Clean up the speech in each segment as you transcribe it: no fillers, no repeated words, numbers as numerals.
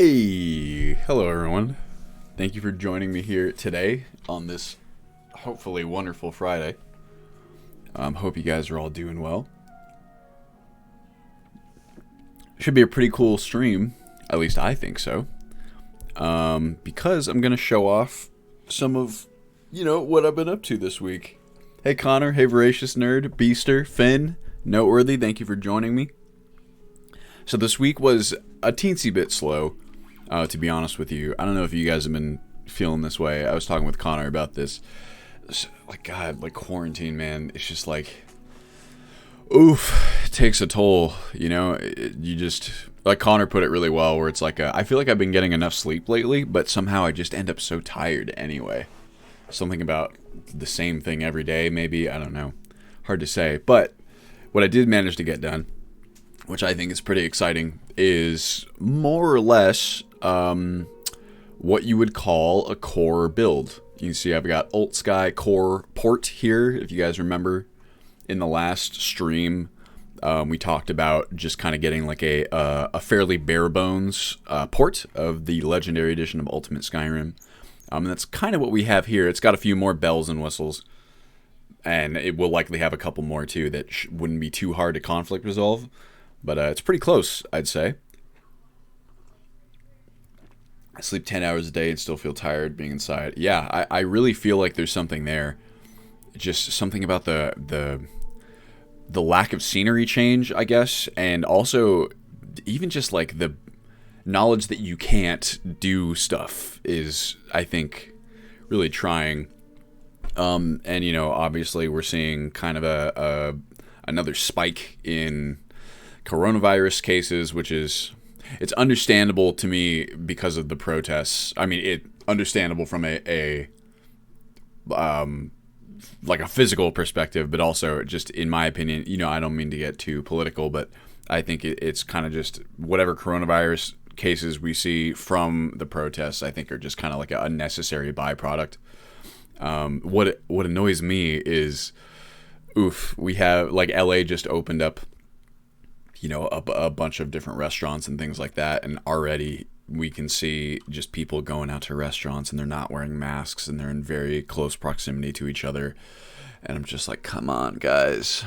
Hey, hello everyone. Thank you for joining me here today on this hopefully wonderful Friday. Hope you guys are all doing well. Should be a pretty cool stream, at least I think so. Because I'm going to show off some of, what I've been up to this week. Hey Connor, hey Voracious Nerd, Beaster, Finn, Noteworthy, thank you for joining me. So this week was a teensy bit slow, to be honest with you. I don't know if you guys have been feeling this way. I was talking with Connor about this. God, quarantine, man. It's just oof, it takes a toll, you just, like Connor put it really well, where it's I feel like I've been getting enough sleep lately, but somehow I just end up so tired anyway. Something about the same thing every day, maybe, I don't know. Hard to say. But what I did manage to get done, which I think is pretty exciting, is more or less what you would call a core build. You can see I've got UltSky core port here. If you guys remember, in the last stream, we talked about just kind of getting a fairly bare bones port of the Legendary Edition of Ultimate Skyrim. And that's kind of what we have here. It's got a few more bells and whistles, and it will likely have a couple more too that wouldn't be too hard to conflict resolve. But it's pretty close, I'd say. I sleep 10 hours a day and still feel tired being inside. Yeah, I really feel like there's something there. Just something about the lack of scenery change, I guess. And also, even just the knowledge that you can't do stuff is, I think, really trying. And, obviously we're seeing kind of another spike in coronavirus cases, which it's understandable to me because of the protests. I mean, it's understandable from a physical perspective, but also just in my opinion, I don't mean to get too political, but I think it's kind of just whatever coronavirus cases we see from the protests, I think are just kind of like an unnecessary byproduct. What annoys me is, we have LA just opened up, a bunch of different restaurants and things like that, and already we can see just people going out to restaurants and they're not wearing masks and they're in very close proximity to each other, and I'm just come on, guys.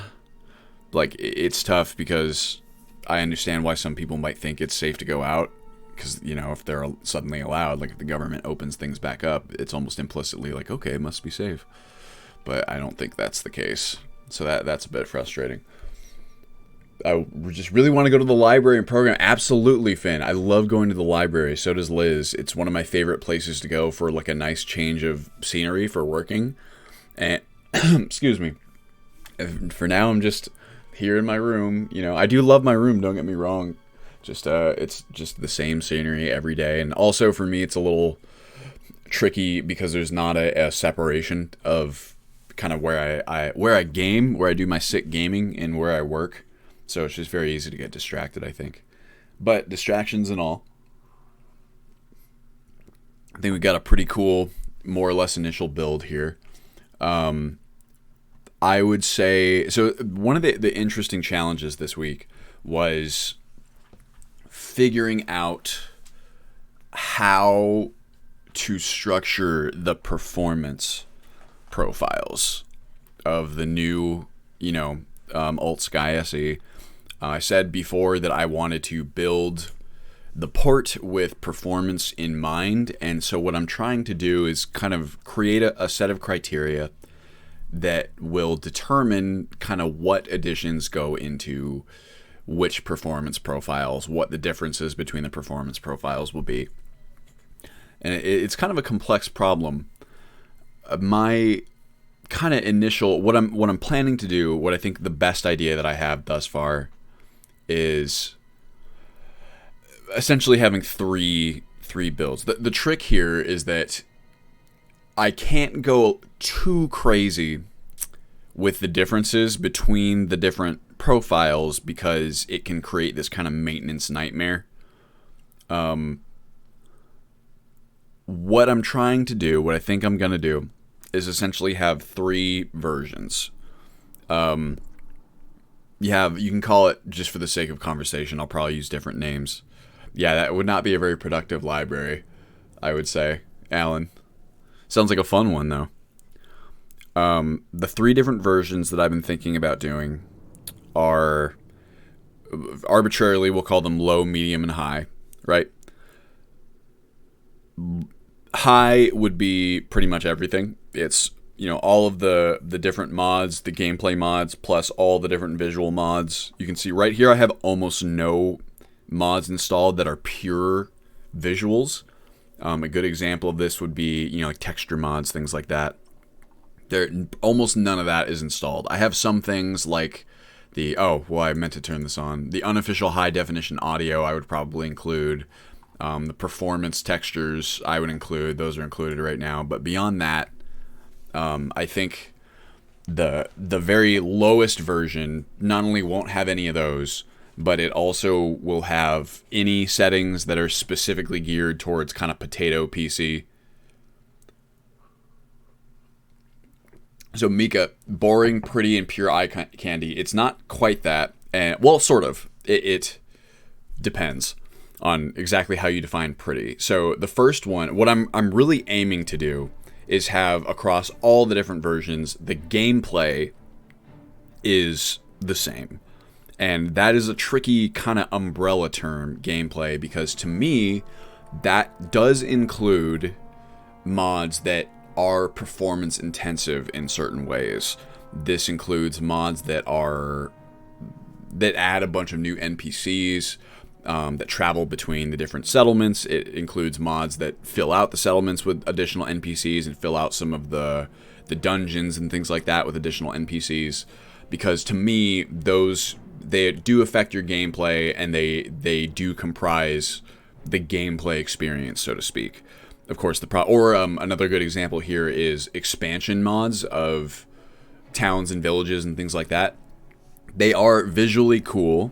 It's tough because I understand why some people might think it's safe to go out, because, if they're suddenly allowed, if the government opens things back up, it's almost implicitly okay, it must be safe. But I don't think that's the case, so that's a bit frustrating. I just really want to go to the library and program. Absolutely, Finn. I love going to the library. So does Liz. It's one of my favorite places to go for a nice change of scenery for working. And excuse me. For now, I'm just here in my room. I do love my room. Don't get me wrong. Just it's just the same scenery every day. And also for me, it's a little tricky because there's not a separation of kind of where I game, where I do my sick gaming, and where I work. So it's just very easy to get distracted, I think. But distractions and all, I think we got a pretty cool, more or less initial build here. I would say, so one of the interesting challenges this week was figuring out how to structure the performance profiles of the new, UltSky SE. I said before that I wanted to build the port with performance in mind, and so what I'm trying to do is kind of create a set of criteria that will determine kind of what additions go into which performance profiles, what the differences between the performance profiles will be. And it's kind of a complex problem. My kind of initial, what I'm planning to do, what I think the best idea that I have thus far is essentially having three builds. The trick here is that I can't go too crazy with the differences between the different profiles because it can create this kind of maintenance nightmare. What I'm trying to do, what I think I'm going to do, is essentially have three versions. You can call it, just for the sake of conversation, I'll probably use different names. Yeah, that would not be a very productive library, I would say. Alan. Sounds like a fun one, though. The 3 different versions that I've been thinking about doing are, arbitrarily, we'll call them low, medium, and high, right? High would be pretty much everything. It's, all of the different mods, the gameplay mods, plus all the different visual mods. You can see right here I have almost no mods installed that are pure visuals. A good example of this would be, like texture mods, things like that. Almost none of that is installed. I have some things like I meant to turn this on. The unofficial high definition audio I would probably include. The performance textures I would include. Those are included right now. But beyond that, I think the very lowest version not only won't have any of those, but it also will have any settings that are specifically geared towards kind of potato PC. So Mika, boring, pretty, and pure eye candy. It's not quite that. And, well, sort of. It depends on exactly how you define pretty. So the first one, what I'm really aiming to do is have across all the different versions, the gameplay is the same. And that is a tricky kind of umbrella term, gameplay, because to me, that does include mods that are performance intensive in certain ways. This includes mods that add a bunch of new NPCs that travel between the different settlements. It includes mods that fill out the settlements with additional NPCs and fill out some of the dungeons and things like that with additional NPCs. Because to me, they do affect your gameplay, and they do comprise the gameplay experience, so to speak. Of course, another good example here is expansion mods of towns and villages and things like that. They are visually cool,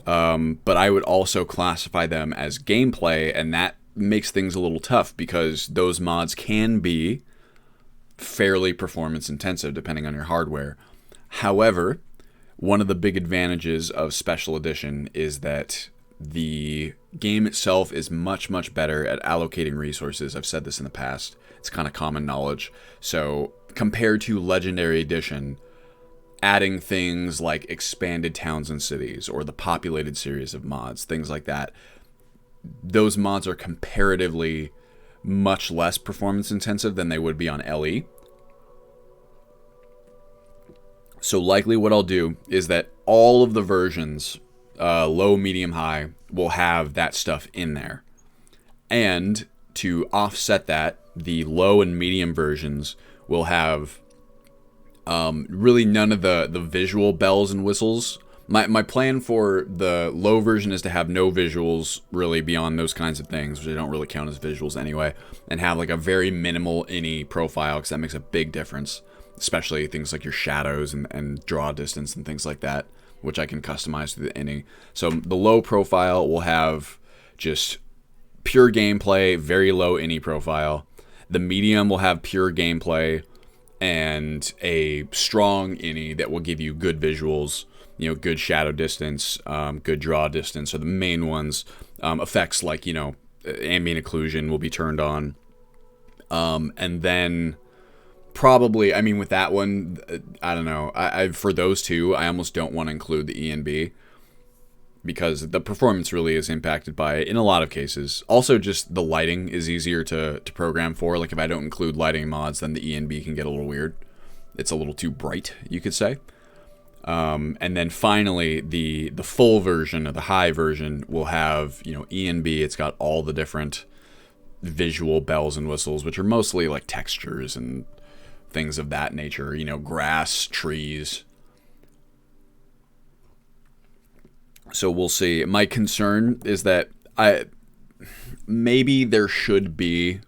but I would also classify them as gameplay, and that makes things a little tough because those mods can be fairly performance intensive depending on your hardware. However, one of the big advantages of Special Edition is that the game itself is much, much better at allocating resources. I've said this in the past. It's kind of common knowledge. So compared to Legendary Edition, adding things like expanded towns and cities or the populated series of mods, things like that, those mods are comparatively much less performance intensive than they would be on LE. So likely what I'll do is that all of the versions, low, medium, high, will have that stuff in there. And to offset that, the low and medium versions will have really none of the visual bells and whistles. My plan for the low version is to have no visuals really beyond those kinds of things, which I don't really count as visuals anyway, and have like a very minimal ini profile, because that makes a big difference, especially things like your shadows and draw distance and things like that, which I can customize through the ini. So the low profile will have just pure gameplay, very low ini profile. The medium will have pure gameplay and a strong ini that will give you good visuals, good shadow distance, good draw distance are the main ones. Effects like, ambient occlusion will be turned on. And then probably, with that one, I don't know. I for those two, I almost don't want to include the ENB because the performance really is impacted by it in a lot of cases. Also, just the lighting is easier to program for. Like if I don't include lighting mods, then the ENB can get a little weird. It's a little too bright, you could say. And then finally, the full version, or the high version, will have, ENB. It's got all the different visual bells and whistles, which are mostly like textures and things of that nature, grass, trees. So we'll see. My concern is that maybe there should be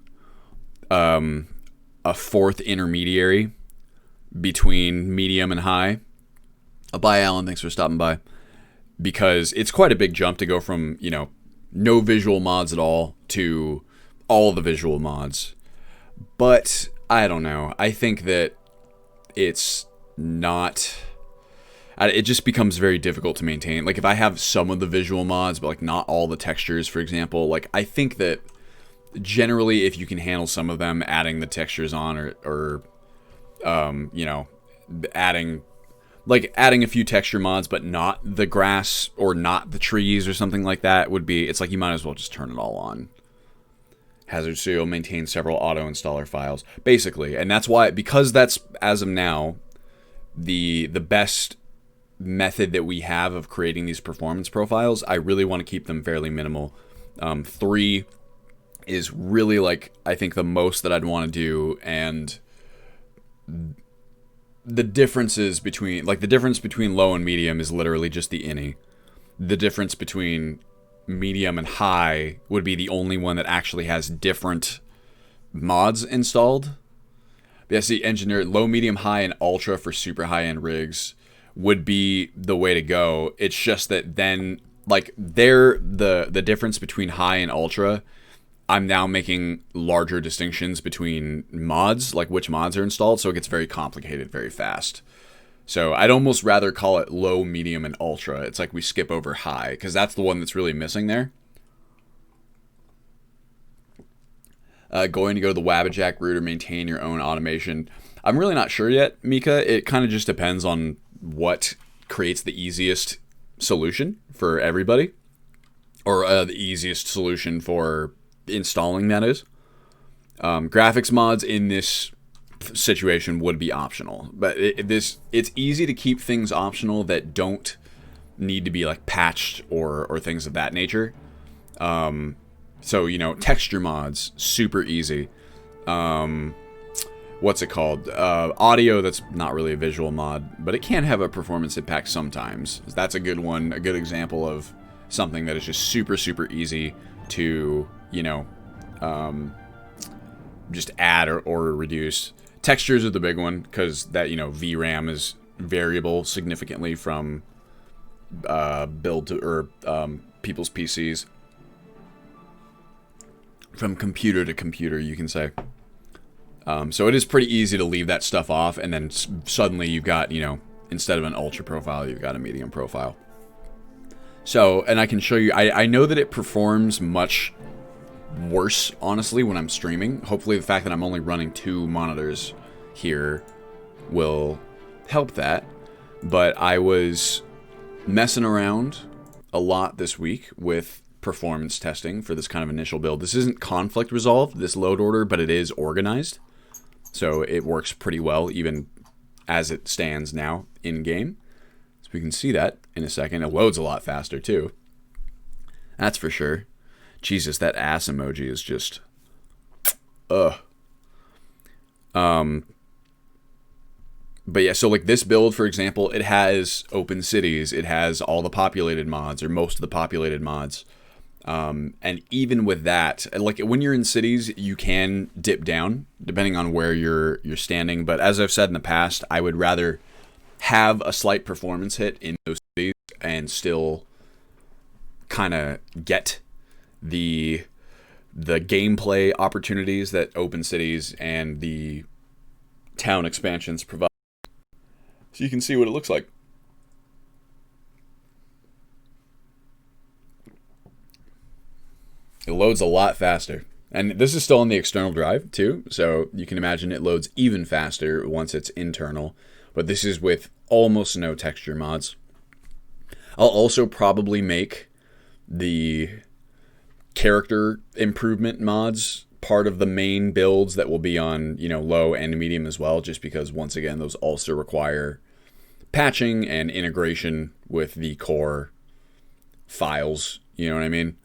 a fourth intermediary between medium and high. Bye, Alan. Thanks for stopping by. Because it's quite a big jump to go from, no visual mods at all to all the visual mods. But I don't know. I think that it's not... it just becomes very difficult to maintain. Like if I have some of the visual mods, but like not all the textures, for example, like I think that generally if you can handle some of them, adding the textures on or you know, adding a few texture mods, but not the grass or not the trees or something like that would be, it's like you might as well just turn it all on. Hazard Serial maintains several auto installer files, basically, and that's why, because that's as of now the best method that we have of creating these performance profiles. I really want to keep them fairly minimal. 3 is really like I think the most that I'd want to do, and the differences between the difference between low and medium is literally just the ini. The difference between medium and high would be the only one that actually has different mods installed. Yeah, see, engineer low, medium, high, and ultra for super high-end rigs would be the way to go. It's just that then, like, the difference between high and ultra, I'm now making larger distinctions between mods, like which mods are installed, so it gets very complicated very fast. So I'd almost rather call it low, medium, and ultra. It's like we skip over high, because that's the one that's really missing there. Going to go to the Wabbajack route or maintain your own automation. I'm really not sure yet, Mika. It kind of just depends on what creates the easiest solution for everybody. Or the easiest solution for installing, that is. Graphics mods in this situation would be optional, but it's easy to keep things optional that don't need to be like patched or things of that nature. So, you know, texture mods, super easy. What's it called? Audio, that's not really a visual mod, but it can have a performance impact sometimes. That's a good one, a good example of something that is just super, super easy to, you know, just add or reduce. Textures are the big one, because that, you know, VRAM is variable significantly from build to, or people's PCs. From computer to computer, you can say. So it is pretty easy to leave that stuff off, and then suddenly you've got, you know, instead of an ultra profile, you've got a medium profile. So, and I can show you, I know that it performs much worse, honestly, when I'm streaming. Hopefully the fact that I'm only running 2 monitors here will help that. But I was messing around a lot this week with performance testing for this kind of initial build. This isn't conflict resolved, this load order, but it is organized. So it works pretty well, even as it stands now in-game. So we can see that in a second. It loads a lot faster, too. That's for sure. Jesus, that ass emoji is just... Ugh. But yeah, so like this build, for example, it has open cities. It has all the populated mods, or most of the populated mods. And even with that, like when you're in cities, you can dip down depending on where you're standing. But as I've said in the past, I would rather have a slight performance hit in those cities and still kind of get the gameplay opportunities that open cities and the town expansions provide. So you can see what it looks like. It loads a lot faster. And this is still on the external drive too, so you can imagine it loads even faster once it's internal. But this is with almost no texture mods. I'll also probably make the character improvement mods part of the main builds that will be on, you know, low and medium as well, just because once again those also require patching and integration with the core files, you know what I mean?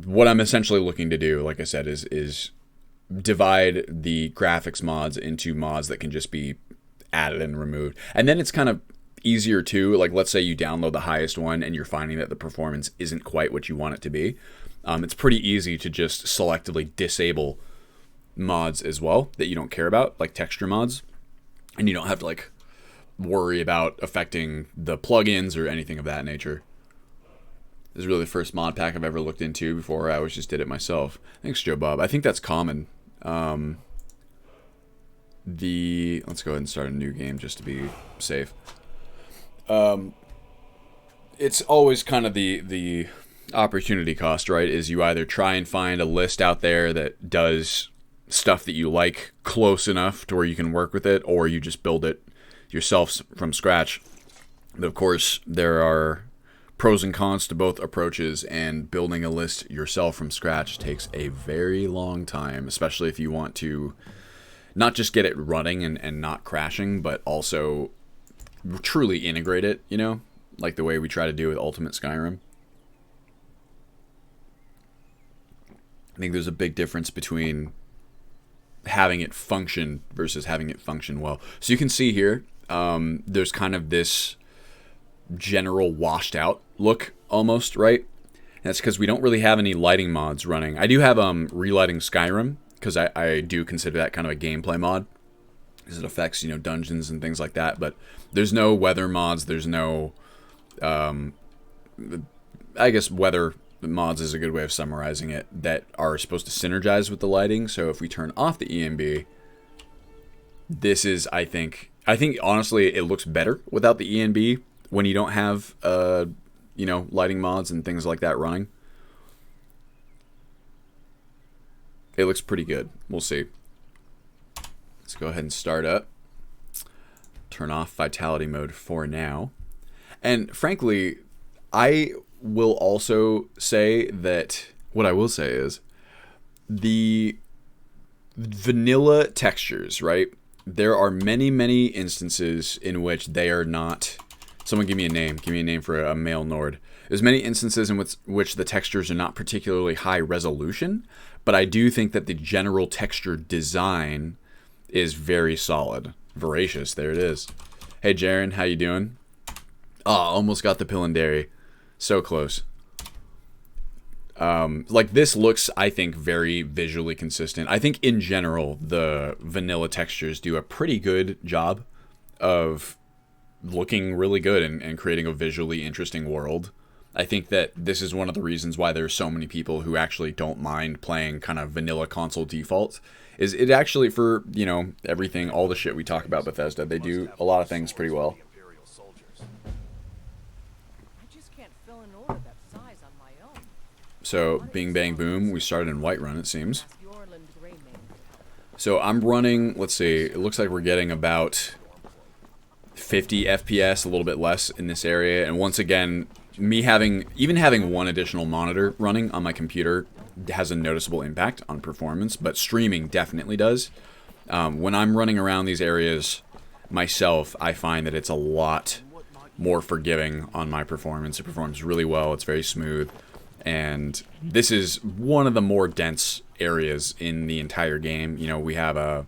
What I'm essentially looking to do, like I said, is divide the graphics mods into mods that can just be added and removed. And then it's kind of easier too. Like, let's say you download the highest one and you're finding that the performance isn't quite what you want it to be. It's pretty easy to just selectively disable mods as well that you don't care about, like texture mods. And you don't have to like worry about affecting the plugins or anything of that nature. This is really the first mod pack I've ever looked into. Before I always just did it myself. Thanks, Joe Bob. I think that's common. let's go ahead and start a new game just to be safe. It's always kind of the opportunity cost, right? Is you either try and find a list out there that does stuff that you like close enough to where you can work with it, or you just build it yourself from scratch. But of course, there are pros and cons to both approaches, and building a list yourself from scratch takes a very long time, especially if you want to not just get it running and not crashing, but also truly integrate it, you know, like the way we try to do with Ultimate Skyrim. I think there's a big difference between having it function versus having it function well. So you can see here, there's kind of this general washed out look almost, right? And that's because we don't really have any lighting mods running. I do have relighting Skyrim, because I do consider that kind of a gameplay mod, because it affects, you know, dungeons and things like that. But there's no weather mods. There's no, I guess weather mods is a good way of summarizing it, that are supposed to synergize with the lighting. So if we turn off the ENB, this is, I think honestly it looks better without the ENB when you don't have, you know, lighting mods and things like that running. It looks pretty good. We'll see. Let's go ahead and start up. Turn off vitality mode for now. And frankly, I will also say that what I will say is the vanilla textures, right? There are many, many instances in which they are not. Someone give me a name. Give me a name for a male Nord. There's many instances in which the textures are not particularly high resolution, but I do think that the general texture design is very solid. Voracious, there it is. Hey Jaren, how you doing? Oh, almost got the Pillandary. So close. Like this looks, I think, very visually consistent. I think in general, the vanilla textures do a pretty good job of looking really good and creating a visually interesting world. I think that this is one of the reasons why there's so many people who actually don't mind playing kind of vanilla console default. Is it actually, for, you know, everything, all the shit we talk about Bethesda, they do a lot of things pretty well. So, bing bang boom, we started in Whiterun, it seems. So I'm running, let's see, it looks like we're getting about 50 FPS, a little bit less in this area. And once again, me even having one additional monitor running on my computer has a noticeable impact on performance, but streaming definitely does. When I'm running around these areas myself, I find that it's a lot more forgiving on my performance. It performs really well, it's very smooth. And this is one of the more dense areas in the entire game. You know, we have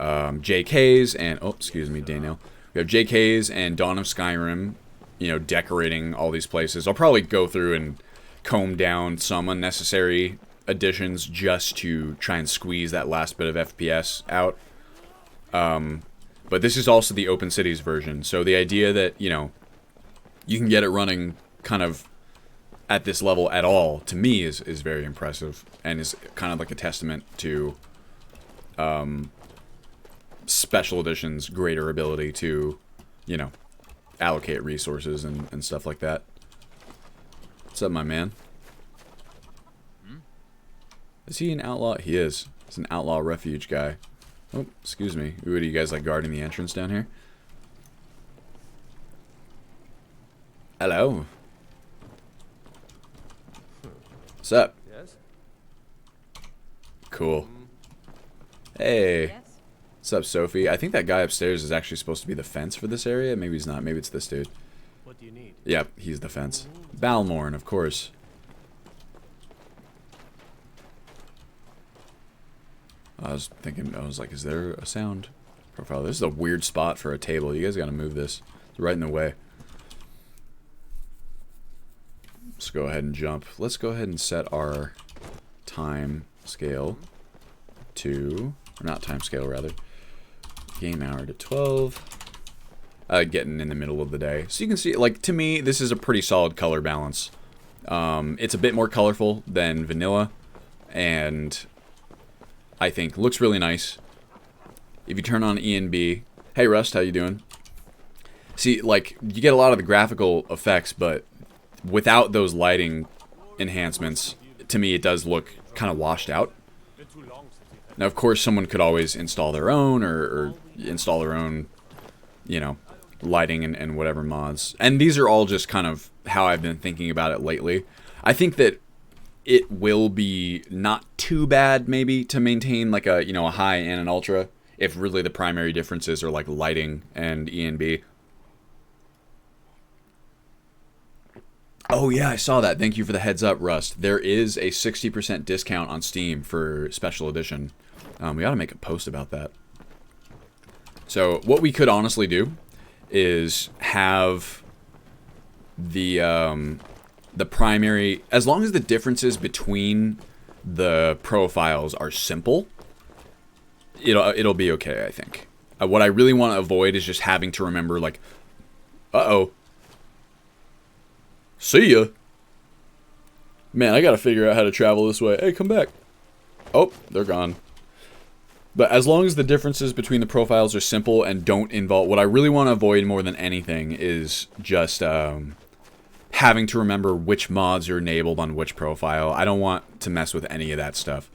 JKs and, oh, excuse me, Daniel. We have JKs and Dawn of Skyrim, you know, decorating all these places. I'll probably go through and comb down some unnecessary additions just to try and squeeze that last bit of FPS out. But this is also the Open Cities version. So the idea that, you know, you can get it running kind of at this level at all, to me, is very impressive, and is kind of like a testament to Special Edition's greater ability to, you know, allocate resources and stuff like that. What's up, my man? Is he an outlaw? He is. He's an outlaw refuge guy. Oh, excuse me. What are you guys, like, guarding the entrance down here? Hello. What's up? Yes. Cool. Hey. Yes. What's up, Sophie? I think that guy upstairs is actually supposed to be the fence for this area. Maybe he's not. Maybe it's this dude. What do you need? Yep, he's the fence. Balmorn, of course. I was thinking, I was like, is there a sound profile? This is a weird spot for a table. You guys gotta move this. It's right in the way. Let's go ahead and jump. Let's go ahead and set our time scale to, or not time scale, rather. Game hour to 12. Getting in the middle of the day. So you can see, like, to me, this is a pretty solid color balance. It's a bit more colorful than vanilla, and I think looks really nice. if you turn on ENB, hey Rust, how you doing? See, like, you get a lot of the graphical effects, but without those lighting enhancements, to me it does look kind of washed out. Now, of course, someone could always install their own, or install their own, you know, lighting and whatever mods. And these are all just kind of how I've been thinking about it lately. I think that it will be not too bad, maybe, to maintain like a, you know, a high and an ultra, if really the primary differences are like lighting and ENB. Oh yeah, I saw that. Thank you for the heads up, Rust. There is a 60% discount on Steam for Special Edition. We ought to make a post about that. So what we could honestly do is have the primary, as long as the differences between the profiles are simple, it'll be okay, I think. What I really want to avoid is just having to remember, like, uh-oh. See ya. Man, I gotta figure out how to travel this way. Hey, come back. Oh, they're gone. But as long as the differences between the profiles are simple and don't involve... What I really want to avoid more than anything is just having to remember which mods are enabled on which profile. I don't want to mess with any of that stuff,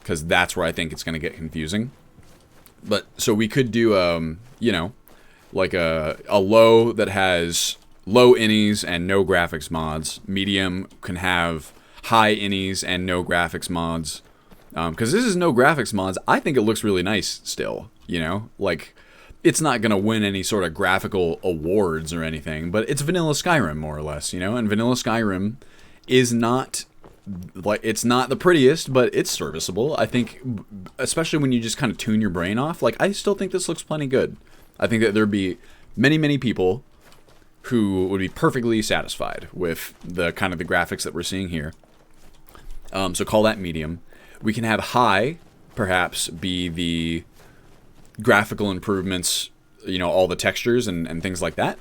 because that's where I think it's going to get confusing. But, so we could do, you know, like a low that has low innies and no graphics mods. Medium can have high innies and no graphics mods. Because this is no graphics mods. I think it looks really nice still, you know? Like, it's not going to win any sort of graphical awards or anything, but it's vanilla Skyrim, more or less, you know? And vanilla Skyrim is not, like, it's not the prettiest, but it's serviceable. I think, especially when you just kind of tune your brain off, like, I still think this looks plenty good. I think that there'd be many, many people who would be perfectly satisfied with the kind of the graphics that we're seeing here. So call that medium. We can have high, perhaps, be the graphical improvements, you know, all the textures and things like that.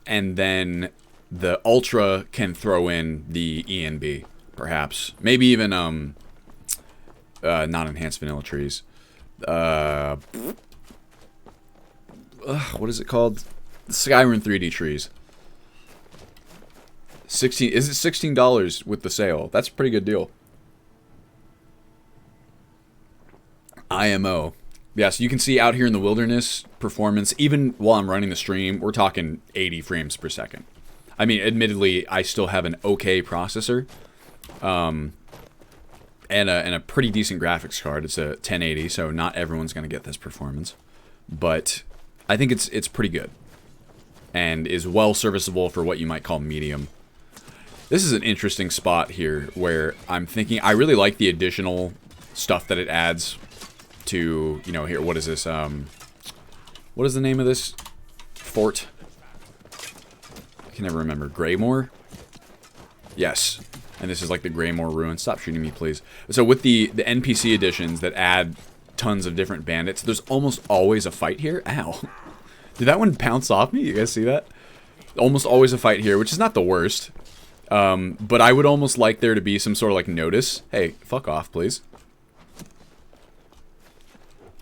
And then the ultra can throw in the ENB, perhaps. Maybe even not enhanced vanilla trees. What is it called? Skyrim 3D trees. Is it $16 with the sale? That's a pretty good deal. IMO. Yeah, so you can see out here in the wilderness performance, even while I'm running the stream, we're talking 80 frames per second. I mean, admittedly, I still have an okay processor, and a pretty decent graphics card. It's a 1080, so not everyone's going to get this performance, but I think it's pretty good, and is well serviceable for what you might call medium. This is an interesting spot here where I'm thinking I really like the additional stuff that it adds to, you know, here, what is this, what is the name of this fort? I can never remember. Greymore? Yes. And this is like the Greymore ruin. Stop shooting me, please. So with the NPC additions that add tons of different bandits, there's almost always a fight here. Ow. Did that one bounce off me? You guys see that? Almost always a fight here, which is not the worst. But I would almost like there to be some sort of like notice. Hey, fuck off, please.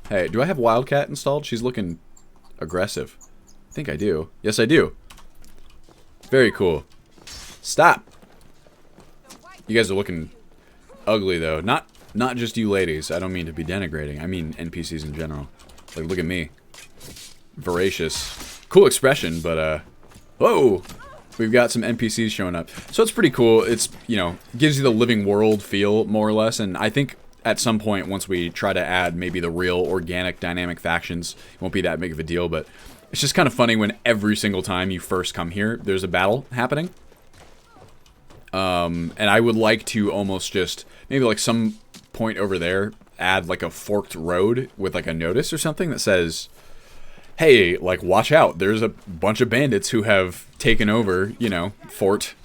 Hey, do I have Wildcat installed? She's looking aggressive. I think I do. Yes, I do. Very cool. Stop. You guys are looking ugly, though. Not just you ladies. I don't mean to be denigrating. I mean NPCs in general. Like, look at me. Voracious. Cool expression, but, whoa! We've got some NPCs showing up. So it's pretty cool. It's, you know, gives you the living world feel, more or less, and I think at some point, once we try to add maybe the real organic dynamic factions, it won't be that big of a deal, but it's just kind of funny when every single time you first come here, there's a battle happening. And I would like to almost just, maybe like some point over there, add like a forked road with like a notice or something that says, hey, like, watch out, there's a bunch of bandits who have taken over, you know, Fort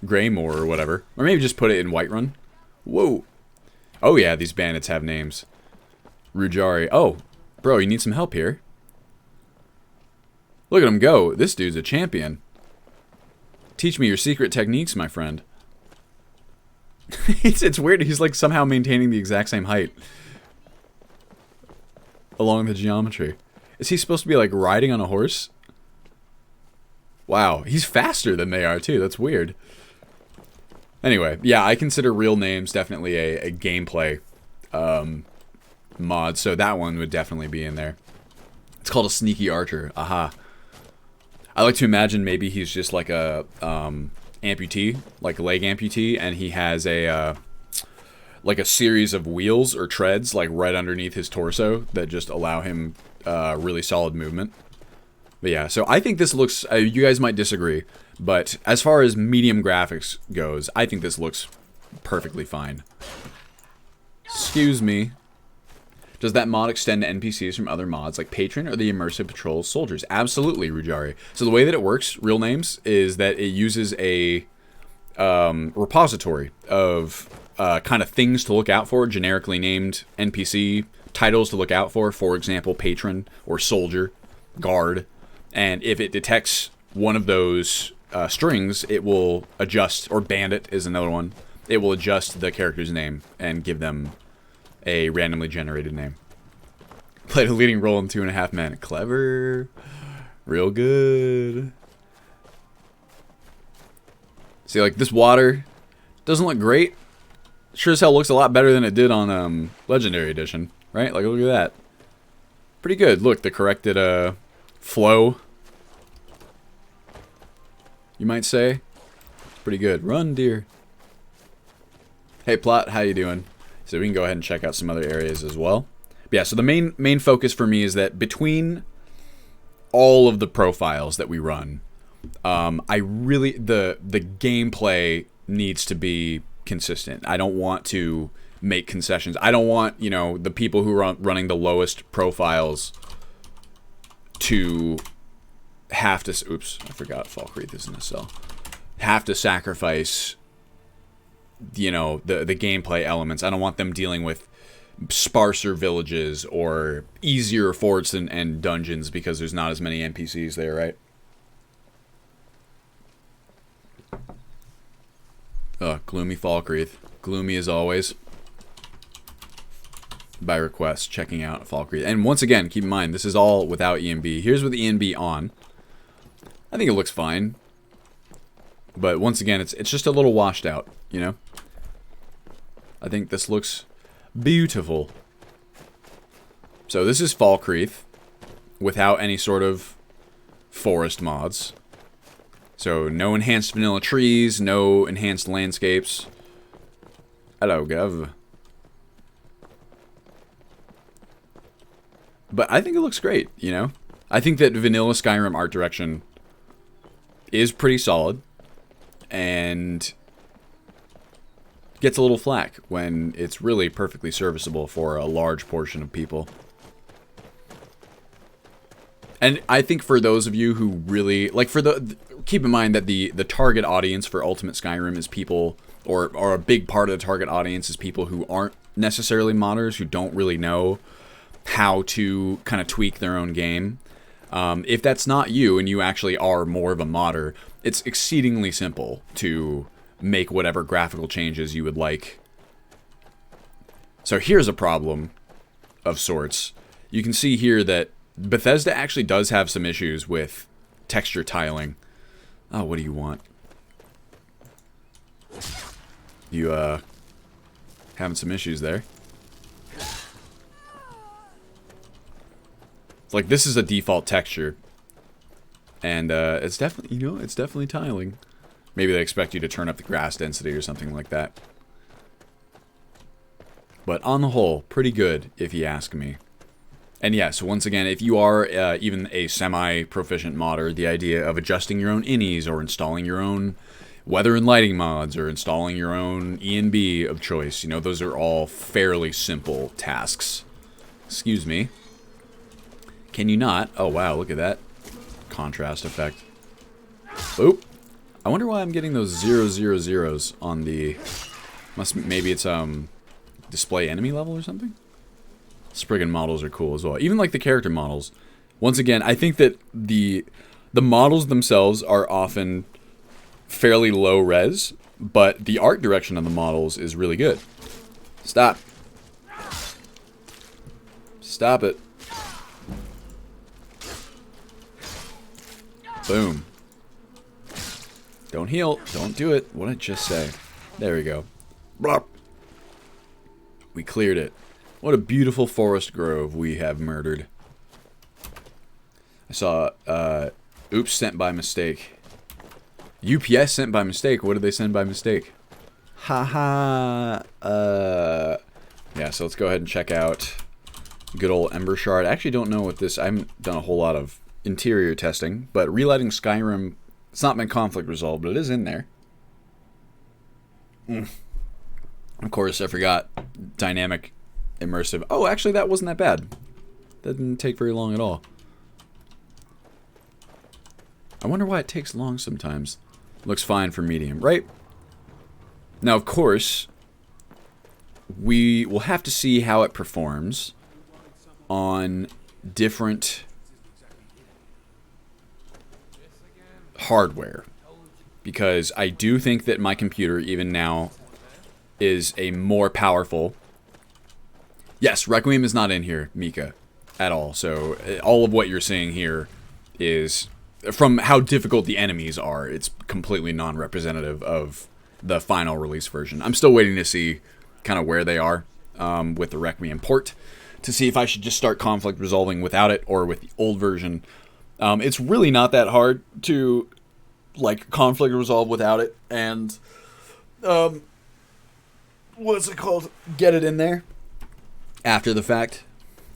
Greymore or whatever. Or maybe just put it in Whiterun. Whoa. Oh yeah, these bandits have names. Rujari. Oh, bro, you need some help here. Look at him go. This dude's a champion. Teach me your secret techniques, my friend. it's weird. He's like somehow maintaining the exact same height. along the geometry. Is he supposed to be like riding on a horse? Wow, he's faster than they are too. That's weird. Anyway, yeah, I consider real names definitely a gameplay mod, so that one would definitely be in there. It's called a sneaky archer. Aha. I like to imagine maybe he's just like a amputee, like a leg amputee, and he has a like a series of wheels or treads like right underneath his torso that just allow him really solid movement. But yeah, so I think this looks, you guys might disagree, but as far as medium graphics goes, I think this looks perfectly fine. Excuse me. Does that mod extend to NPCs from other mods like Patron or the Immersive Patrol Soldiers? Absolutely, Rujari. So the way that it works, real names, is that it uses a repository of kind of things to look out for, generically named NPC titles to look out for example, Patron or Soldier, Guard. And if it detects one of those strings, it will adjust, or Bandit is another one, it will adjust the character's name and give them a randomly generated name. Played a leading role in 2.5 Men. Clever. Real good. See, like, this water doesn't look great. Sure as hell looks a lot better than it did on Legendary Edition, right? Like, look at that. Pretty good. Look, the corrected flow, you might say. It's pretty good. Run, deer. Hey, Plot, how you doing? So we can go ahead and check out some other areas as well. But yeah, so the main focus for me is that between all of the profiles that we run, I really, the gameplay needs to be consistent. I don't want to make concessions. I don't want, you know, the people who are running the lowest profiles to have to, oops, I forgot Falkreath is in the cell, have to sacrifice, you know, the gameplay elements. I don't want them dealing with sparser villages or easier forts and dungeons because there's not as many NPCs there, right? Gloomy Falkreath. Gloomy as always. By request, checking out Falkreath. And once again, keep in mind, this is all without ENB. Here's with the ENB on. I think it looks fine. But once again, it's just a little washed out, you know? I think this looks beautiful. So this is Falkreath without any sort of forest mods. So no enhanced vanilla trees, no enhanced landscapes. Hello, Gov. But I think it looks great, you know? I think that vanilla Skyrim art direction is pretty solid and gets a little flack when it's really perfectly serviceable for a large portion of people. And I think for those of you who really, like, keep in mind that the target audience for Ultimate Skyrim is people, or a big part of the target audience is people who aren't necessarily modders, who don't really know how to kind of tweak their own game. If that's not you, and you actually are more of a modder, it's exceedingly simple to make whatever graphical changes you would like. So here's a problem of sorts. You can see here that Bethesda actually does have some issues with texture tiling. Oh, what do you want? You, having some issues there. It's like, this is a default texture. And, it's definitely, you know, it's definitely tiling. Maybe they expect you to turn up the grass density or something like that. But on the whole, pretty good, if you ask me. And yeah, so once again, if you are even a semi-proficient modder, the idea of adjusting your own innies or installing your own weather and lighting mods or installing your own ENB of choice, you know, those are all fairly simple tasks. Excuse me. Can you not? Oh, wow, look at that contrast effect. Oop. I wonder why I'm getting those 000s on the... Maybe it's, display enemy level or something? Spriggan models are cool as well. Even like the character models. Once again, I think that the models themselves are often fairly low res, but the art direction of the models is really good. Stop. Stop it. Boom. Don't heal. Don't do it. What did I just say? There we go. Blop. We cleared it. What a beautiful forest grove we have murdered. I saw, oops, sent by mistake. UPS sent by mistake. What did they send by mistake? Haha. Yeah, so let's go ahead and check out good old Ember Shard. I actually don't know what this... I haven't done a whole lot of interior testing, but relighting Skyrim... It's not been conflict resolved, but it is in there. Of course, I forgot dynamic immersive. Oh, actually, that wasn't that bad. That didn't take very long at all. I wonder why it takes long sometimes. Looks fine for medium, right? Now, of course, we will have to see how it performs on different hardware, because I do think that my computer even now is a more powerful... Yes, Requiem is not in here, Mika, at all. So all of what you're seeing here is from how difficult the enemies are. It's completely non-representative of the final release version. I'm still waiting to see kind of where they are with the Requiem port, to see if I should just start conflict resolving without it or with the old version. It's really not that hard to, like, conflict resolve without it, and, what's it called? Get it in there after the fact.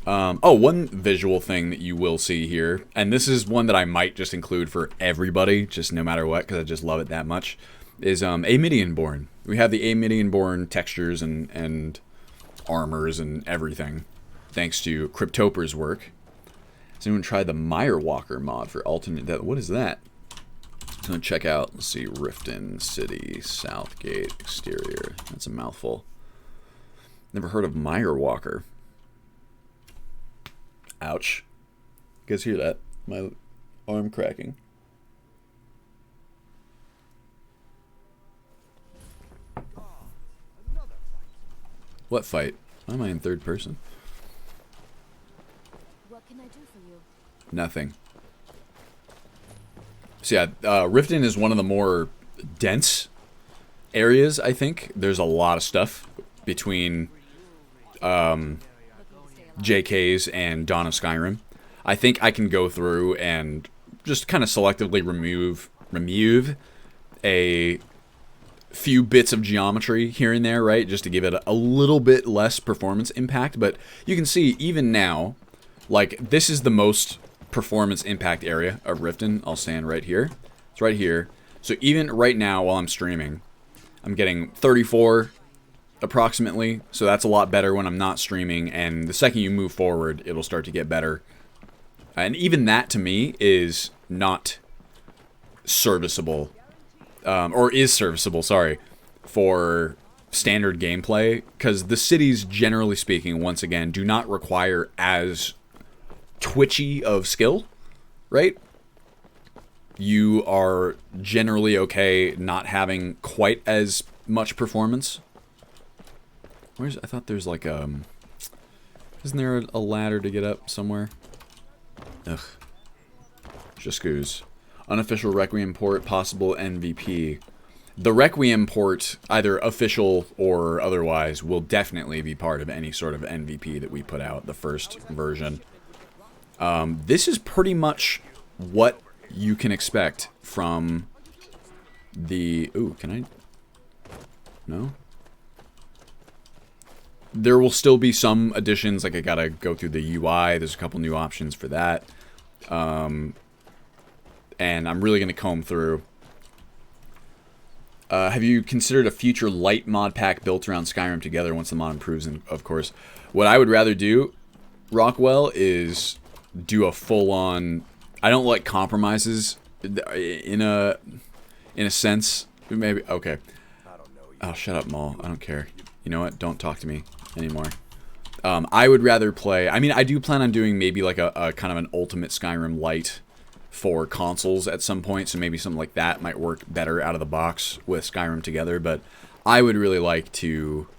Oh, one visual thing that you will see here, and this is one that I might just include for everybody, just no matter what, because I just love it that much, is Amidian-born. We have the Amidian-born textures and armors and everything, thanks to Cryptoper's work. Has anyone tried the Mirewalker mod for alternate death? What is that? I'm going to check out, let's see, Riften City, Southgate, exterior. That's a mouthful. Never heard of Mirewalker. Ouch. You guys hear that? My arm cracking. What fight? Why am I in third person? What can I do for you? Nothing. So yeah, Riften is one of the more dense areas, I think. There's a lot of stuff between JK's and Dawn of Skyrim. I think I can go through and just kind of selectively remove a few bits of geometry here and there, right? Just to give it a little bit less performance impact. But you can see, even now, like, this is the most performance impact area of Riften. I'll stand right here. It's right here. So even right now while I'm streaming, I'm getting 34 approximately. So that's a lot better when I'm not streaming. And the second you move forward, it'll start to get better. And even that, to me, is not serviceable. Or is serviceable, sorry, for standard gameplay. Because the cities, generally speaking, once again, do not require as twitchy of skill, right? You are generally okay not having quite as much performance. I thought there's like isn't there a ladder to get up somewhere? Ugh. Just goose. Unofficial Requiem port, possible MVP. The Requiem port, either official or otherwise, will definitely be part of any sort of MVP that we put out, the first version. This is pretty much what you can expect from the... Ooh, can I... No? There will still be some additions, like I gotta go through the UI. There's a couple new options for that. And I'm really gonna comb through. Have you considered a future light mod pack built around Skyrim together once the mod improves? And of course, what I would rather do, Rockwell, is do a full-on... I don't like compromises in a sense. Maybe... Okay. Oh, shut up, Maul. I don't care. You know what? Don't talk to me anymore. I would rather play... I mean, I do plan on doing maybe like a kind of an ultimate Skyrim light for consoles at some point, so maybe something like that might work better out of the box with Skyrim together, but I would really like to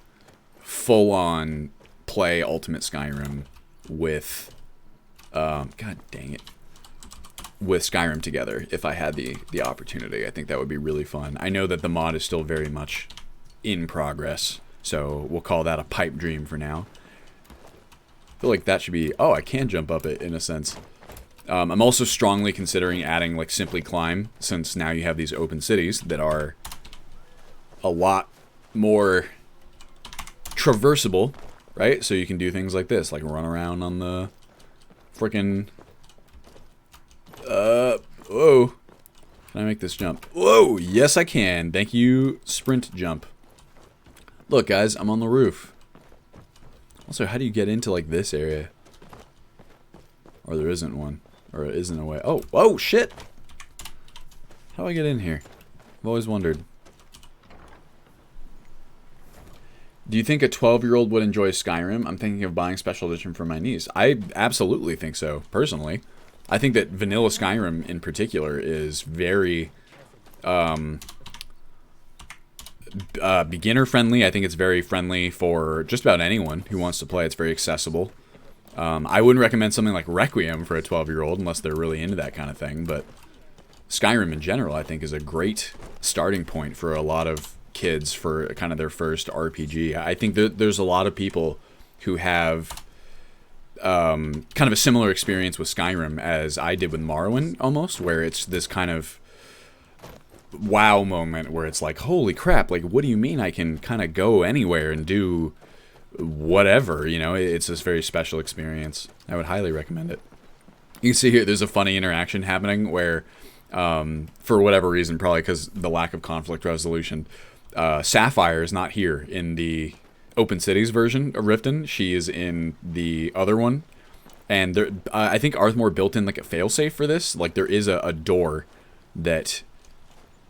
full-on play Ultimate Skyrim with... God dang it. with Skyrim together if I had the opportunity. I think that would be really fun. I know that the mod is still very much in progress, so we'll call that a pipe dream for now. I feel like that should be... Oh, I can jump up it in a sense. I'm also strongly considering adding like Simply Climb, since now you have these open cities that are a lot more traversable, right? So you can do things like this, like run around on the freaking... Whoa. Can I make this jump? Whoa, yes I can. Thank you, sprint jump. Look, guys, I'm on the roof. Also, how do you get into, like, this area? Or there isn't one. Or it isn't a way. Oh, whoa, shit! How do I get in here? I've always wondered. Do you think a 12-year-old would enjoy Skyrim? I'm thinking of buying Special Edition for my niece. I absolutely think so, personally. I think that vanilla Skyrim, in particular, is very beginner-friendly. I think it's very friendly for just about anyone who wants to play. It's very accessible. I wouldn't recommend something like Requiem for a 12-year-old unless they're really into that kind of thing, but Skyrim in general, I think, is a great starting point for a lot of kids for kind of their first RPG. I think that there's a lot of people who have kind of a similar experience with Skyrim as I did with Morrowind, almost, where it's this kind of wow moment where it's like, holy crap, like, what do you mean I can kind of go anywhere and do whatever, you know? It's this very special experience. I would highly recommend it. You can see here there's a funny interaction happening where, for whatever reason, probably because the lack of conflict resolution, Sapphire is not here in the Open Cities version of Riften. She is in the other one, and there, I think Arthmore built in like a failsafe for this. Like there is a door that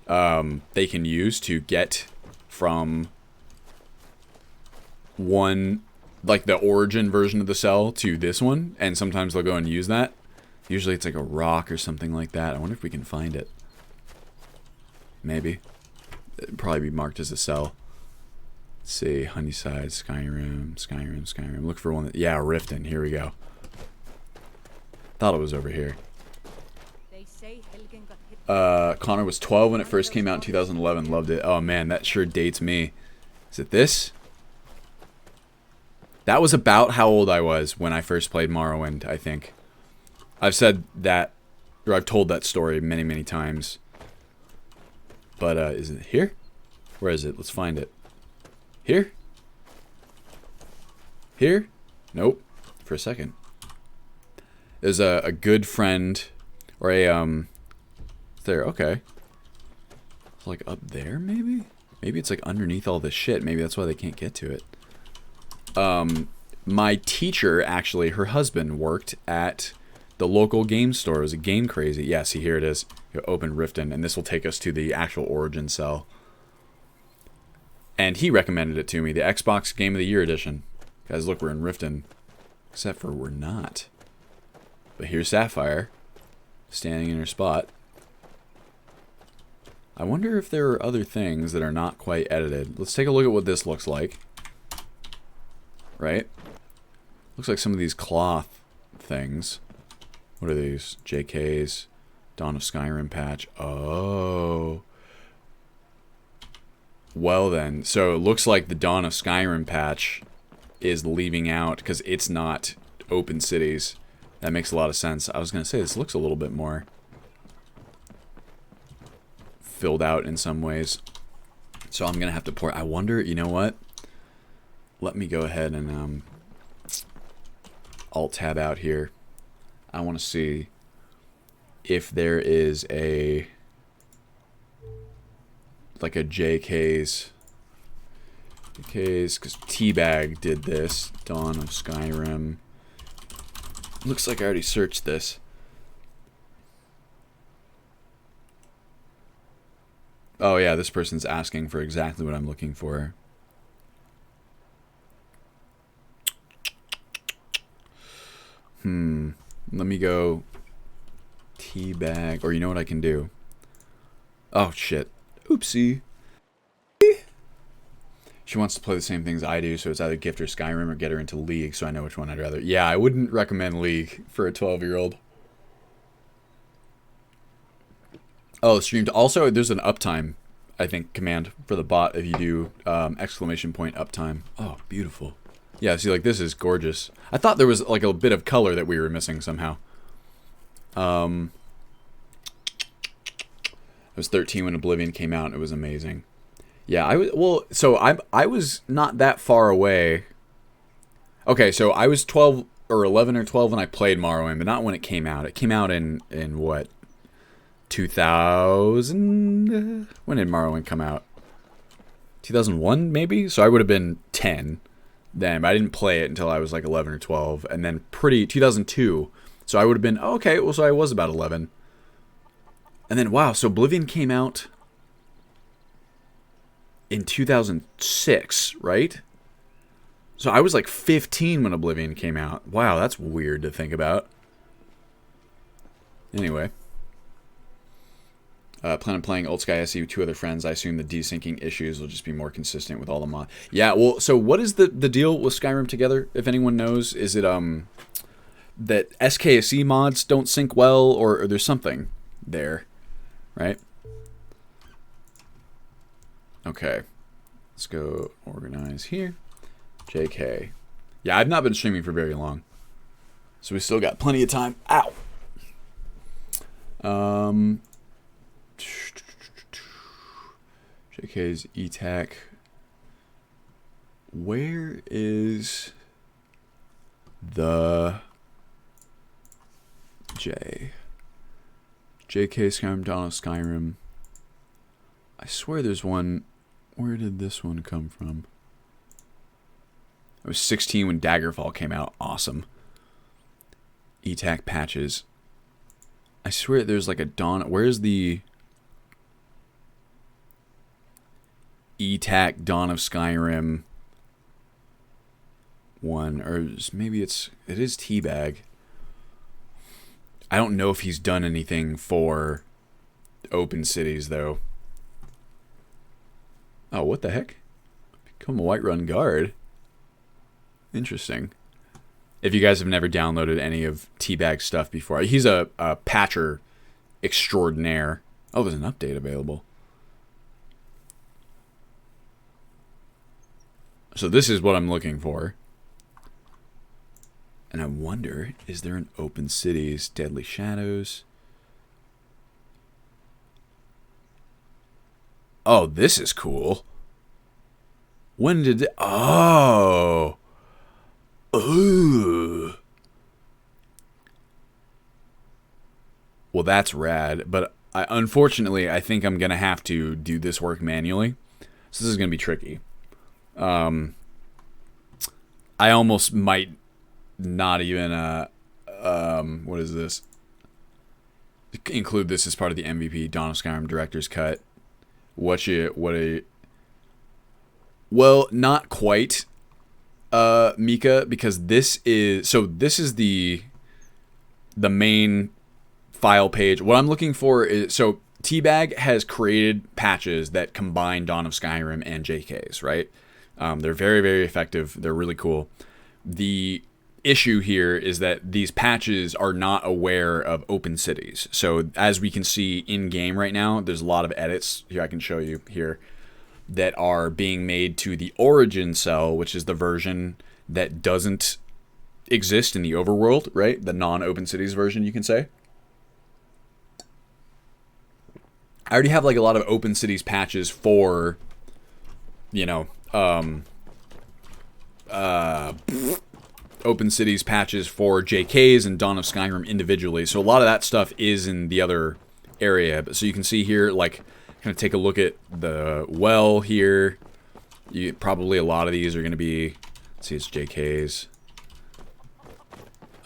they can use to get from one, like the origin version of the cell to this one, and sometimes they'll go and use that. Usually it's like a rock or something like that. I wonder if we can find it. Maybe. It'd probably be marked as a cell. Let's see, Honeyside, Skyrim. Look for one that... Yeah, Riften. Here we go. Thought it was over here. Connor was 12 when it first came out in 2011. Loved it. Oh, man, that sure dates me. Is it this? That was about how old I was when I first played Morrowind, I think. I've said that, or I've told that story many, many times. But, is it here? Where is it? Let's find it. Here? Here? Nope. For a second. There's a good friend, or a, there, okay. It's like up there, maybe? Maybe it's like underneath all this shit. Maybe that's why they can't get to it. My teacher, actually, her husband worked at the local game store. It was a Game Crazy. Yeah, see, here it is. You open Riften, and this will take us to the actual origin cell. And he recommended it to me, the Xbox Game of the Year edition. Guys, look, we're in Riften. Except for we're not. But here's Sapphire, standing in her spot. I wonder if there are other things that are not quite edited. Let's take a look at what this looks like. Right? Looks like some of these cloth things. What are these? JK's. Dawn of Skyrim patch. Oh. Well then, so it looks like the Dawn of Skyrim patch is leaving out because it's not open cities. That makes a lot of sense. I was going to say, this looks a little bit more filled out in some ways. So I'm going to have to pour... I wonder, you know what? Let me go ahead and Alt-tab out here. I want to see if there is a... like a JK's, because Teabag did this. Dawn of Skyrim. Looks like I already searched this. Oh yeah, this person's asking for exactly what I'm looking for. Let me go Teabag, or you know what I can do? Oh shit. Oopsie. She wants to play the same things I do, so it's either gift her Skyrim or get her into League, so I know which one I'd rather. Yeah, I wouldn't recommend League for a 12-year-old. Oh, streamed. Also, there's an uptime, I think, command for the bot if you do exclamation point uptime. Oh, beautiful. Yeah, see, like, this is gorgeous. I thought there was, like, a bit of color that we were missing somehow. I was 13 when Oblivion came out, and it was amazing. Yeah, I was not that far away. Okay, so I was 12 or 11 or 12 when I played Morrowind, but not when it came out. It came out in what? 2000? When did Morrowind come out? 2001, maybe? So I would have been 10 then, but I didn't play it until I was like 11 or 12, and then 2002. So I would have been, oh, okay, well, so I was about 11. And then, wow, so Oblivion came out in 2006, right? So I was like 15 when Oblivion came out. Wow, that's weird to think about. Anyway. Plan on playing UltSky SE with 2 other friends. I assume the desyncing issues will just be more consistent with all the mods. Yeah, well, so what is the deal with Skyrim Together, if anyone knows? Is it that SKSE mods don't sync well, or there's something there, right? Okay. Let's go organize here. JK. Yeah, I've not been streaming for very long, so we still got plenty of time. Ow! JK's ETAC. Where is the J? JK Skyrim, Dawn of Skyrim. I swear there's one. Where did this one come from? I was 16 when Daggerfall came out. Awesome. ETAC patches. I swear there's like a Dawn. Where's the ETAC Dawn of Skyrim one? Or maybe it is Teabag. I don't know if he's done anything for Open Cities, though. Oh, what the heck? Become a Whiterun guard. Interesting. If you guys have never downloaded any of Teabag's stuff before, he's a patcher extraordinaire. Oh, there's an update available. So this is what I'm looking for. And I wonder, is there an Open Cities Deadly Shadows? Oh, this is cool. When did it... Oh. Ooh. Well, that's rad. But unfortunately, I think I'm going to have to do this work manually. So this is going to be tricky. I almost might not even... what is this? Include this as part of the MVP Dawn of Skyrim Director's Cut. Well, not quite, Mika, because this is the main file page. What I'm looking for is, so Teabag has created patches that combine Dawn of Skyrim and JK's, right? They're very, very effective. They're really cool. The issue here is that these patches are not aware of Open Cities. So as we can see in game right now, there's a lot of edits here I can show you here that are being made to the origin cell, which is the version that doesn't exist in the overworld, right? The non-Open Cities version, you can say. I already have like a lot of Open Cities patches for, you know, Open Cities patches for JK's and Dawn of Skyrim individually. So a lot of that stuff is in the other area. But so you can see here, like, kind of take a look at the well here. Probably a lot of these are going to be, let's see, it's JK's.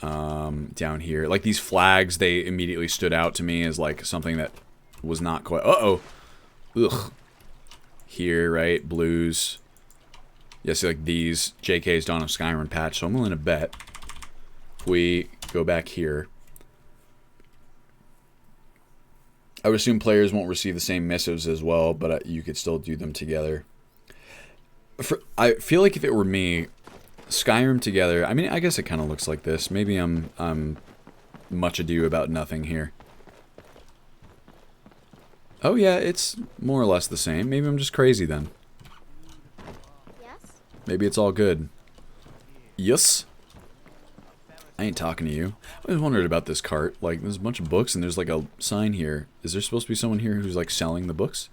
Down here, like these flags, they immediately stood out to me as like something that was not quite. Ugh. Here, right, blues. Yeah, see, like these JK's Dawn of Skyrim patch. So I'm willing to bet if we go back here, I would assume players won't receive the same missives as well, but you could still do them together. I feel like if it were me, Skyrim Together, I mean, I guess it kind of looks like this. Maybe I'm much ado about nothing here. Oh yeah, it's more or less the same. Maybe I'm just crazy then. Yes? Maybe it's all good. Yes? I ain't talking to you. I always wondered about this cart. Like, there's a bunch of books and there's like a sign here. Is there supposed to be someone here who's like selling the books?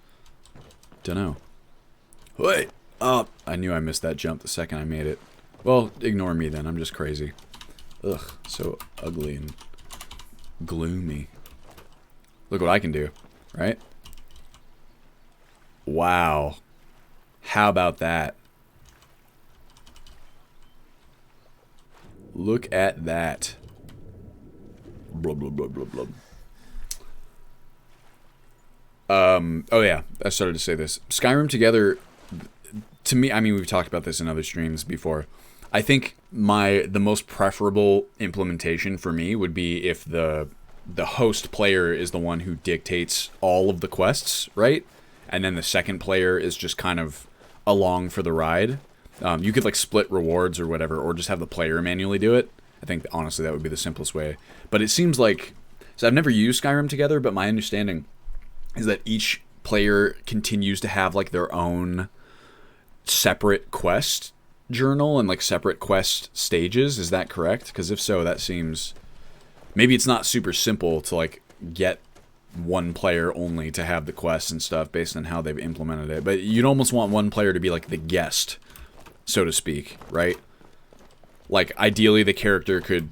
Dunno. Wait! Oh, I knew I missed that jump the second I made it. Well, ignore me then. I'm just crazy. Ugh, so ugly and gloomy. Look what I can do, right? Wow. How about that? Look at that. Blah, blah, blah, blah, blah. Oh yeah, I started to say this. Skyrim Together, to me, I mean, we've talked about this in other streams before. I think the most preferable implementation for me would be if the host player is the one who dictates all of the quests, right? And then the second player is just kind of along for the ride. You could like split rewards or whatever, or just have the player manually do it. I think honestly that would be the simplest way. But it seems like, so I've never used Skyrim Together, but my understanding is that each player continues to have like their own separate quest journal and like separate quest stages. Is that correct? Because if so, that seems, maybe it's not super simple to like get one player only to have the quests and stuff based on how they've implemented it. But you'd almost want one player to be like the guest, so to speak, right? Like ideally the character could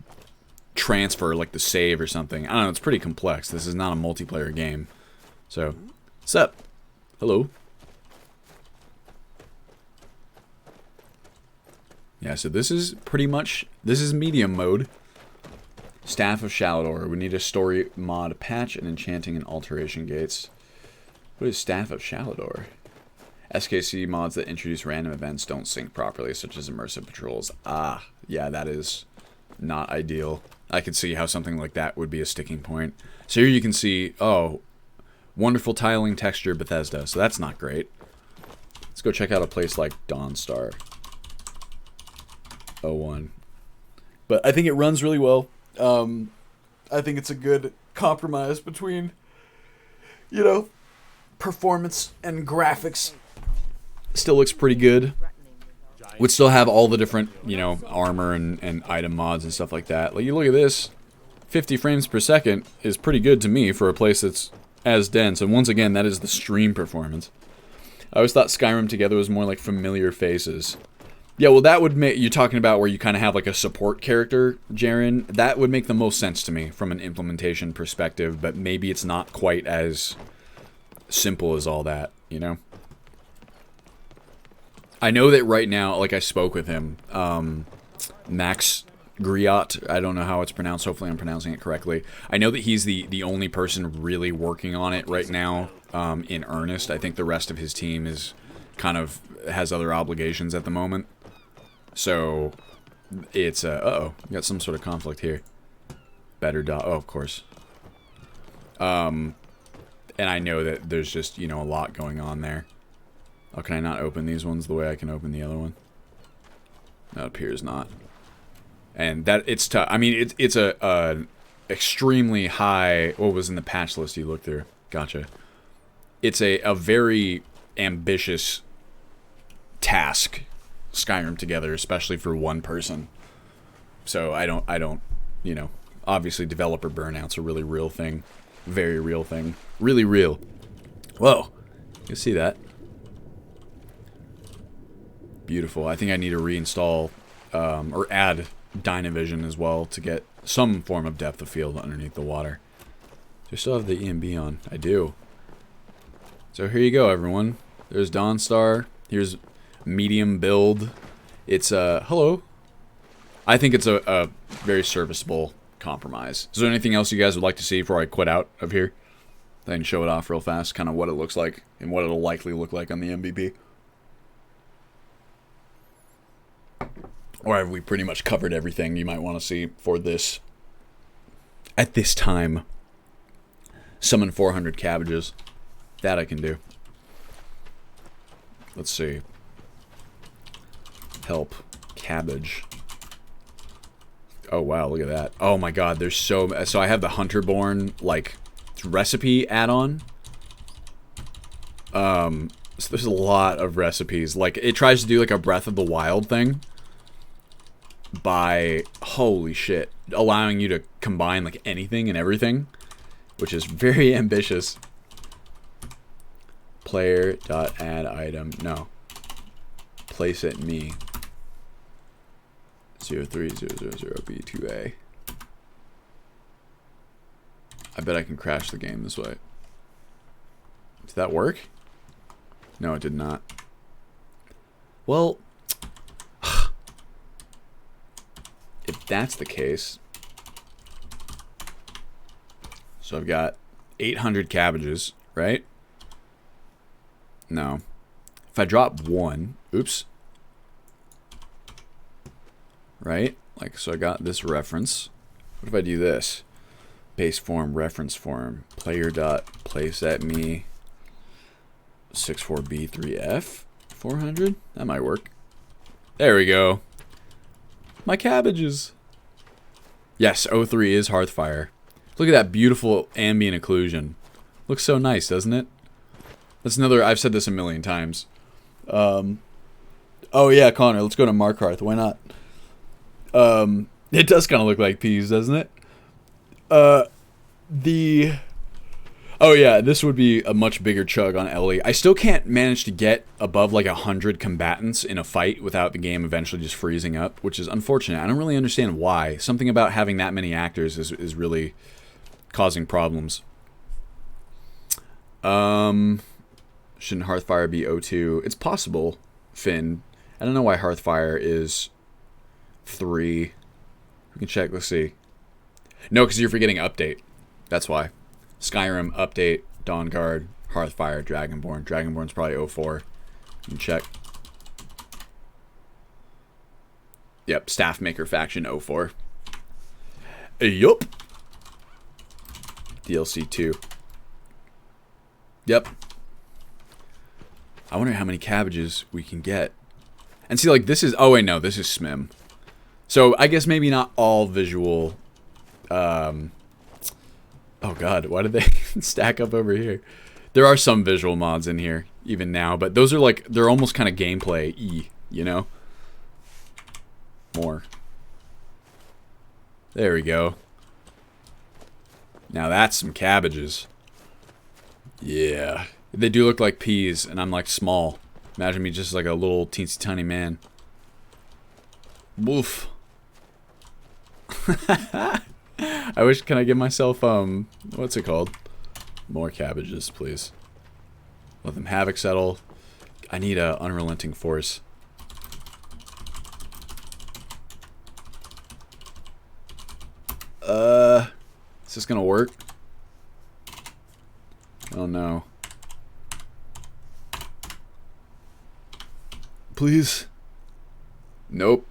transfer like the save or something. I don't know, it's pretty complex. This is not a multiplayer game. So, what's up? Hello. Yeah, so this is pretty much, this is medium mode. Staff of Shalador. We need a story mod patch and enchanting and alteration gates. What is Staff of Shalador? SKC mods that introduce random events don't sync properly, such as immersive patrols. Ah, yeah, that is not ideal. I could see how something like that would be a sticking point. So here you can see, oh, wonderful tiling texture Bethesda, so that's not great. Let's go check out a place like Dawnstar 01. But I think it runs really well. I think it's a good compromise between, you know, performance and graphics. Still looks pretty good. Would still have all the different, you know, armor and item mods and stuff like that. Like, you look at this, 50 frames per second is pretty good to me for a place that's as dense. And once again, that is the stream performance. I always thought Skyrim Together was more like familiar faces. Yeah, well, that would make, you're talking about where you kind of have like a support character, Jaren. That would make the most sense to me from an implementation perspective, but maybe it's not quite as simple as all that, you know? I know that right now, like I spoke with him, Max Griot, I don't know how it's pronounced, hopefully I'm pronouncing it correctly. I know that he's the only person really working on it right now in earnest. I think the rest of his team is kind of has other obligations at the moment. So, it's, uh-oh, we got some sort of conflict here. Better dog, oh, of course. And I know that there's just, you know, a lot going on there. Oh, can I not open these ones the way I can open the other one? No, it appears not. And that, it's tough. I mean, it's a extremely high, what was in the patch list you looked through? Gotcha. It's a very ambitious task, Skyrim Together, especially for one person. So I don't, you know, obviously developer burnout's a really real thing. Very real thing. Really real. Whoa. You see that? Beautiful. I think I need to reinstall, or add Dynavision as well to get some form of depth of field underneath the water. Do I still have the EMB on? I do. So here you go, everyone. There's Dawnstar. Here's medium build. It's hello. I think it's a very serviceable compromise. Is there anything else you guys would like to see before I quit out of here? I can show it off real fast, kind of what it looks like and what it'll likely look like on the MBB. Or have we pretty much covered everything you might want to see for this? At this time. Summon 400 cabbages. That I can do. Let's see. Help. Cabbage. Oh wow, look at that. Oh my god, there's so I have the Hunterborn, like, recipe add-on. So there's a lot of recipes. Like, it tries to do like a Breath of the Wild thing by, holy shit, allowing you to combine like anything and everything, which is very ambitious. Player.add item. No. Place it me. 03000B2A. I bet I can crash the game this way. Did that work? No, it did not. Well, if that's the case, so I've got 800 cabbages, right? No. If I drop one, oops. Right? Like, so I got this reference. What if I do this? Base form, reference form, player dot place at me 64B3F 400. That might work. There we go. My cabbages. Yes, O3 is Hearthfire. Look at that beautiful ambient occlusion. Looks so nice, doesn't it? That's another. I've said this a million times. Oh yeah, Connor. Let's go to Markarth. Why not? It does kind of look like peas, doesn't it? Oh yeah, this would be a much bigger chug on Ellie. I still can't manage to get above like 100 combatants in a fight without the game eventually just freezing up, which is unfortunate. I don't really understand why. Something about having that many actors is really causing problems. Shouldn't Hearthfire be O2? It's possible, Finn. I don't know why Hearthfire is 3. We can check, let's see. No, because you're forgetting update. That's why. Skyrim, update, Dawnguard, Hearthfire, Dragonborn. Dragonborn's probably 04. You can check. Yep, Staffmaker faction 04. Yup. DLC 2. Yep. I wonder how many cabbages we can get. And see, like, this is... Oh, wait, no, this is SMIM. So, I guess maybe not all visual... Oh god, why did they stack up over here? There are some visual mods in here, even now, but those are like, they're almost kind of gameplay-y, you know? More. There we go. Now that's some cabbages. Yeah. They do look like peas, and I'm like small. Imagine me just like a little teensy tiny man. Woof. I wish, can I give myself, what's it called? More cabbages, please. Let them havoc settle. I need a unrelenting force. Is this gonna work? Oh no. Please? Nope.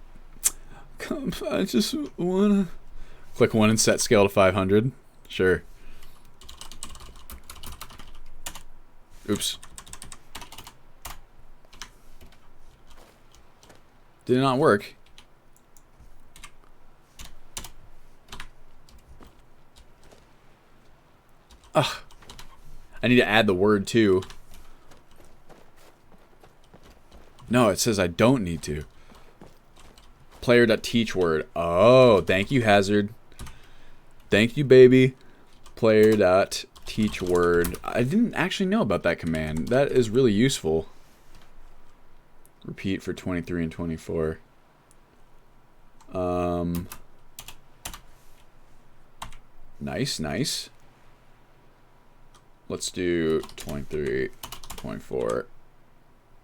Come, I just wanna... Click 1 and set scale to 500. Sure. Oops. Did it not work? Ugh. I need to add the word too. No, it says I don't need to. Player.teachword. Oh, thank you, Hazard. Thank you, baby. Player.teachword. I didn't actually know about that command. That is really useful. Repeat for 23 and 24. Nice, nice. Let's do 23, 24.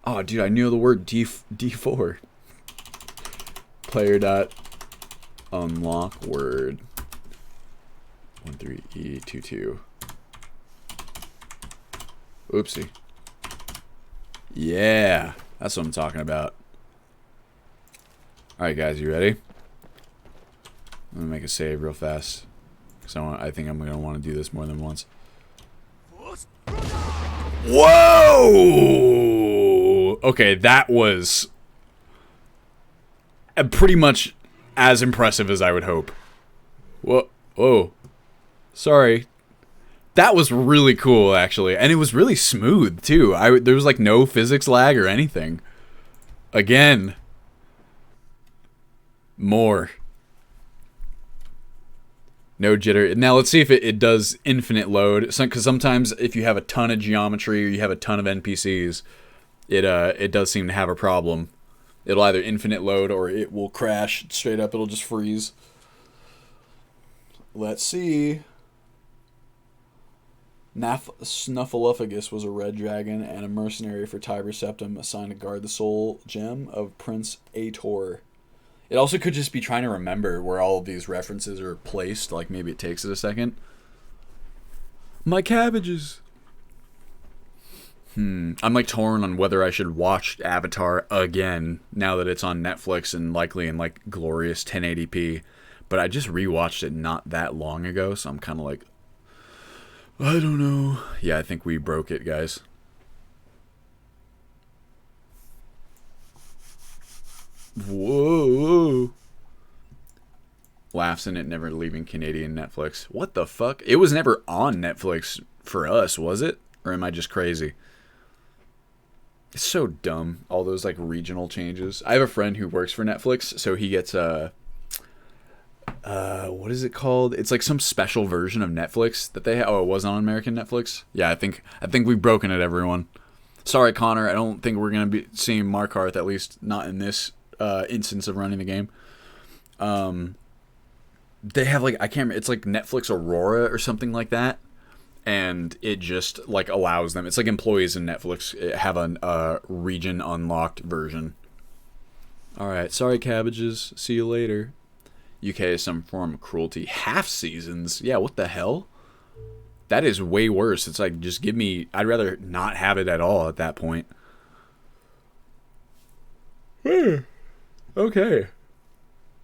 Oh, dude, I knew the word D4. Player.unlock word. 13E22. Oopsie. Yeah, that's what I'm talking about. All right, guys, you ready? I'm gonna make a save real fast because I think I'm gonna want to do this more than once. Whoa! Okay, that was pretty much as impressive as I would hope. Whoa! Whoa! Sorry. That was really cool, actually. And it was really smooth, too. There was, like, no physics lag or anything. Again. More. No jitter. Now, let's see if it does infinite load. Because sometimes if you have a ton of geometry or you have a ton of NPCs, it does seem to have a problem. It'll either infinite load or it will crash straight up. It'll just freeze. Let's see. Snuffleupagus was a red dragon and a mercenary for Tiber Septim assigned to guard the soul gem of Prince Ator. It also could just be trying to remember where all of these references are placed. Like, maybe it takes it a second. My cabbages. I'm, like, torn on whether I should watch Avatar again now that it's on Netflix and likely in, like, glorious 1080p. But I just rewatched it not that long ago, so I'm kind of like, I don't know. Yeah, I think we broke it, guys. Whoa. Laughs in it never leaving Canadian Netflix. What the fuck? It was never on Netflix for us, was it? Or am I just crazy? It's so dumb. All those, like, regional changes. I have a friend who works for Netflix, so he gets what is it called? It's like some special version of Netflix that they it was on American Netflix. Yeah, I think we've broken it, everyone. Sorry, Connor. I don't think we're gonna be seeing Markarth, at least not in this instance of running the game. They have, like, I can't remember, it's like Netflix Aurora or something like that, and it just, like, allows them. It's like employees in Netflix have a region unlocked version. All right, sorry, cabbages. See you later. UK is some form of cruelty. Half seasons? Yeah, what the hell? That is way worse. It's like, just give me... I'd rather not have it at all at that point. Okay.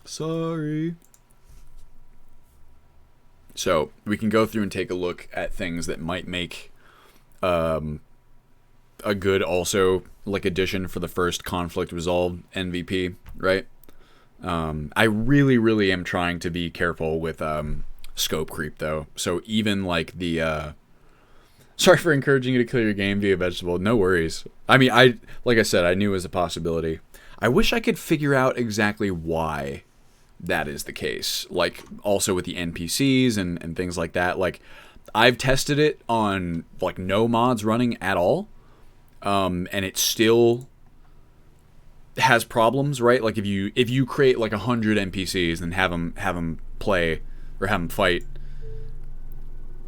Sorry. So, we can go through and take a look at things that might make a good, also, like, addition for the first conflict resolved MVP, right? I really, really am trying to be careful with scope creep, though. So even, like, the... Sorry for encouraging you to clear your game via vegetable. No worries. I mean, like I said, I knew it was a possibility. I wish I could figure out exactly why that is the case. Like, also with the NPCs and things like that. Like, I've tested it on, like, no mods running at all. And it still... has problems, right? Like, if you create, like, 100 NPCs and have them play or have them fight.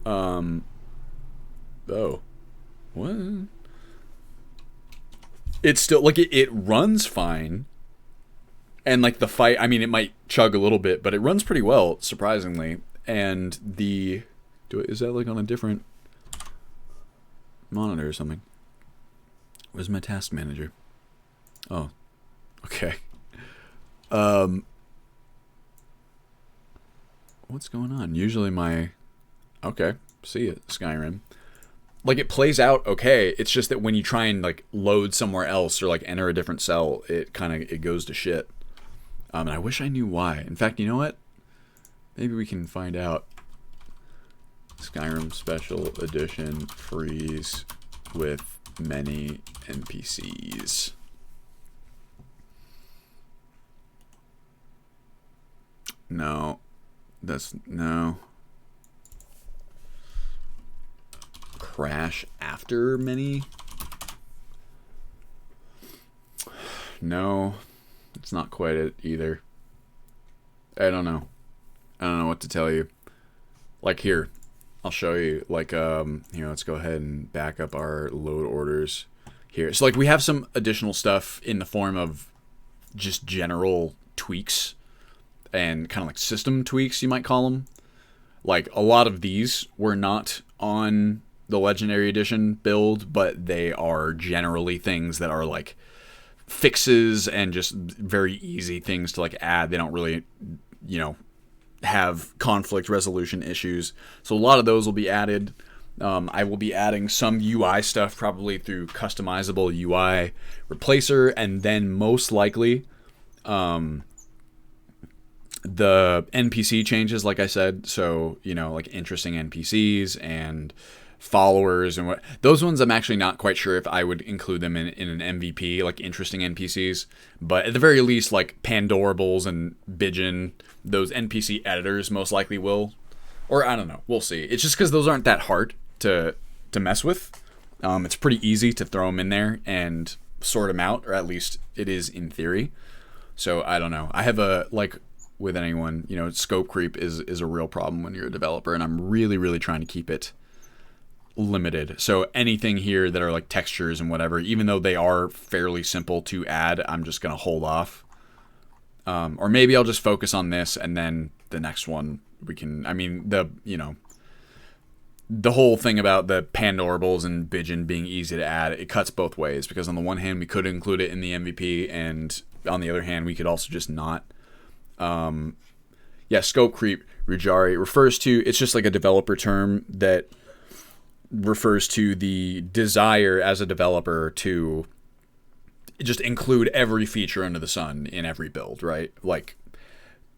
Oh, what? It's still, like, it runs fine, and, like, the fight, I mean, it might chug a little bit, but it runs pretty well, surprisingly. And is that, like, on a different monitor or something? Where's my task manager? Oh. Okay. What's going on? Usually okay, see it, Skyrim. Like, it plays out okay. It's just that when you try and, like, load somewhere else or, like, enter a different cell, it goes to shit. And I wish I knew why. In fact, you know what? Maybe we can find out. Skyrim Special Edition freeze with many NPCs. No. No. Crash after many? No. It's not quite it either. I don't know. I don't know what to tell you. Like, here. I'll show you. Like, let's go ahead and back up our load orders here. So, like, we have some additional stuff in the form of just general tweaks and kind of like system tweaks, you might call them. Like, a lot of these were not on the Legendary Edition build, but they are generally things that are, like, fixes and just very easy things to, like, add. They don't really, have conflict resolution issues. So a lot of those will be added. I will be adding some UI stuff probably through customizable UI replacer, and then most likely The NPC changes, like I said, so, like interesting NPCs and followers and what those ones, I'm actually not quite sure if I would include them in an MVP, like interesting NPCs, but at the very least, like Pandorables and Bijan, those NPC editors most likely will, or I don't know, we'll see. It's just because those aren't that hard to mess with. It's pretty easy to throw them in there and sort them out, or at least it is in theory. So I don't know. I have with anyone, scope creep is a real problem when you're a developer, and I'm really, really trying to keep it limited. So anything here that are like textures and whatever, even though they are fairly simple to add, I'm just going to hold off. Or maybe I'll just focus on this, and then the next one we can, the whole thing about the Pandorables and Bijan being easy to add, it cuts both ways, because on the one hand we could include it in the MVP, and on the other hand we could also just not. Scope creep, Rujari, refers to, it's just like a developer term that refers to the desire as a developer to just include every feature under the sun in every build, right? Like,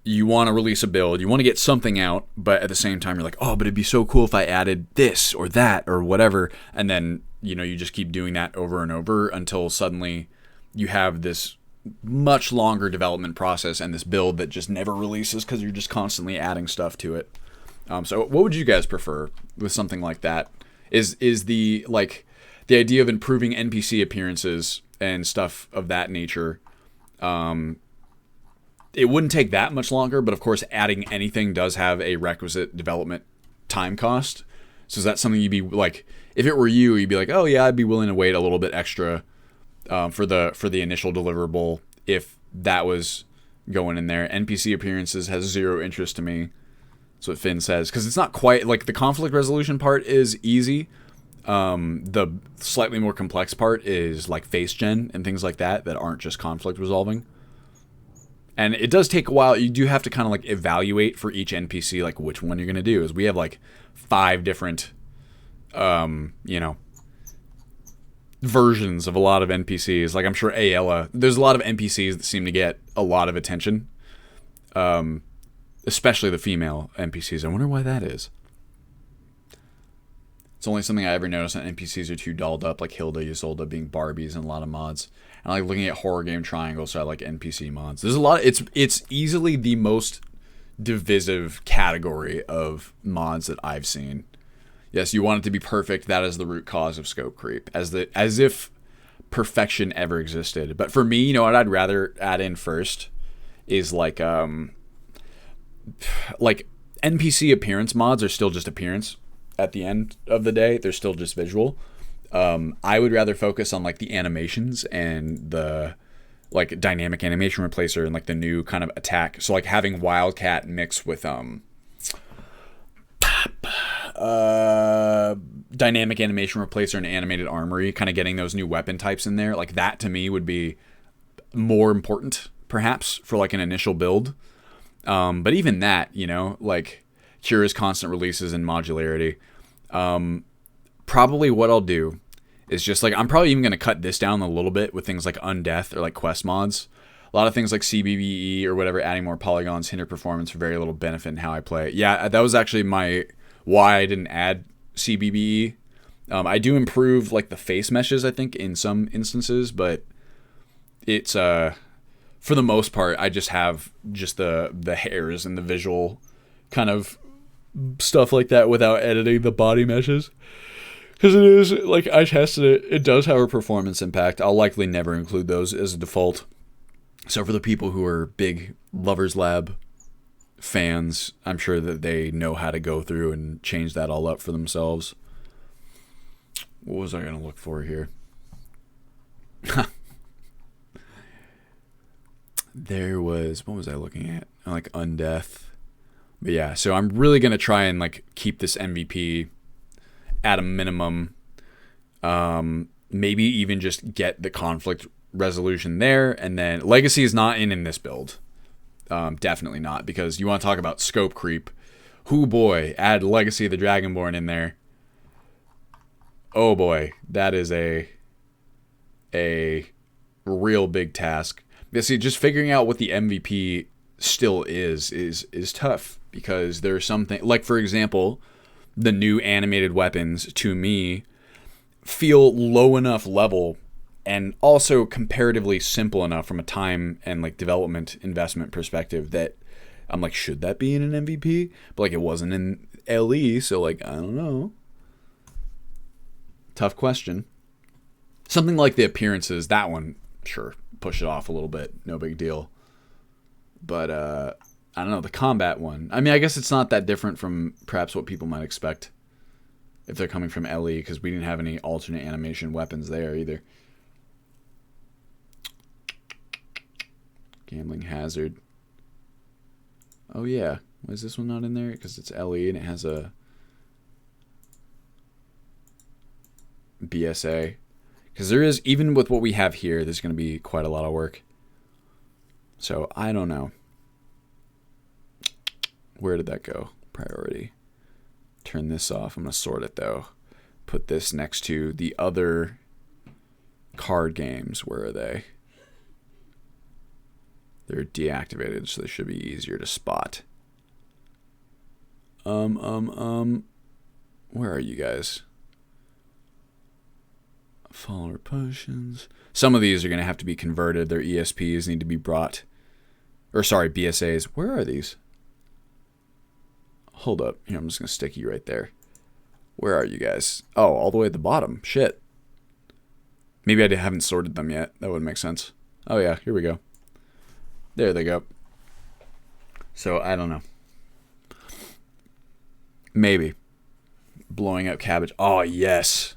you want to release a build, you want to get something out, but at the same time you're like, oh, but it'd be so cool if I added this or that or whatever, and then you just keep doing that over and over until suddenly you have this much longer development process and this build that just never releases because you're just constantly adding stuff to it. So what would you guys prefer with something like that? Is the idea of improving NPC appearances and stuff of that nature? It wouldn't take that much longer, but of course adding anything does have a requisite development time cost. So is that something you'd be like, if it were you, you'd be like, oh yeah, I'd be willing to wait a little bit extra for the initial deliverable if that was going in there. NPC appearances has zero interest to me. That's what Finn says, because it's not quite like the conflict resolution part is easy. The slightly more complex part is like face gen and things like that aren't just conflict resolving. And it does take a while. You do have to kind of like evaluate for each NPC like which one you're going to do. Is we have like 5 different versions of a lot of NPCs. Like I'm sure Ayala, there's a lot of NPCs that seem to get a lot of attention. Especially the female NPCs. I wonder why that is. It's only something I ever noticed that NPCs are too dolled up, like Hilda, Ysolda being Barbies in a lot of mods. And I like looking at horror game triangles, so I like NPC mods. There's a lot. It's easily the most divisive category of mods that I've seen. Yes, you want it to be perfect. That is the root cause of scope creep, as if perfection ever existed. But for me, what I'd rather add in first is like NPC appearance mods are still just appearance. At the end of the day, they're still just visual. I would rather focus on like the animations and the like dynamic animation replacer and like the new kind of attack. So like having Wildcat mixed with dynamic animation replacer and animated armory, kind of getting those new weapon types in there. Like that to me would be more important perhaps for like an initial build. But even that, like Cura's constant releases and modularity. Probably what I'll do is just like, I'm probably even going to cut this down a little bit with things like Undeath or like quest mods. A lot of things like CBBE or whatever, adding more polygons, hinder performance for very little benefit in how I play. Yeah, that was actually why I didn't add CBBE. I do improve like the face meshes, I think, in some instances, but it's for the most part, I just have just the hairs and the visual kind of stuff like that without editing the body meshes. Because it is, like, I tested it, it does have a performance impact. I'll likely never include those as a default. So for the people who are big Lovers Lab fans, I'm sure that they know how to go through and change that all up for themselves. What was I going to look for here? What was I looking at? Like Undeath. But yeah, so I'm really going to try and like keep this MVP at a minimum. Maybe even just get the conflict resolution there, and then Legacy is not in this build. Definitely not, because you want to talk about scope creep. Hoo boy, add Legacy of the Dragonborn in there. Oh boy, that is a real big task. See, just figuring out what the MVP still is tough, because there's something like, for example, the new animated weapons to me feel low enough level and also comparatively simple enough from a time and like development investment perspective that I'm like, should that be in an MVP? But like, it wasn't in LE, so like, I don't know. Tough question. Something like the appearances, that one, sure, push it off a little bit, no big deal. But I don't know, the combat one. I mean, I guess it's not that different from perhaps what people might expect if they're coming from LE, because we didn't have any alternate animation weapons there either. Gambling hazard. Oh yeah, why is this one not in there? Because it's LE and it has a BSA. Because there is, even with what we have here, there's going to be quite a lot of work. So I don't know. Where did that go? Priority. Turn this off. I'm going to sort it though. Put this next to the other card games. Where are they? They're deactivated, so they should be easier to spot. Where are you guys? Follower potions. Some of these are going to have to be converted. Their ESPs need to be brought. Or sorry, BSAs. Where are these? Hold up. Here, I'm just going to stick you right there. Where are you guys? Oh, all the way at the bottom. Shit. Maybe I haven't sorted them yet. That would make sense. Oh yeah, here we go. There they go. So, I don't know. Maybe. Blowing up cabbage. Oh, yes.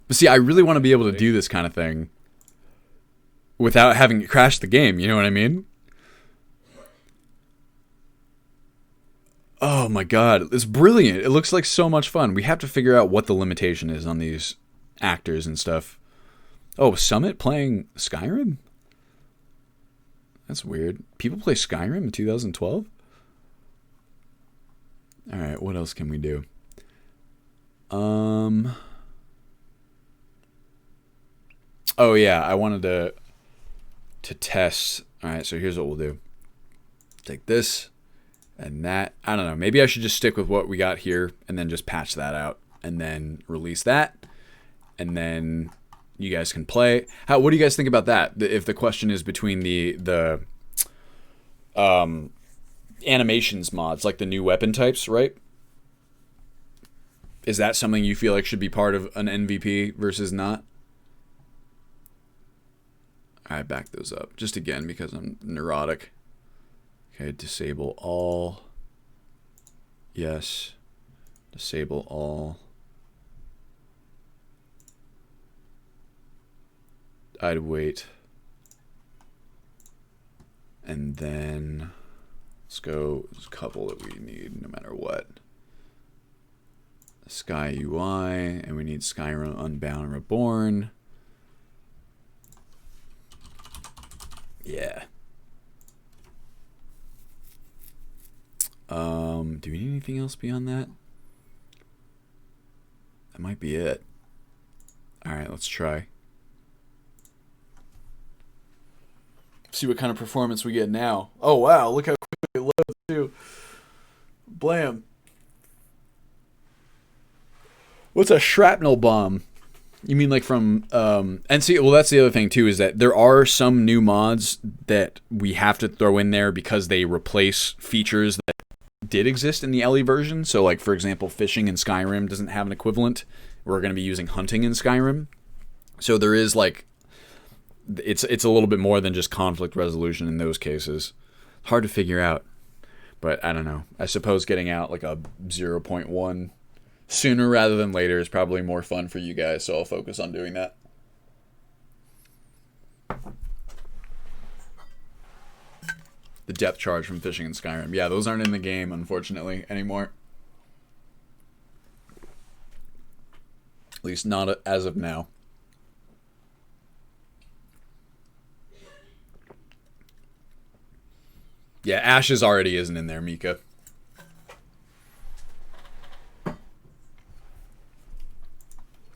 But see, I really want to be able to do this kind of thing without having it crash the game. You know what I mean? Oh my god. It's brilliant. It looks like so much fun. We have to figure out what the limitation is on these actors and stuff. Oh, Summit playing Skyrim? That's weird. People play Skyrim in 2012? Alright, what else can we do? Oh yeah, I wanted to test. Alright, so here's what we'll do. Take this and that. I don't know. Maybe I should just stick with what we got here and then just patch that out and then release that. And then you guys can play. What do you guys think about that? If the question is between the animations mods, like the new weapon types, right? Is that something you feel like should be part of an MVP versus not? I back those up just again because I'm neurotic. Okay, disable all. Yes. Disable all. I'd wait. And then let's go. There's a couple that we need no matter what. Sky UI, and we need Skyrim Unbound and Reborn. Yeah. Do we need anything else beyond that? That might be it. Alright, let's try. See what kind of performance we get now. Oh wow, look how quickly it loads too. Blam. What's a shrapnel bomb? You mean like from and see, well, that's the other thing too, is that there are some new mods that we have to throw in there because they replace features that did exist in the LE version. So like, for example, fishing in Skyrim doesn't have an equivalent. We're going to be using hunting in Skyrim. So there is like, it's a little bit more than just conflict resolution in those cases. Hard to figure out, but I don't know. I suppose getting out like a 0.1 sooner rather than later is probably more fun for you guys, so I'll focus on doing that. The depth charge from fishing in Skyrim. Yeah, those aren't in the game, unfortunately, anymore. At least not as of now. Yeah, Ashes already isn't in there, Mika.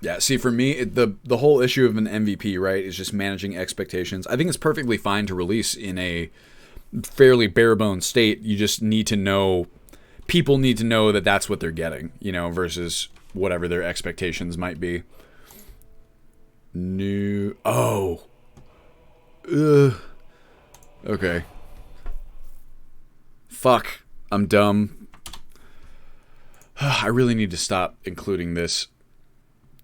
Yeah, see, for me, the whole issue of an MVP, right, is just managing expectations. I think it's perfectly fine to release in a fairly bare bones state. You just need to know, people need to know that that's what they're getting, you know, versus whatever their expectations might be. New. Oh. Ugh. Okay. Fuck. I'm dumb. I really need to stop including the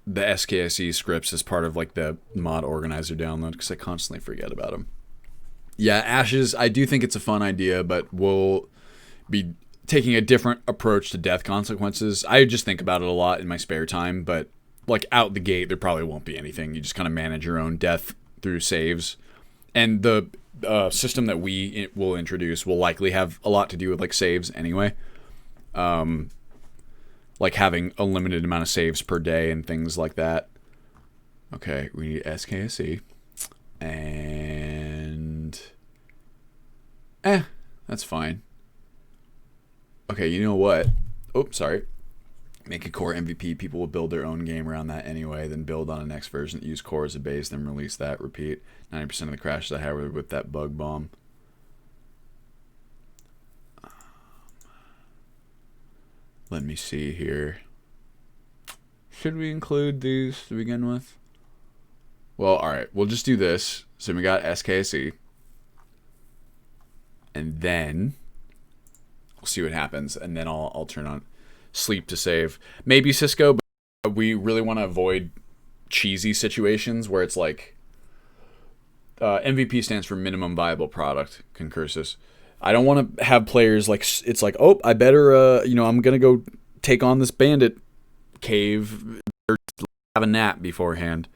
SKSE scripts as part of like the mod organizer download because I constantly forget about them. Yeah, Ashes, I do think it's a fun idea, but we'll be taking a different approach to death consequences. I just think about it a lot in my spare time, but like out the gate, there probably won't be anything. You just kind of manage your own death through saves. And the system that we will introduce will likely have a lot to do with like saves anyway. Like having a limited amount of saves per day and things like that. Okay, we need SKSE. And... that's fine. Okay, you know what? Oh, sorry. Make a core MVP. People will build their own game around that anyway, then build on a next version that use core as a base, then release that, repeat. 90% of the crashes I had were with that bug bomb. Let me see here. Should we include these to begin with? Well, alright. We'll just do this. So we got SKSE. And then we'll see what happens. And then I'll turn on sleep to save. Maybe Cisco, but we really want to avoid cheesy situations where it's like MVP stands for minimum viable product, concursus. I don't want to have players like, it's like, oh, I better, I'm going to go take on this bandit cave or have a nap beforehand.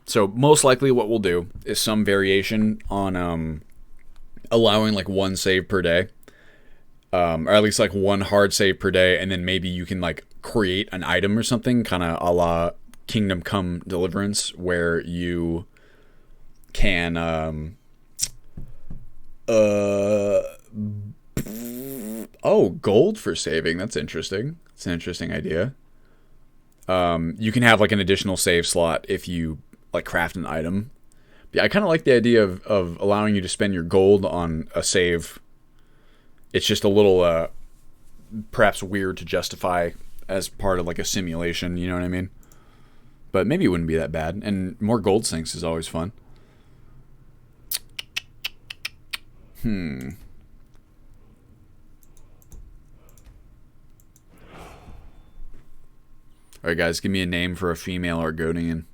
So most likely what we'll do is some variation on allowing like one save per day. Or at least like one hard save per day. And then maybe you can like create an item or something kind of a la Kingdom Come Deliverance where you can... gold for saving. That's interesting. It's an interesting idea. You can have like an additional save slot if you like craft an item. Yeah, I kind of like the idea of allowing you to spend your gold on a save. It's just a little perhaps weird to justify as part of like a simulation, you know what I mean? But maybe it wouldn't be that bad. And more gold sinks is always fun. Alright guys, give me a name for a female Argonian.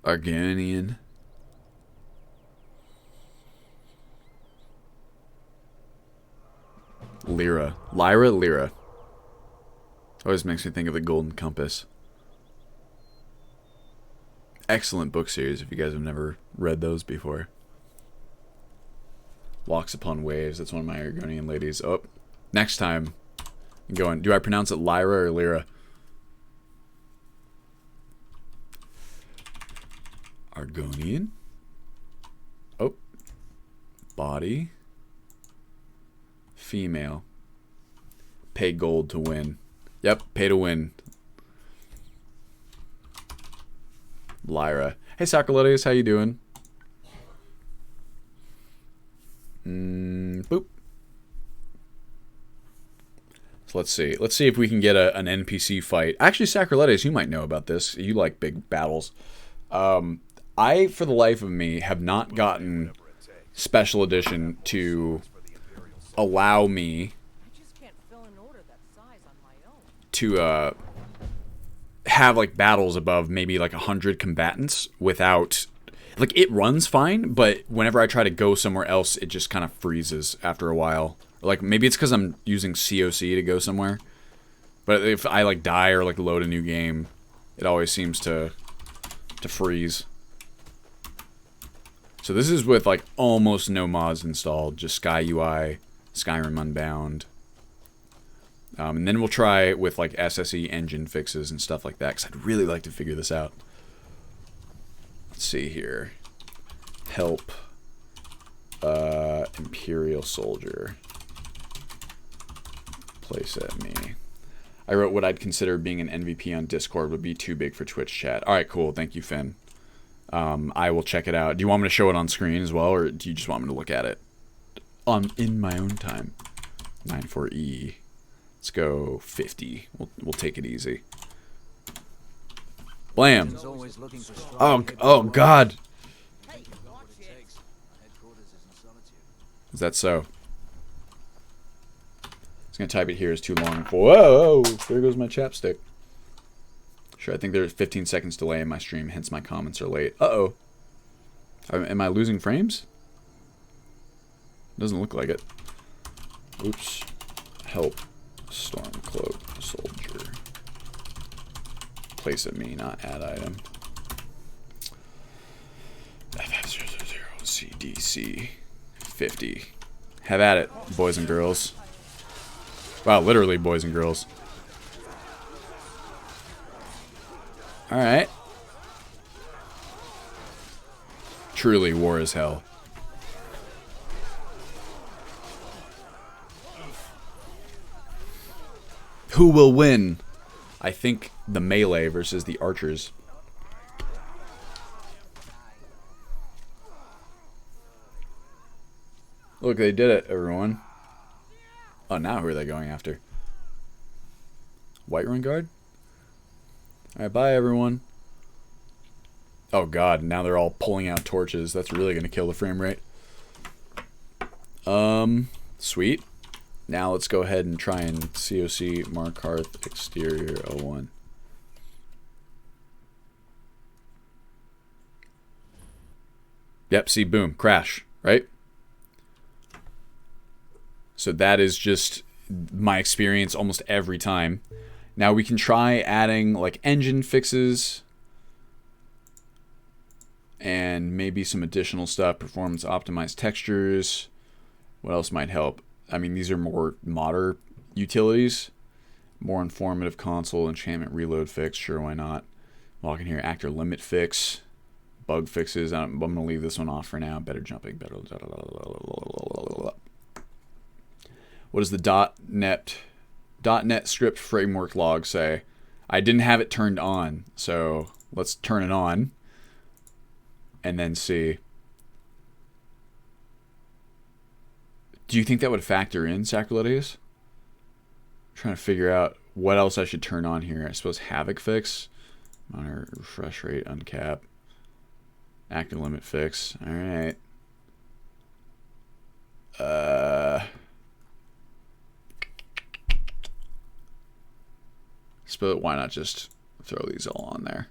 Argonian. Lyra. Lyra. Always makes me think of the Golden Compass. Excellent book series if you guys have never read those before. Walks Upon Waves. That's one of my Argonian ladies. Oh, next time. I'm going. Do I pronounce it Lyra or Lyra? Argonian. Oh. Body. Female. Pay gold to win. Yep, pay to win. Lyra. Hey, Socrates, how you doing? Boop. So let's see. Let's see if we can get an NPC fight. Actually, Socrates, you might know about this. You like big battles. I, for the life of me, have not gotten Special Edition to allow me to have like battles above maybe like 100 combatants without, like, it runs fine, but whenever I try to go somewhere else it just kind of freezes after a while. Or like maybe it's because I'm using COC to go somewhere, but if I like die or like load a new game, it always seems to freeze. So this is with like almost no mods installed, just Sky UI, Skyrim Unbound. And then we'll try with like SSE engine fixes and stuff like that, because I'd really like to figure this out. Let's see here. Help. Imperial Soldier. Playset me. I wrote what I'd consider being an MVP on Discord would be too big for Twitch chat. All right, cool. Thank you, Finn. I will check it out. Do you want me to show it on screen as well, or do you just want me to look at it in my own time? 94E. Let's go 50. We'll take it easy. Blam. Oh God. Is that so? I was gonna type it here. Is too long. Whoa! There goes my chapstick. Sure, I think there's 15 seconds delay in my stream, hence my comments are late. Uh-oh. Am I losing frames? Doesn't look like it. Oops. Help. Stormcloak soldier. Place at me, not add item. FF000 CDC 50. Have at it, boys and girls. Wow, literally boys and girls. Alright. Truly war is hell. Who will win? I think the melee versus the archers. Look, they did it, everyone. Oh, now who are they going after? Whiterun Guard? Alright, bye, everyone. Oh, God, now they're all pulling out torches. That's really going to kill the frame rate. Sweet. Now let's go ahead and try and COC Markarth Exterior 01. Yep, see, boom, crash, right? So that is just my experience almost every time. Now we can try adding like engine fixes and maybe some additional stuff, performance optimized textures. What else might help? I mean, these are more modern utilities. More informative console, enchantment reload fix, sure, why not? Walk in here, actor limit fix, bug fixes. I'm going to leave this one off for now. Better jumping, better. What does the .NET script framework log say? I didn't have it turned on, so let's turn it on and then see. Do you think that would factor in Sacrilegious? I'm trying to figure out what else I should turn on here. I suppose Havoc fix, monitor refresh rate, uncap, active limit fix. All right. Suppose why not just throw these all on there?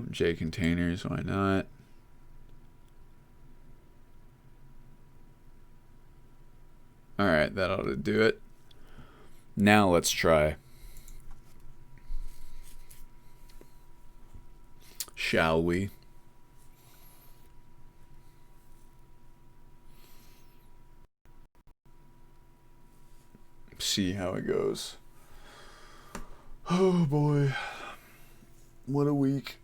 J containers, why not? Alright, that ought to do it. Now let's try. Shall we? See how it goes. Oh boy. What a week.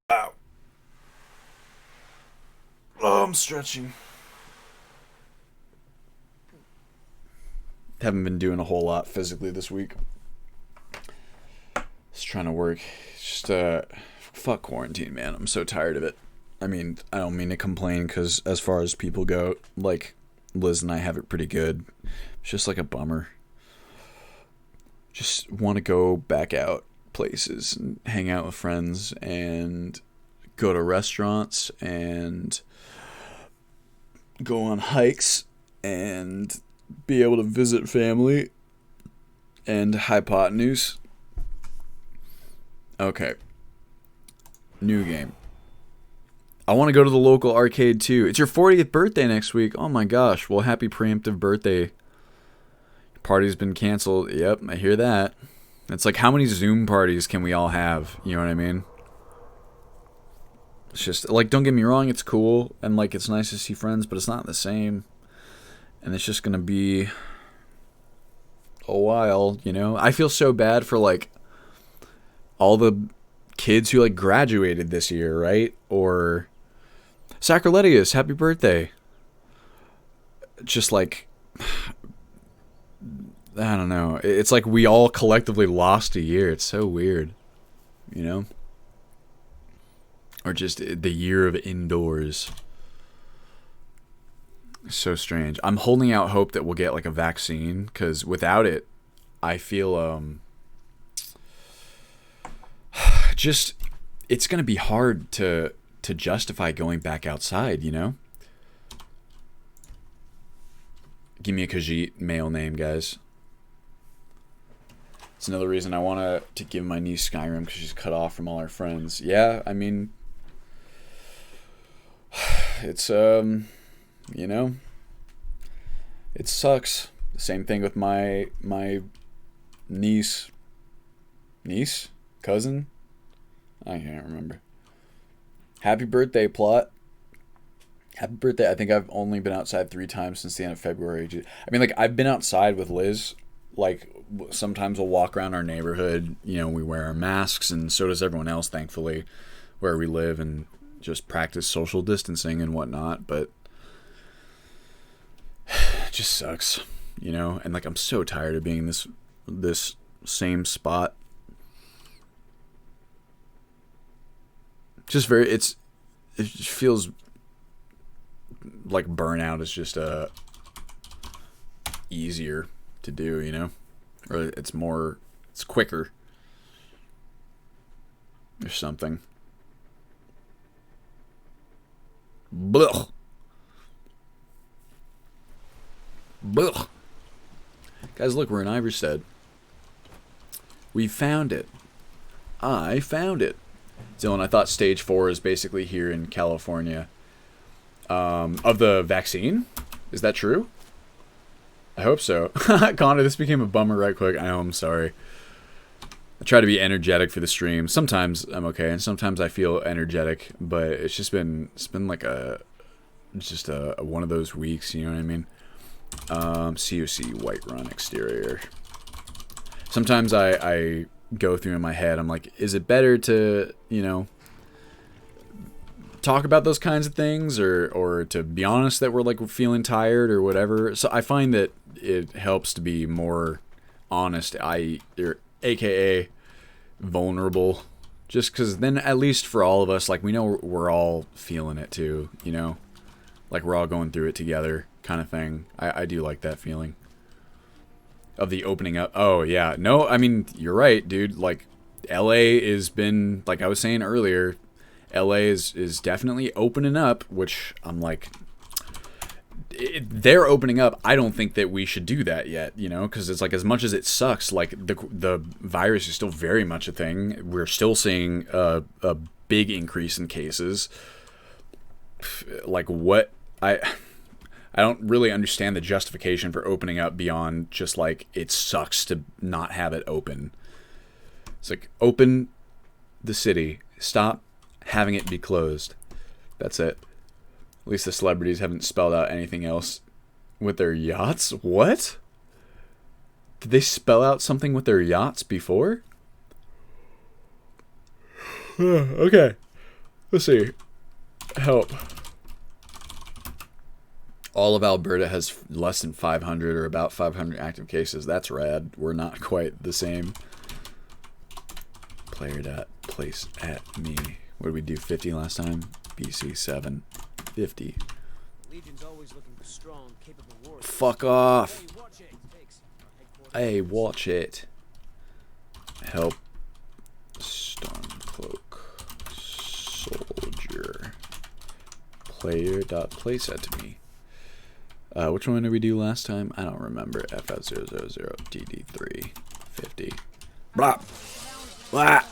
Ow. Oh, I'm stretching. Haven't been doing a whole lot physically this week. Just trying to work. Just, fuck quarantine, man. I'm so tired of it. I mean, I don't mean to complain because as far as people go, like, Liz and I have it pretty good. It's just like a bummer. Just want to go back out places and hang out with friends and go to restaurants and go on hikes and be able to visit family and hypotenuse. Okay. New game. I want to go to the local arcade too. It's your 40th birthday next week. Oh my gosh. Well, happy preemptive birthday. Party's been canceled. Yep, I hear that. It's like, how many Zoom parties can we all have? You know what I mean? It's just like, don't get me wrong, it's cool and like it's nice to see friends, but it's not the same. And it's just gonna be a while, you know. I feel so bad for like all the kids who like graduated this year, right? Or Sacroletius, happy birthday. Just like, I don't know. It's like we all collectively lost a year. It's so weird, you know? Or just the year of indoors. So strange. I'm holding out hope that we'll get like a vaccine, because without it, I feel just it's gonna be hard to justify going back outside, you know? Give me a Khajiit male name, guys. It's another reason I want to give my niece Skyrim, because she's cut off from all her friends. Yeah, I mean, it's you know, it sucks. The same thing with my niece, cousin. I can't remember. Happy birthday, Plot. Happy birthday. I think I've only been outside 3 times since the end of February. I mean, like, I've been outside with Liz. Like, sometimes we'll walk around our neighborhood. You know, we wear our masks, and so does everyone else, thankfully, where we live, and just practice social distancing and whatnot. But it just sucks, you know? And, like, I'm so tired of being in this same spot. Just it just feels like burnout is just easier to do, you know, or it's quicker or something. Blech. Blech. Guys, look, we're in Iverstead. We found it. I found it. Dylan, I thought stage 4 is basically here in California. Of the vaccine? Is that true? I hope so. Connor, this became a bummer right quick. I know, I'm sorry. I try to be energetic for the stream. Sometimes I'm okay, and sometimes I feel energetic, but it's been like one of those weeks, you know what I mean? COC White Run exterior. Sometimes I go through in my head, I'm like, is it better to, you know, talk about those kinds of things, or to be honest that we're like feeling tired or whatever? So I find that it helps to be more honest, aka vulnerable, just because then at least for all of us, like, we know we're all feeling it too, you know, like we're all going through it together kind of thing. I do like that feeling of the opening up. Oh yeah, no, I mean, you're right, dude. Like, LA has been, like I was saying earlier, LA is definitely opening up, which I'm like, they're opening up. I don't think that we should do that yet, you know, because it's like, as much as it sucks, like the virus is still very much a thing. We're still seeing a big increase in cases. Like, what I don't really understand the justification for opening up beyond just like, it sucks to not have it open. It's like, open the city, stop having it be closed. That's it. At least the celebrities haven't spelled out anything else with their yachts. What? Did they spell out something with their yachts before? Okay. Let's see. Help. All of Alberta has less than 500 or about 500 active cases. That's rad. We're not quite the same. Player.place at me. What did we do? 50 last time? BC 7. 50. Legion's always looking for strong, capable warriors. Fuck off. Hey, watch it. Help. Stormcloak. Soldier. Player.place at me. Which one did we do last time? I don't remember. FF000 DD3 50. Blah. Blah.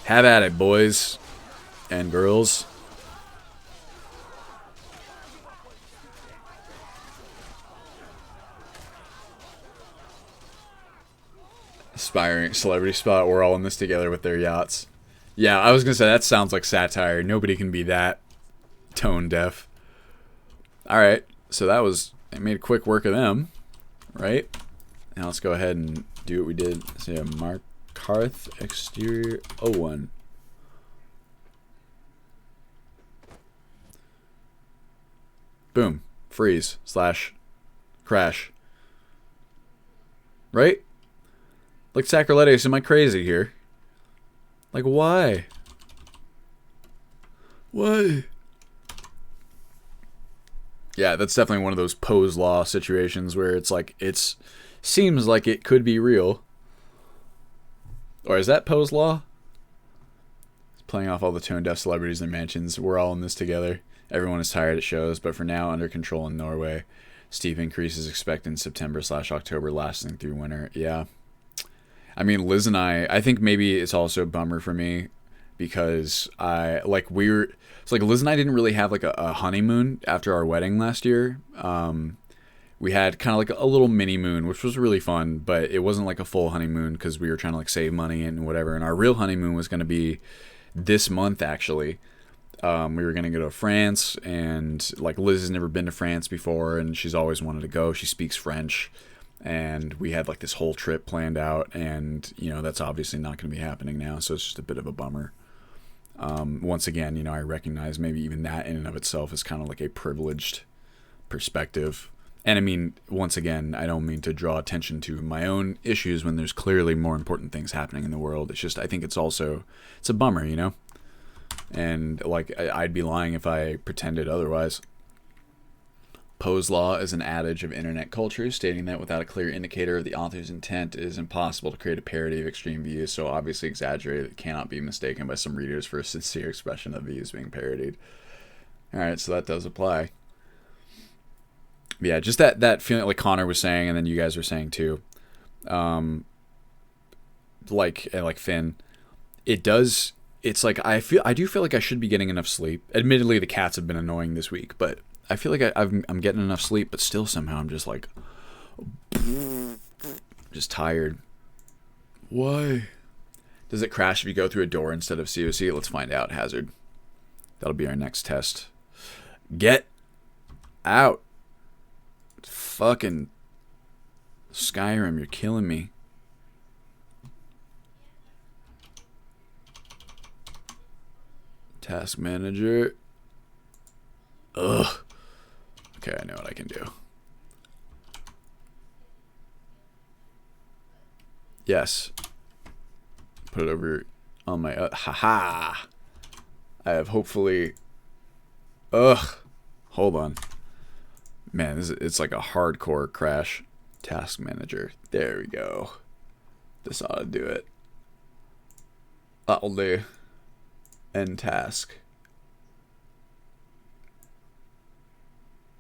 Have at it, boys and girls. Aspiring celebrity spot. We're all in this together with their yachts. Yeah, I was gonna say that sounds like satire. Nobody can be that tone deaf. All right, so that was I made quick work of them, right? Now let's go ahead and do what we did. So yeah, Mark Hearth exterior 01. Boom. Freeze slash crash. Right? Like Sacrolettes, am I crazy here? Like why? Why? Yeah, that's definitely one of those Poe's Law situations where it's like seems like it could be real. Or is that Poe's Law? It's playing off all the tone deaf celebrities in their mansions. We're all in this together. Everyone is tired, it shows, but for now, under control in Norway. Steep increase is expected in September/October, lasting through winter. Yeah. I mean, Liz and I think maybe it's also a bummer for me because it's like Liz and I didn't really have like a honeymoon after our wedding last year. We had kind of like a little mini moon, which was really fun, but it wasn't like a full honeymoon because we were trying to like save money and whatever. And our real honeymoon was going to be this month, actually. We were going to go to France, and like Liz has never been to France before, and she's always wanted to go. She speaks French, and we had like this whole trip planned out, and you know that's obviously not going to be happening now, so it's just a bit of a bummer. Once again, you know, I recognize maybe even that in and of itself is kind of like a privileged perspective. And I mean, once again, I don't mean to draw attention to my own issues when there's clearly more important things happening in the world. It's just, I think it's a bummer, you know? And like, I'd be lying if I pretended otherwise. Poe's Law is an adage of internet culture, stating that without a clear indicator of the author's intent, it is impossible to create a parody of extreme views so obviously exaggerated that it cannot be mistaken by some readers for a sincere expression of views being parodied. Alright, so that does apply. Yeah, just that feeling like Connor was saying, and then you guys were saying too. Like Finn, it's like I do feel like I should be getting enough sleep. Admittedly, the cats have been annoying this week, but I feel like I'm getting enough sleep, but still somehow I'm just like just tired. Why? Does it crash if you go through a door instead of COC? Let's find out, Hazard. That'll be our next test. Get out. Fucking Skyrim, you're killing me. Task manager. Ugh. Okay, I know what I can do. Yes. Put it over on my... haha. I have hopefully... Ugh. Hold on. Man, it's like a hardcore crash. Task manager. There we go. This ought to do it. That'll do. End task.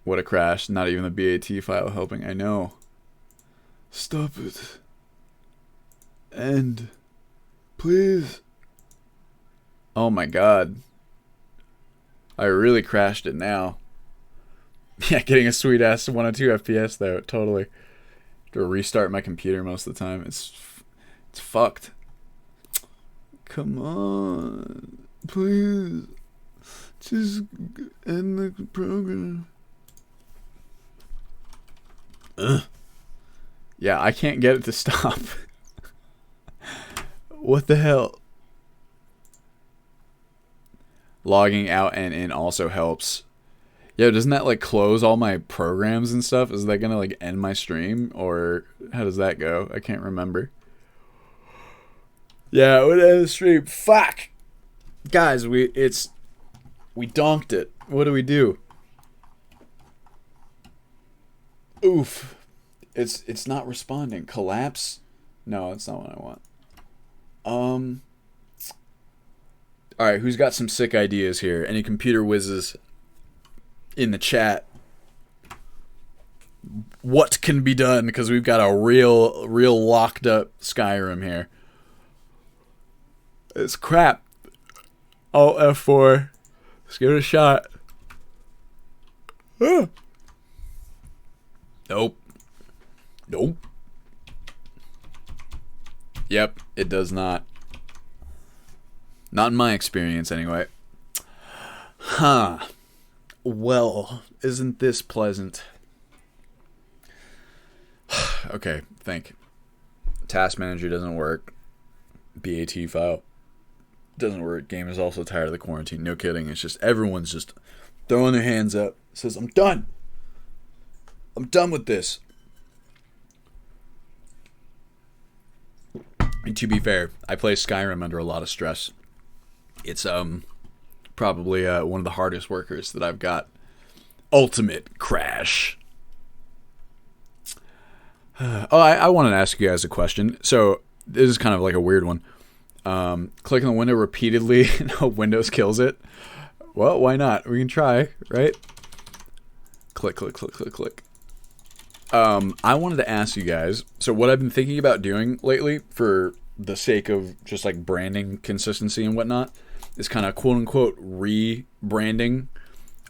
What a crash. Not even the BAT file helping. I know. Stop it. End. Please. Oh my god. I really crashed it now. Yeah, getting a sweet ass 102 FPS though, totally. To restart my computer most of the time. It's fucked. Come on. Please. Just end the program. Ugh. Yeah, I can't get it to stop. What the hell? Logging out and in also helps. Yo, doesn't that like close all my programs and stuff? Is that gonna like end my stream, or how does that go? I can't remember. Yeah, it would end the stream. Fuck, guys, we donked it. What do we do? Oof, it's not responding. Collapse? No, that's not what I want. All right, who's got some sick ideas here? Any computer whizzes in the chat? What can be done? Because we've got a real locked up Skyrim here. It's crap. Alt F4. Let's give it a shot. Ah. Nope. Yep, it does not. Not in my experience, anyway. Huh. Well, isn't this pleasant? Okay, think. Task manager doesn't work. BAT file doesn't work. Game is also tired of the quarantine. No kidding. It's just everyone's just throwing their hands up. Says, I'm done. I'm done with this. And to be fair, I play Skyrim under a lot of stress. It's probably one of the hardest workers that I've got. Ultimate crash. I wanted to ask you guys a question. So this is kind of like a weird one. Clicking the window repeatedly and Windows kills it. Well, why not? We can try, right? Click, click, click, click, click. I wanted to ask you guys, so what I've been thinking about doing lately for the sake of just like branding consistency and whatnot is kind of quote unquote rebranding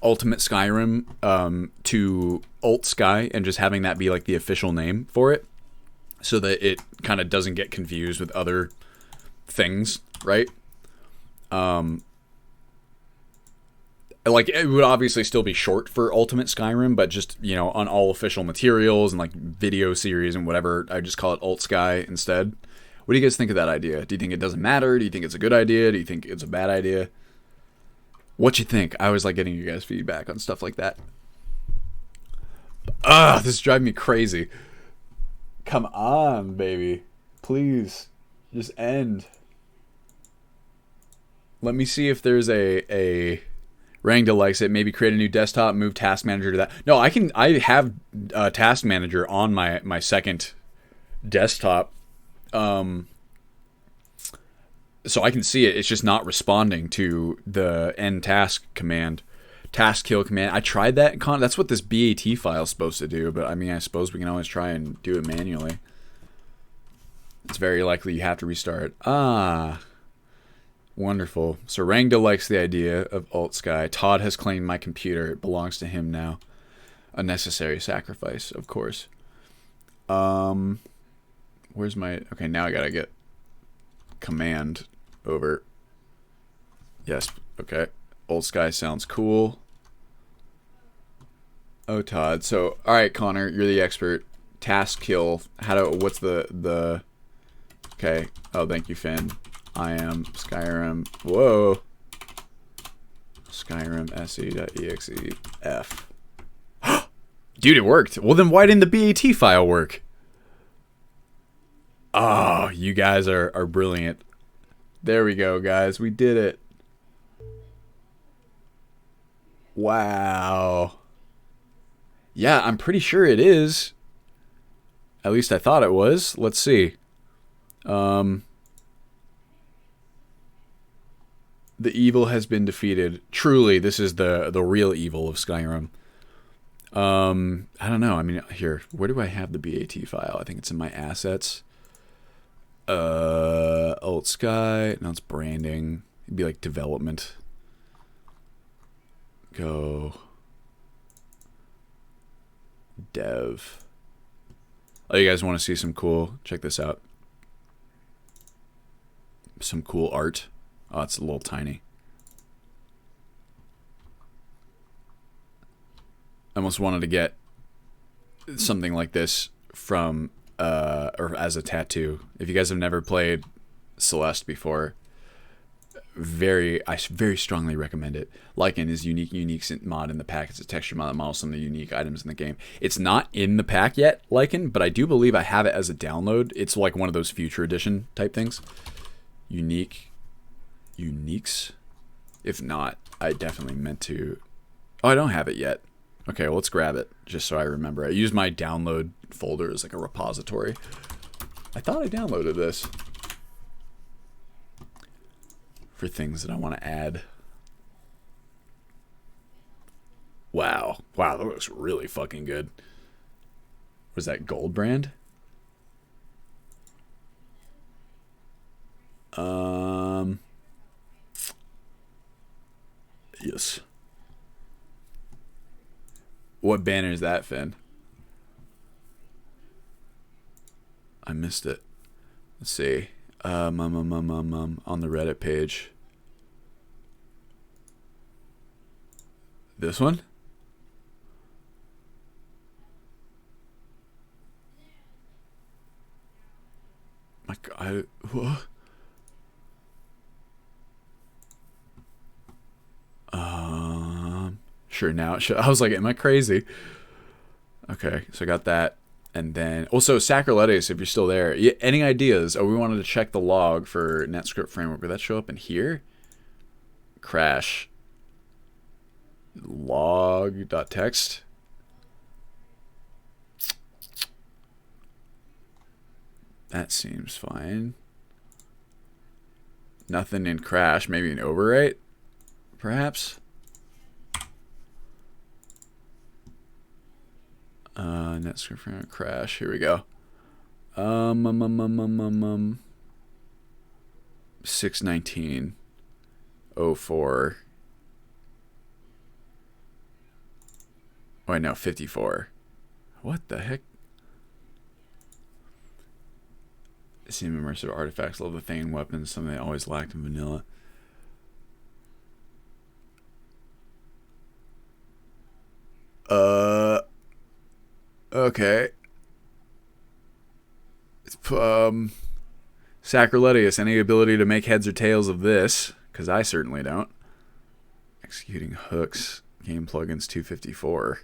Ultimate Skyrim to UltSky and just having that be like the official name for it so that it kind of doesn't get confused with other things, right? Like it would obviously still be short for Ultimate Skyrim, but just, you know, on all official materials and like video series and whatever, I just call it UltSky instead. What do you guys think of that idea? Do you think it doesn't matter? Do you think it's a good idea? Do you think it's a bad idea? What you think? I always like getting you guys feedback on stuff like that. This is driving me crazy. Come on, baby. Please. Just end. Let me see if there's a Rangda likes it. Maybe create a new desktop, move Task Manager to that. No, I have Task Manager on my second desktop. So I can see it. It's just not responding to the end task command, task kill command. I tried that. That's what this BAT file is supposed to do. But I mean, I suppose we can always try and do it manually. It's very likely you have to restart. Wonderful. So Rangda likes the idea of UltSky. Todd has claimed my computer. It belongs to him now. A necessary sacrifice, of course. Where's my... Okay, now I gotta get command over. Yes, okay. UltSky sounds cool. Oh, Todd. So, alright, Connor, you're the expert. Task kill. What's the... Okay. Oh, thank you, Finn. I am Skyrim. Whoa. Skyrim se.exe f. Dude, it worked. Well, then why didn't the BAT file work? Oh, you guys are brilliant. There we go, guys. We did it. Wow. Yeah, I'm pretty sure it is. At least I thought it was. Let's see. The evil has been defeated. Truly, this is the real evil of Skyrim. I don't know. I mean, here, where do I have the BAT file? I think it's in my assets. UltSky. Now it's branding. It'd be like development. Go. Dev. Oh, you guys want to see some cool? Check this out. Some cool art. Oh, it's a little tiny. I almost wanted to get something like this from, or as a tattoo. If you guys have never played Celeste before, I very strongly recommend it. Lycan is unique mod in the pack. It's a texture mod that models some of the unique items in the game. It's not in the pack yet, Lycan, but I do believe I have it as a download. It's like one of those future edition type things. Uniques? If not, I definitely meant to... Oh, I don't have it yet. Okay, well, let's grab it, just so I remember. I use my download folder as like a repository. I thought I downloaded this. For things that I want to add. Wow. Wow, that looks really fucking good. Was that gold brand? Yes. What banner is that, Finn? I missed it. Let's see. On the Reddit page. This one? My God, what? Sure, now it should. I was like, am I crazy? Okay, so I got that. And then, also, Sacriletus, if you're still there. Any ideas? Oh, we wanted to check the log for NetScript Framework. Would that show up in here? Crash. Log.txt. That seems fine. Nothing in crash. Maybe an overwrite, perhaps. NetScript Framework crash. Here we go. 619.04. Wait, no, 54. What the heck? Seem immersive artifacts, love the thing in weapons, something they always lacked in vanilla. Okay. Sacriletus, any ability to make heads or tails of this? Because I certainly don't. Executing hooks, game plugins 254.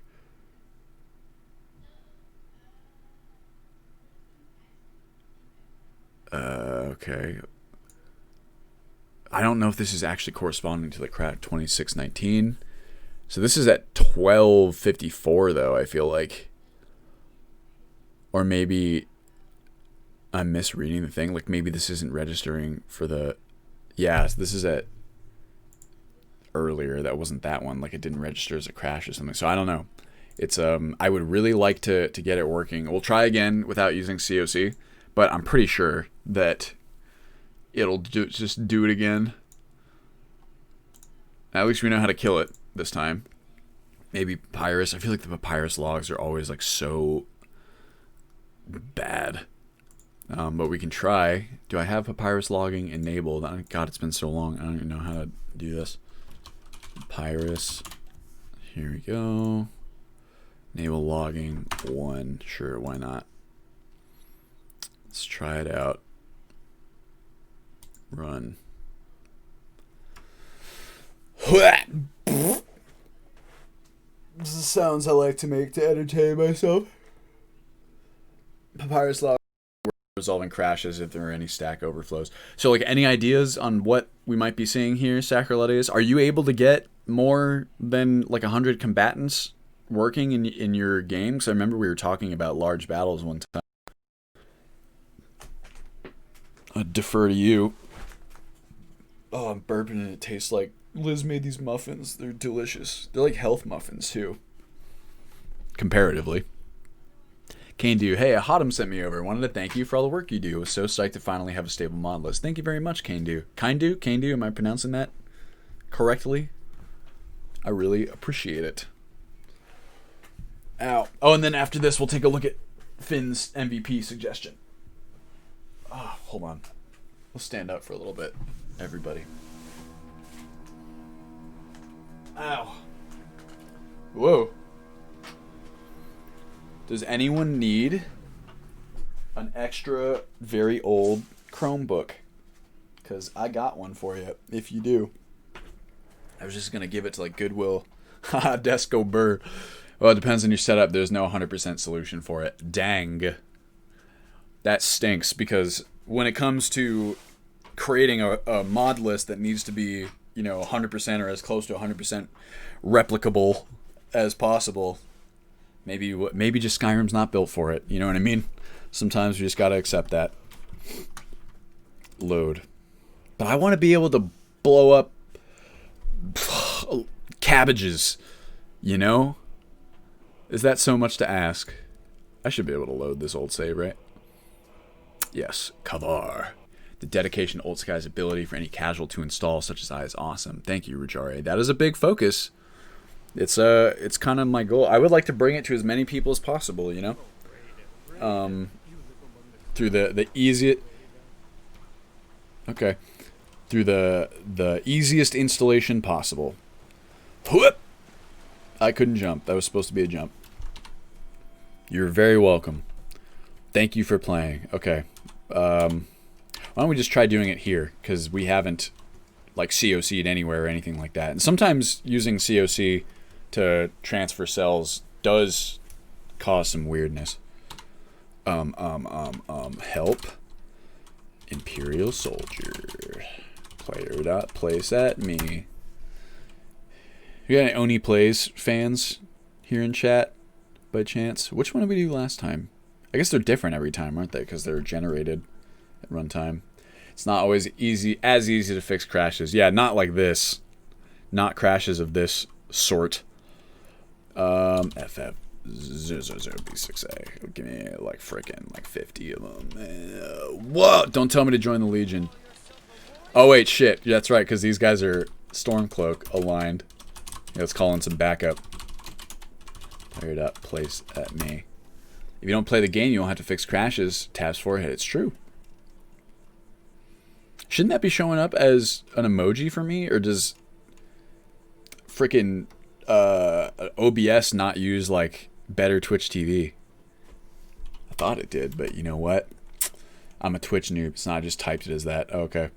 Okay. I don't know if this is actually corresponding to the crack 2619. So this is at 1254 though, I feel like. Or maybe I'm misreading the thing. Like maybe this isn't registering for the... Yeah, so this is at earlier. That wasn't that one. Like it didn't register as a crash or something. So I don't know. It's I would really like to get it working. We'll try again without using COC, but I'm pretty sure that it'll just do it again. At least we know how to kill it this time. Maybe Papyrus. I feel like the Papyrus logs are always like so bad. But we can try. Do I have Papyrus logging enabled? God, it's been so long. I don't even know how to do this. Papyrus. Here we go. Enable logging 1. Sure, why not? Let's try it out. Run. This is the sounds I like to make to entertain myself. Papyrus log resolving crashes if there are any stack overflows. So, like, any ideas on what we might be seeing here, Sacriletus? Are you able to get more than like 100 combatants working in your game? Because I remember we were talking about large battles one time. I defer to you. Oh, I'm burping and it tastes like Liz made these muffins. They're delicious. They're like health muffins too. Comparatively. Kaindu, hey, Hotham sent me over. Wanted to thank you for all the work you do. Was so psyched to finally have a stable mod list. Thank you very much, Kaindu. Kaindu, am I pronouncing that correctly? I really appreciate it. Ow. Oh, and then after this, we'll take a look at Finn's MVP suggestion. Oh, hold on. We'll stand up for a little bit, everybody. Ow. Whoa. Does anyone need an extra, very old Chromebook? Because I got one for you, if you do. I was just going to give it to, like, Goodwill. Haha, Desco Burr. Well, it depends on your setup. There's no 100% solution for it. Dang. That stinks, because when it comes to creating a mod list that needs to be, 100% or as close to 100% replicable as possible, maybe just Skyrim's not built for it. You know what I mean? Sometimes we just gotta accept that. Load. But I want to be able to blow up cabbages, Is that so much to ask? I should be able to load this old save, right? Yes, Kavar. The dedication to UltSky's ability for any casual to install such as I is awesome. Thank you, Rajare. That is a big focus. It's kind of my goal. I would like to bring it to as many people as possible, Through the easiest... Okay. Through the easiest installation possible. Whoop! I couldn't jump. That was supposed to be a jump. You're very welcome. Thank you for playing. Okay. Why don't we just try doing it here? Because we haven't, like, COC'd anywhere or anything like that. And sometimes using COC to transfer cells does cause some weirdness. Help. Imperial Soldier. Player.place at me. You got any Oni Plays fans here in chat, by chance? Which one did we do last time? I guess they're different every time, aren't they? Because they're generated at runtime. It's not always as easy to fix crashes. Yeah, not like this. Not crashes of this sort. FF00B6A. Give me like frickin' like 50 of them. Whoa! Don't tell me to join the Legion. Oh wait, shit. That's right, because these guys are Stormcloak aligned. Yeah, let's call in some backup. Player.place at me. If you don't play the game, you don't have to fix crashes. Tabs forehead. It's true. Shouldn't that be showing up as an emoji for me? Or does frickin' OBS not use, like, better Twitch TV? I thought it did, but you know what? I'm a Twitch noob, so I just typed it as that. Oh, okay.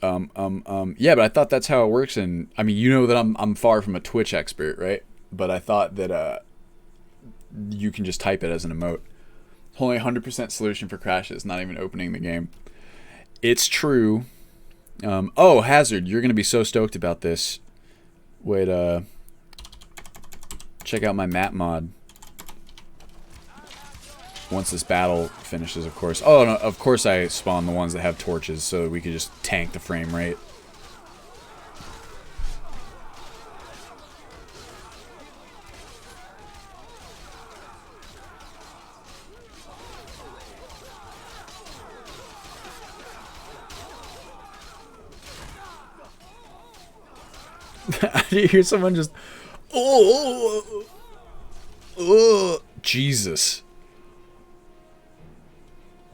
Yeah, but I thought that's how it works, and I mean, you know that I'm far from a Twitch expert, right? But I thought that you can just type it as an emote. Only 100% solution for crashes, not even opening the game. It's true. Oh, Hazard, you're gonna be so stoked about this. Wait, check out my map mod. Once this battle finishes, of course. Oh, no, of course I spawn the ones that have torches so that we could just tank the frame rate. You hear someone just... Oh, Jesus.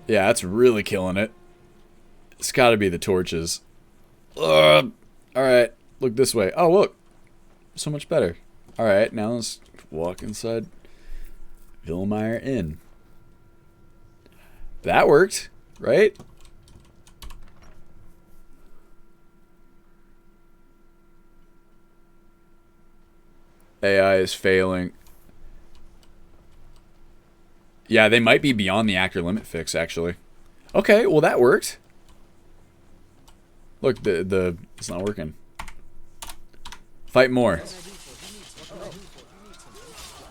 Yeah, that's really killing it. It's got to be the torches. Alright, look this way. Oh, look. So much better. Alright, now let's walk inside Villemeyer Inn. That worked, right? AI is failing. Yeah, they might be beyond the actor limit fix, actually. Okay, well that worked. Look, it's not working. Fight more.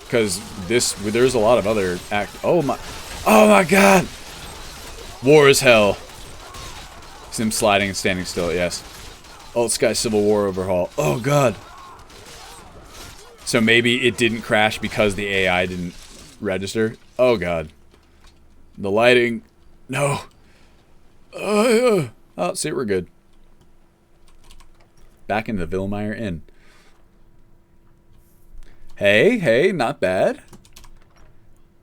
Because there's a lot of other oh my god! War is hell. It's him sliding and standing still, yes. UltSky Civil War overhaul. Oh god. So maybe it didn't crash because the AI didn't register. Oh god. The lighting. No. Oh, see, we're good. Back into Villemeyer Inn. Hey, not bad.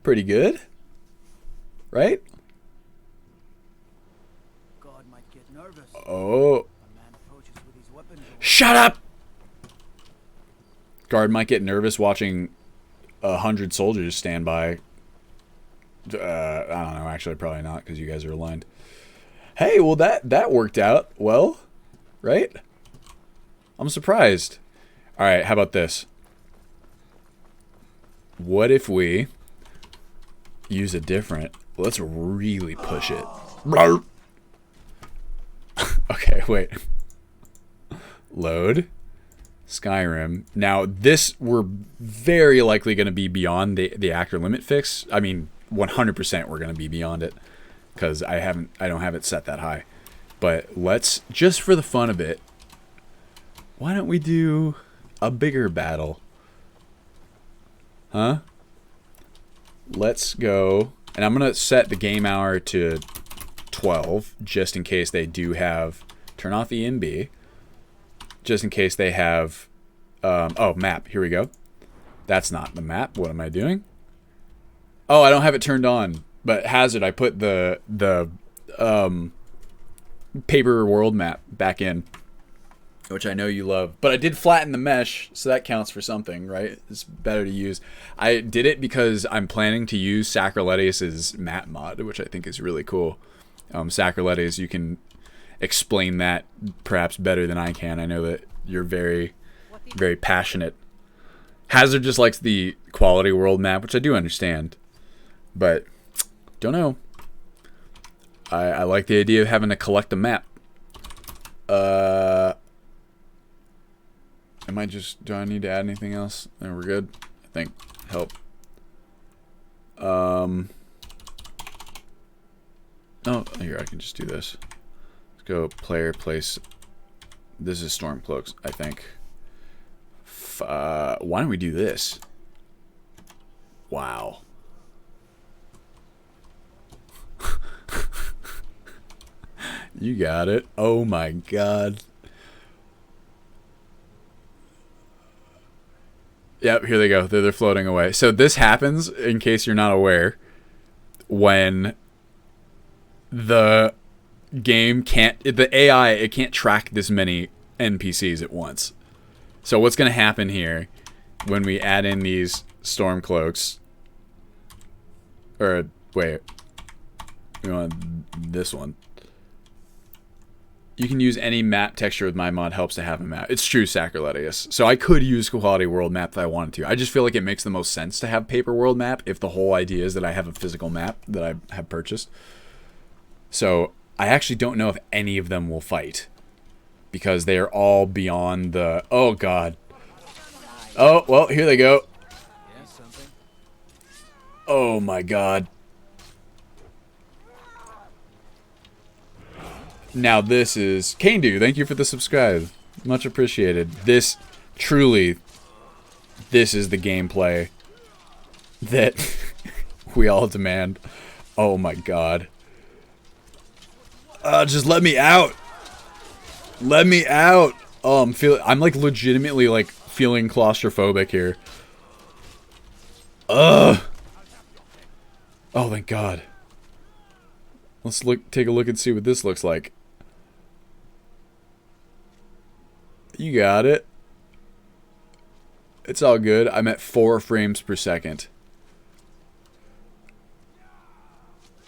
Pretty good. Right? God might get nervous. Oh. Shut up! Guard might get nervous watching 100 soldiers stand by. I don't know, actually probably not, because you guys are aligned. Hey, well that worked out well, right? I'm surprised. Alright, how about this? What if we use a different... Let's really push it. Okay, wait. Load. Skyrim. Now, this, we're very likely going to be beyond the actor limit fix. I mean, 100% we're going to be beyond it, because I don't have it set that high. But let's, just for the fun of it, why don't we do a bigger battle? Huh? Let's go, and I'm going to set the game hour to 12, just in case they do have, turn off EMB, just in case they have, oh, map, here we go. That's not the map, what am I doing? Oh, I don't have it turned on, but Hazard, I put the paper world map back in, which I know you love. But I did flatten the mesh, so that counts for something, right? It's better to use. I did it because I'm planning to use Sacrilegius's map mod, which I think is really cool. Sacrilegius, you can explain that perhaps better than I can. I know that you're very, very passionate. Hazard just likes the quality world map, which I do understand. But, don't know. I like the idea of having to collect a map. Am I just... Do I need to add anything else? No, we're good. I think. Help. Oh, here, I can just do this. Let's go player, place. This is Stormcloaks, I think. Why don't we do this? Wow. You got it. Oh my god. Yep, here they go. They're floating away. So this happens, in case you're not aware, when the game can't... The AI, it can't track this many NPCs at once. So what's going to happen here when we add in these Stormcloaks... Or, wait. We want this one. You can use any map texture with my mod helps to have a map. It's true, Sacrilegius. So I could use quality world map if I wanted to. I just feel like it makes the most sense to have paper world map if the whole idea is that I have a physical map that I have purchased. So I actually don't know if any of them will fight. Because they are all beyond the... Oh, God. Oh, well, here they go. Oh, my God. Now this is... Kandu, thank you for the subscribe. Much appreciated. This, truly, this is the gameplay that we all demand. Oh my god. Just let me out. Let me out. Oh, I'm like legitimately like feeling claustrophobic here. Ugh. Oh, thank god. Let's take a look and see what this looks like. You got it. It's all good. I'm at 4 frames per second.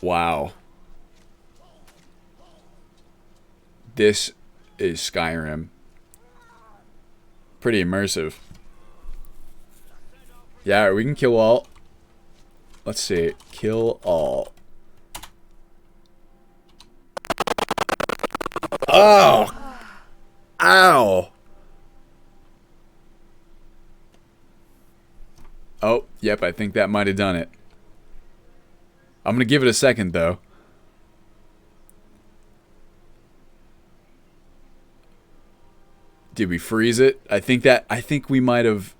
Wow. This is Skyrim. Pretty immersive. Yeah, we can kill all. Let's see. Kill all. Oh! Ow! Oh, yep, I think that might have done it. I'm gonna give it a second, though. Did we freeze it? I think we might have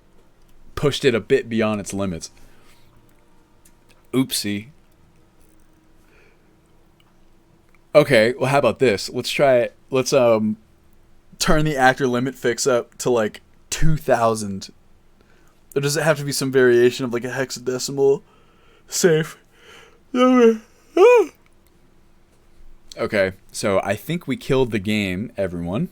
pushed it a bit beyond its limits. Oopsie. Okay, well, how about this? Let's try it. Let's turn the actor limit fix up to like 2,000. Or does it have to be some variation of like a hexadecimal safe? Okay, so I think we killed the game, everyone.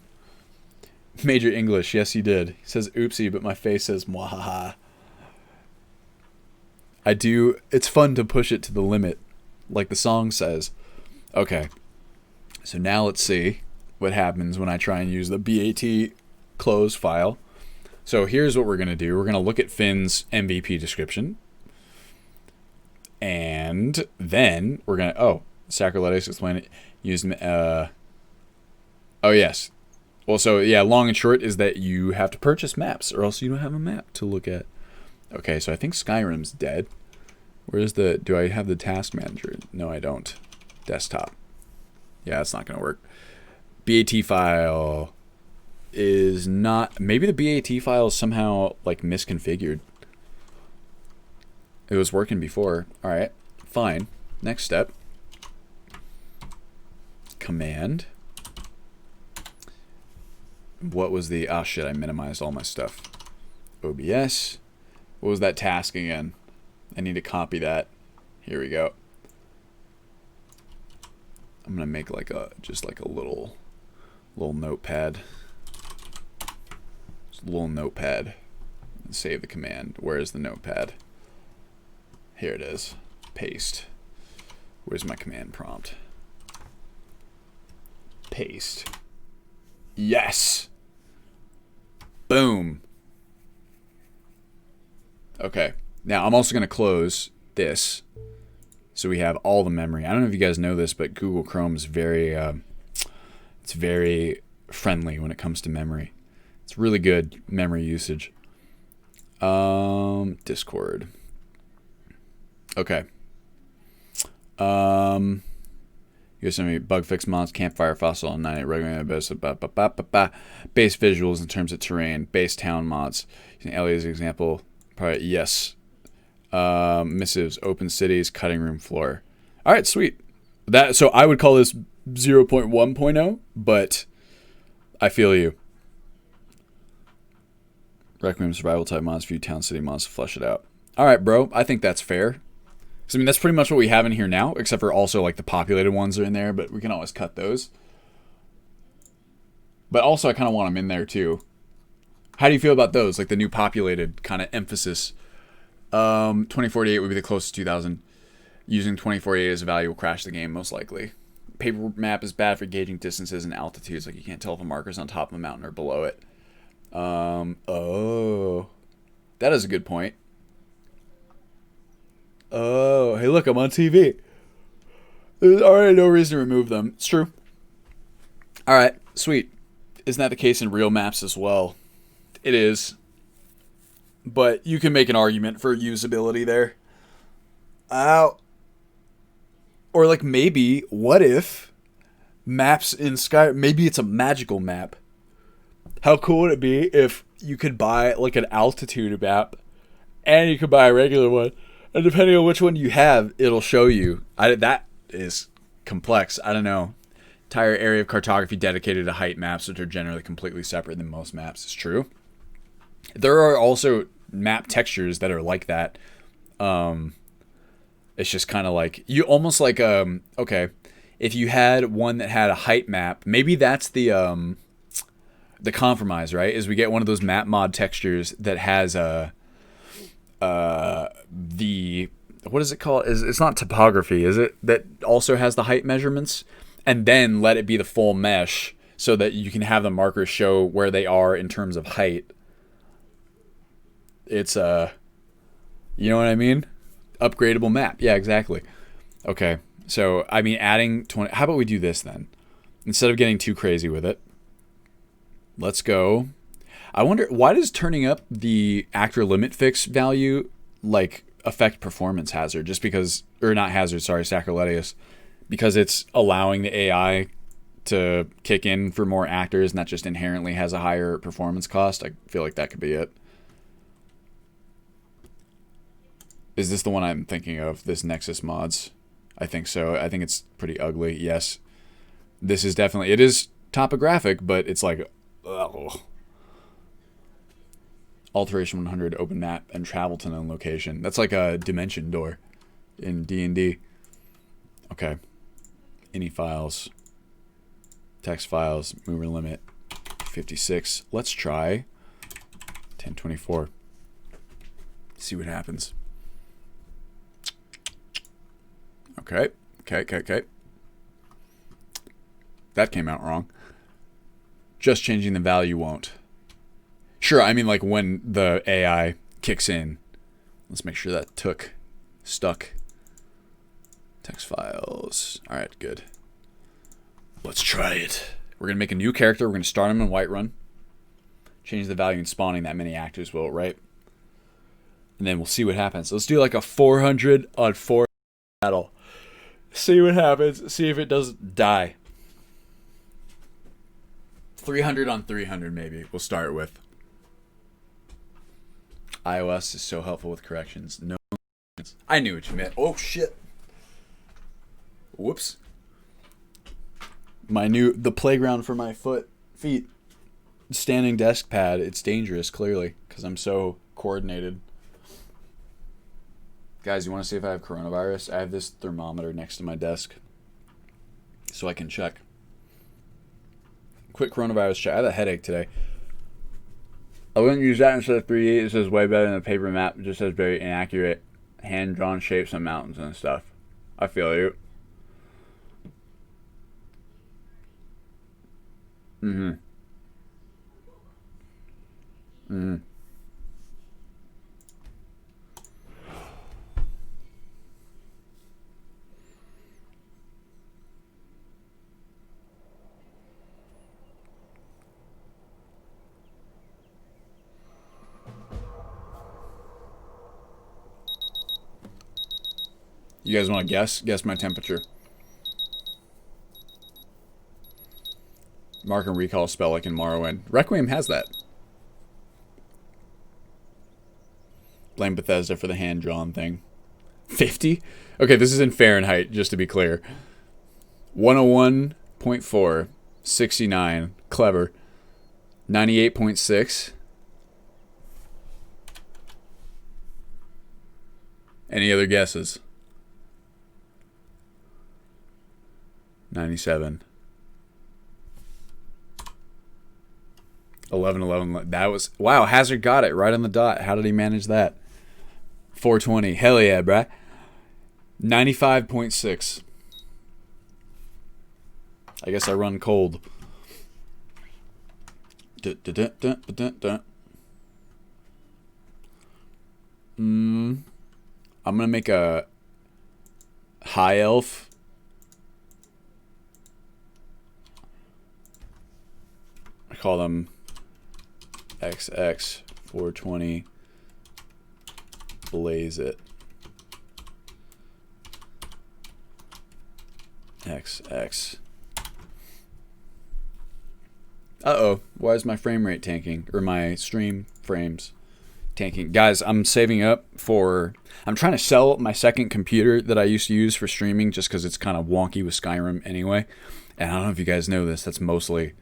Major English, yes he did. He says oopsie, but my face says mwahaha. I do, it's fun to push it to the limit, like the song says. Okay, so now let's see what happens when I try and use the BAT close file. So here's what we're going to do. We're going to look at Finn's MVP description. And then we're going to... Oh, Sacrilegius explain it. Use... oh, yes. Well, so, yeah, long and short is that you have to purchase maps, or else you don't have a map to look at. Okay, so I think Skyrim's dead. Where's the... Do I have the task manager? No, I don't. Desktop. Yeah, that's not going to work. BAT file... is not... Maybe the BAT file is somehow, like, misconfigured. It was working before. Alright, fine. Next step. Command. What was the... Oh, shit, I minimized all my stuff. OBS. What was that task again? I need to copy that. Here we go. I'm gonna make like just like a little notepad. Just a little notepad. And save the command. Where is the notepad? Here it is. Paste. Where's my command prompt? Paste. Yes. Boom. Okay. Now I'm also gonna close this. So we have all the memory. I don't know if you guys know this, but Google Chrome is very, it's very friendly when it comes to memory. It's really good memory usage. Discord. Okay. Yosemite bug fix mods, campfire fossil, and 98 regular base visuals in terms of terrain, base town mods. Using Ellie as an example, probably yes. Missives, open cities, cutting room floor. All right, sweet. So I would call this 0.1.0, but I feel you. Recommend survival type mods, few town city mods to flesh it out. All right, bro. I think that's fair. So, I mean, that's pretty much what we have in here now, except for also like the populated ones are in there, but we can always cut those. But also, I kind of want them in there too. How do you feel about those? Like the new populated kind of emphasis. 2048 would be the closest 2000. Using 2048 as a value will crash the game most likely. Paper map is bad for gauging distances and altitudes. Like you can't tell if a marker's on top of a mountain or below it. Oh, that is a good point. Oh, hey, look, I'm on TV. There's already no reason to remove them. It's true. All right, sweet. Isn't that the case in real maps as well? It is. But you can make an argument for usability there. Ow. Or like maybe, what if maps in Skyrim, maybe it's a magical map. How cool would it be if you could buy like an altitude map and you could buy a regular one, and depending on which one you have, it'll show you. That is complex. I don't know. Entire area of cartography dedicated to height maps, which are generally completely separate than most maps. Is true. There are also map textures that are like that. It's just kind of like you almost like okay, if you had one that had a height map, maybe that's the compromise, right? Is we get one of those map mod textures that has the what is it called? It's not topography, is it? That also has the height measurements, and then let it be the full mesh so that you can have the markers show where they are in terms of height. It's you know what I mean? Upgradable map. Yeah, exactly. Okay. So, I mean, adding 20, how about we do this then? Instead of getting too crazy with it, let's go. I wonder, why does turning up the actor limit fix value like affect performance hazard? Just because, or not hazard, sorry, sacrilegious, because it's allowing the AI to kick in for more actors, and that just inherently has a higher performance cost. I feel like that could be it. Is this the one I'm thinking of? This Nexus Mods? I think so. I think it's pretty ugly. Yes. This is definitely, it is topographic, but it's like, ugh. Alteration 100, open map, and travel to known location. That's like a dimension door in D&D. Okay. Any files. Text files. Mover limit. 56. Let's try 1024. See what happens. Okay. That came out wrong. Just changing the value won't. Sure, I mean like when the AI kicks in. Let's make sure that stuck. Text files. All right, good. Let's try it. We're going to make a new character. We're going to start him in Whiterun. Change the value in spawning. That many actors will, right? And then we'll see what happens. Let's do like a 400 on 4 battle. See what happens. See if it doesn't die. 300 on 300 maybe. We'll start with. iOS is so helpful with corrections. No. I knew what you meant. Oh shit. Whoops. The playground for my feet. Standing desk pad. It's dangerous, clearly, because I'm so coordinated. Guys, you want to see if I have coronavirus? I have this thermometer next to my desk. so I can check. Quick coronavirus check. I had a headache today. I wouldn't use that instead of 3D. It says way better than the paper map. It just says very inaccurate hand-drawn shapes of mountains and stuff. I feel you. Mm-hmm. Mm-hmm. You guys want to guess? Guess my temperature. Mark and recall spell like in Morrowind. Requiem has that. Blame Bethesda for the hand-drawn thing. 50? Okay, this is in Fahrenheit, just to be clear. 101.4. 69. Clever. 98.6. Any other guesses? 97. 11. That was... Wow, Hazard got it right on the dot. How did he manage that? 420. Hell yeah, bruh. 95.6. I guess I run cold. I'm gonna make a high elf. I call them XX 420. Blaze it. XX. Uh-oh. Why is my frame rate tanking? Or my stream frames tanking? Guys, I'm saving up for... I'm trying to sell my second computer that I used to use for streaming just because it's kind of wonky with Skyrim anyway. And I don't know if you guys know this. That's mostly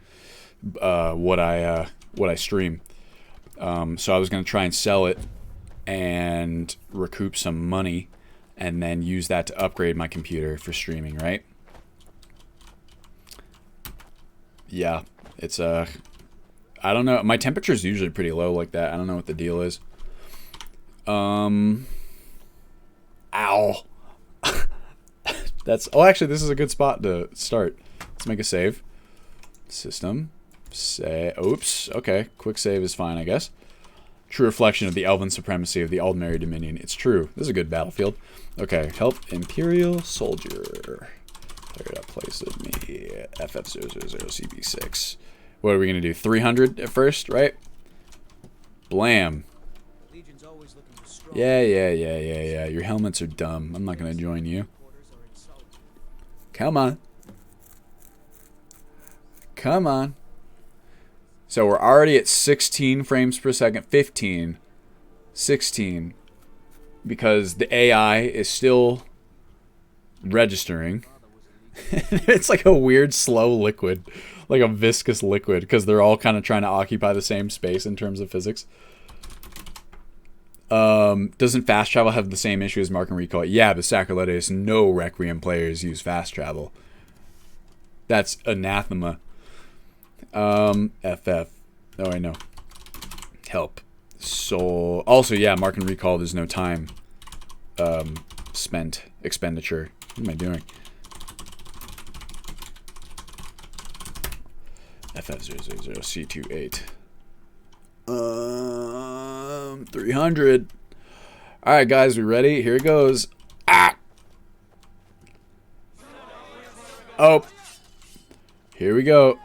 what I stream. So I was going to try and sell it and recoup some money and then use that to upgrade my computer for streaming, right? Yeah, it's I don't know. My temperature is usually pretty low like that. I don't know what the deal is. Ow. That's... Oh, actually, this is a good spot to start. Let's make a save. System. Say... Oops. Okay. Quick save is fine, I guess. True reflection of the elven supremacy of the Aldmeri Dominion. It's true. This is a good battlefield. Okay. Help Imperial Soldier. Clear it up. Place of me. FF000CB6. What are we going to do? 300 at first, right? Blam. Yeah. Your helmets are dumb. I'm not going to join you. Come on. Come on. So we're already at 16 frames per second. 15. 16. Because the AI is still registering. It's like a weird slow liquid. Like a viscous liquid. Because they're all kind of trying to occupy the same space in terms of physics. Doesn't fast travel have the same issue as Mark and Recall? Yeah, but Sacrilegious, no Requiem players use fast travel. That's anathema. FF. Oh, I know. Help. So, also, yeah, Mark and Recall, there's no time spent. Expenditure. What am I doing? FF000C28. 300. Alright, guys, we ready? Here it goes. Ah! Oh. Here we go.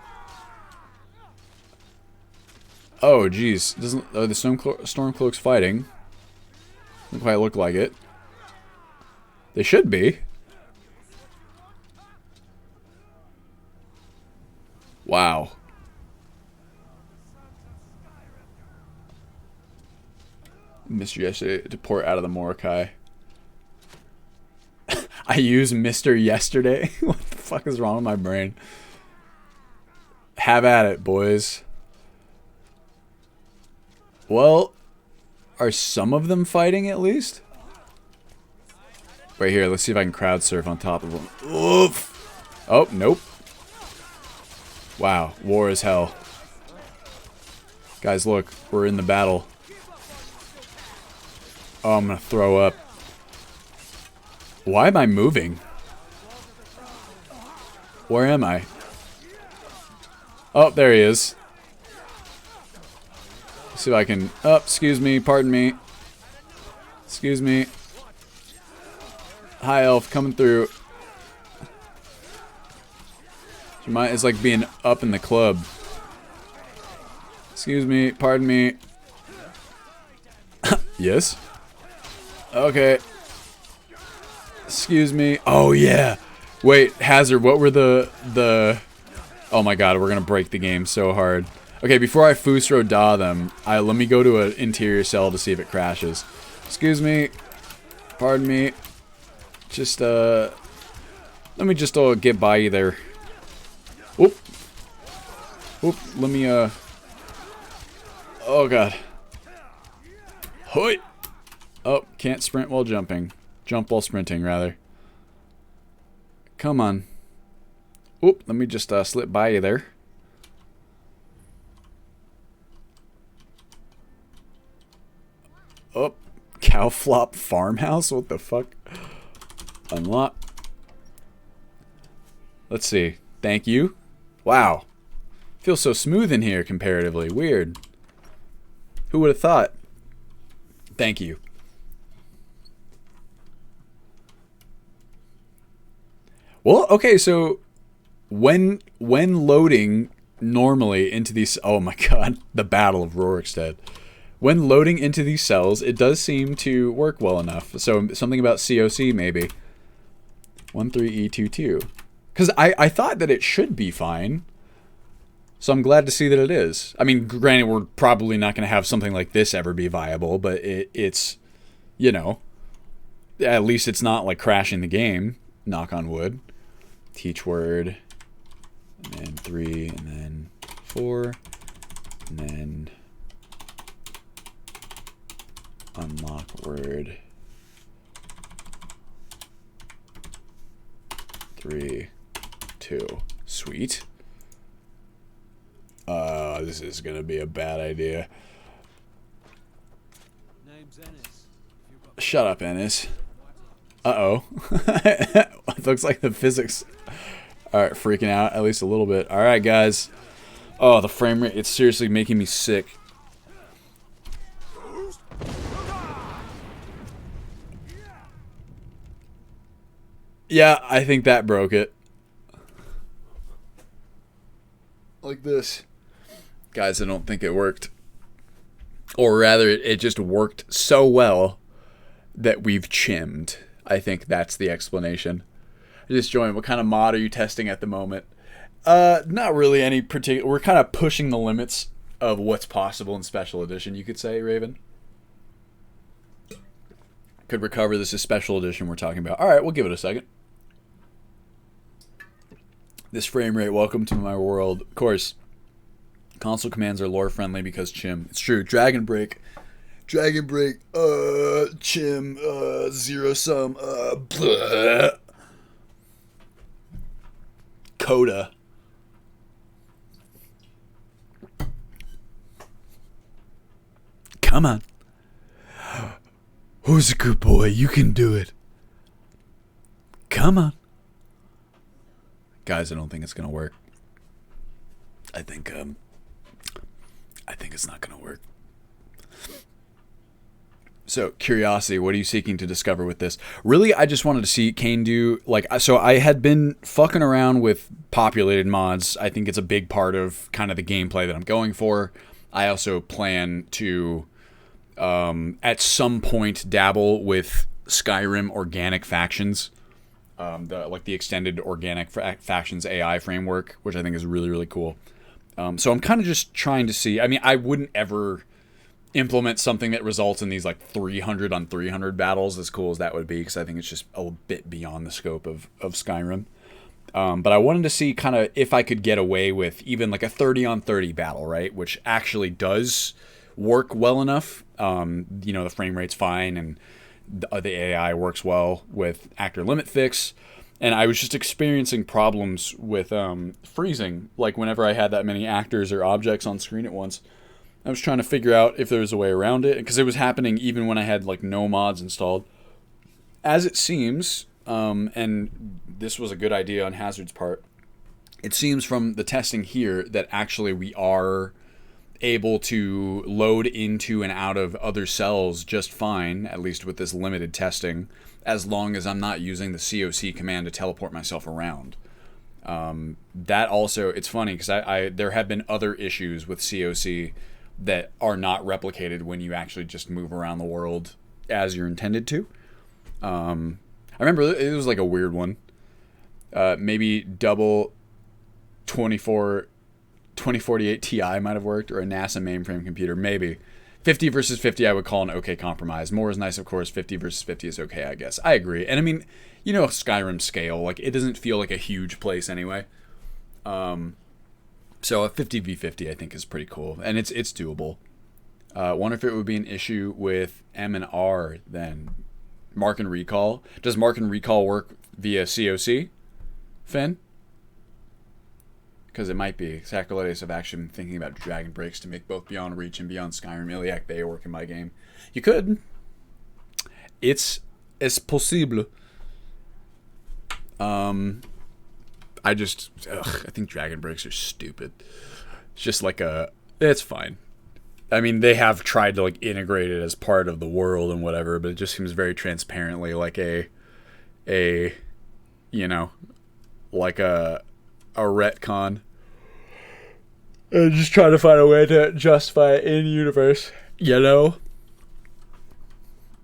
Oh, geez. Doesn't the Stormcloak's fighting? Doesn't quite look like it. They should be. Wow. Mr. Yesterday to port out of the Mordecai. I use Mr. Yesterday? What the fuck is wrong with my brain? Have at it, boys. Well, are some of them fighting at least? Right here, let's see if I can crowd surf on top of them. Oof! Oh, nope. Wow, war is hell. Guys, look, we're in the battle. Oh, I'm gonna throw up. Why am I moving? Where am I? Oh, there he is. Let's see if I can... Oh, excuse me, pardon me. Excuse me. High elf coming through. It's like being up in the club. Excuse me, pardon me. Yes? Okay. Excuse me. Oh, yeah. Wait, Hazard, what were the... Oh my god, we're gonna break the game so hard. Okay, before I Fusro Da them, let me go to an interior cell to see if it crashes. Excuse me. Pardon me. Just, let me just, get by you there. Oop. Oop, let me, Oh god. Hoi! Oh, can't sprint while jumping. Jump while sprinting, rather. Come on. Oop, let me just slip by you there. Oh, cow flop farmhouse? What the fuck? Unlock. Let's see. Thank you. Wow. Feels so smooth in here comparatively. Weird. Who would have thought? Thank you. Well, okay, so when loading normally into these... Oh my god, the Battle of Rorikstead. When loading into these cells, it does seem to work well enough. So something about COC maybe. 13E22. Because I thought that it should be fine. So I'm glad to see that it is. I mean, granted, we're probably not going to have something like this ever be viable, but it's, you know, at least it's not like crashing the game. Knock on wood. Teach word. And then 3, and then 4. And then unlock word. 3, 2. Sweet. This is gonna be a bad idea. Shut up, Ennis. Uh-oh. Looks like the physics are freaking out, at least a little bit. Alright, guys. Oh, the frame rate, it's seriously making me sick. Yeah, I think that broke it. Like this. Guys, I don't think it worked. Or rather, it just worked so well that we've chimmed. I think that's the explanation. I just joined. What kind of mod are you testing at the moment? Not really any particular... We're kind of pushing the limits of what's possible in Special Edition, you could say, Raven. Could recover. This is Special Edition we're talking about. Alright, we'll give it a second. This frame rate, welcome to my world. Of course, console commands are lore friendly because chim. It's true. Dragon Break, chim, zero sum, bleh. Coda. Come on. Who's a good boy? You can do it. Come on. Guys, I don't think it's gonna work. I think it's not gonna work. So, curiosity, what are you seeking to discover with this? Really, I just wanted to see Kane do, like, so I had been fucking around with populated mods. I think it's a big part of kind of the gameplay that I'm going for. I also plan to, at some point, dabble with Skyrim organic factions. The extended organic factions AI framework, which I think is really, really cool. So I'm kind of just trying to see. I mean, I wouldn't ever implement something that results in these like 300 on 300 battles, as cool as that would be, because I think it's just a bit beyond the scope of Skyrim. But I wanted to see kind of if I could get away with even like a 30 on 30 battle, right? Which actually does work well enough. You know, the frame rate's fine and the AI works well with actor limit fix. And I was just experiencing problems with freezing, like whenever I had that many actors or objects on screen at once. I was trying to figure out if there was a way around it, because it was happening even when I had like no mods installed. As it seems, and this was a good idea on Hazard's part, it seems from the testing here that actually we are able to load into and out of other cells just fine, at least with this limited testing, as long as I'm not using the COC command to teleport myself around. That also, it's funny because there have been other issues with COC that are not replicated when you actually just move around the world as you're intended to. I remember it was like a weird one. Maybe double 2048 Ti might have worked, or a NASA mainframe computer, maybe. 50 versus 50 I would call an okay compromise. More is nice, of course. 50 versus 50 is okay, I guess. I agree. And I mean, you know, Skyrim scale, like it doesn't feel like a huge place anyway. So a 50v50 I think is pretty cool, and it's doable. Wonder if it would be an issue with M and R then. Mark and Recall. Does Mark and Recall work via COC, Finn? Because it might be. Sacrilegious have actually been thinking about dragon breaks to make both Beyond Reach and Beyond Skyrim Iliac Bay work in my game. You could. Es possible. I think dragon breaks are stupid. It's just like it's fine. I mean, they have tried to like integrate it as part of the world and whatever, but it just seems very transparently like a retcon. And just trying to find a way to justify it in universe, you know?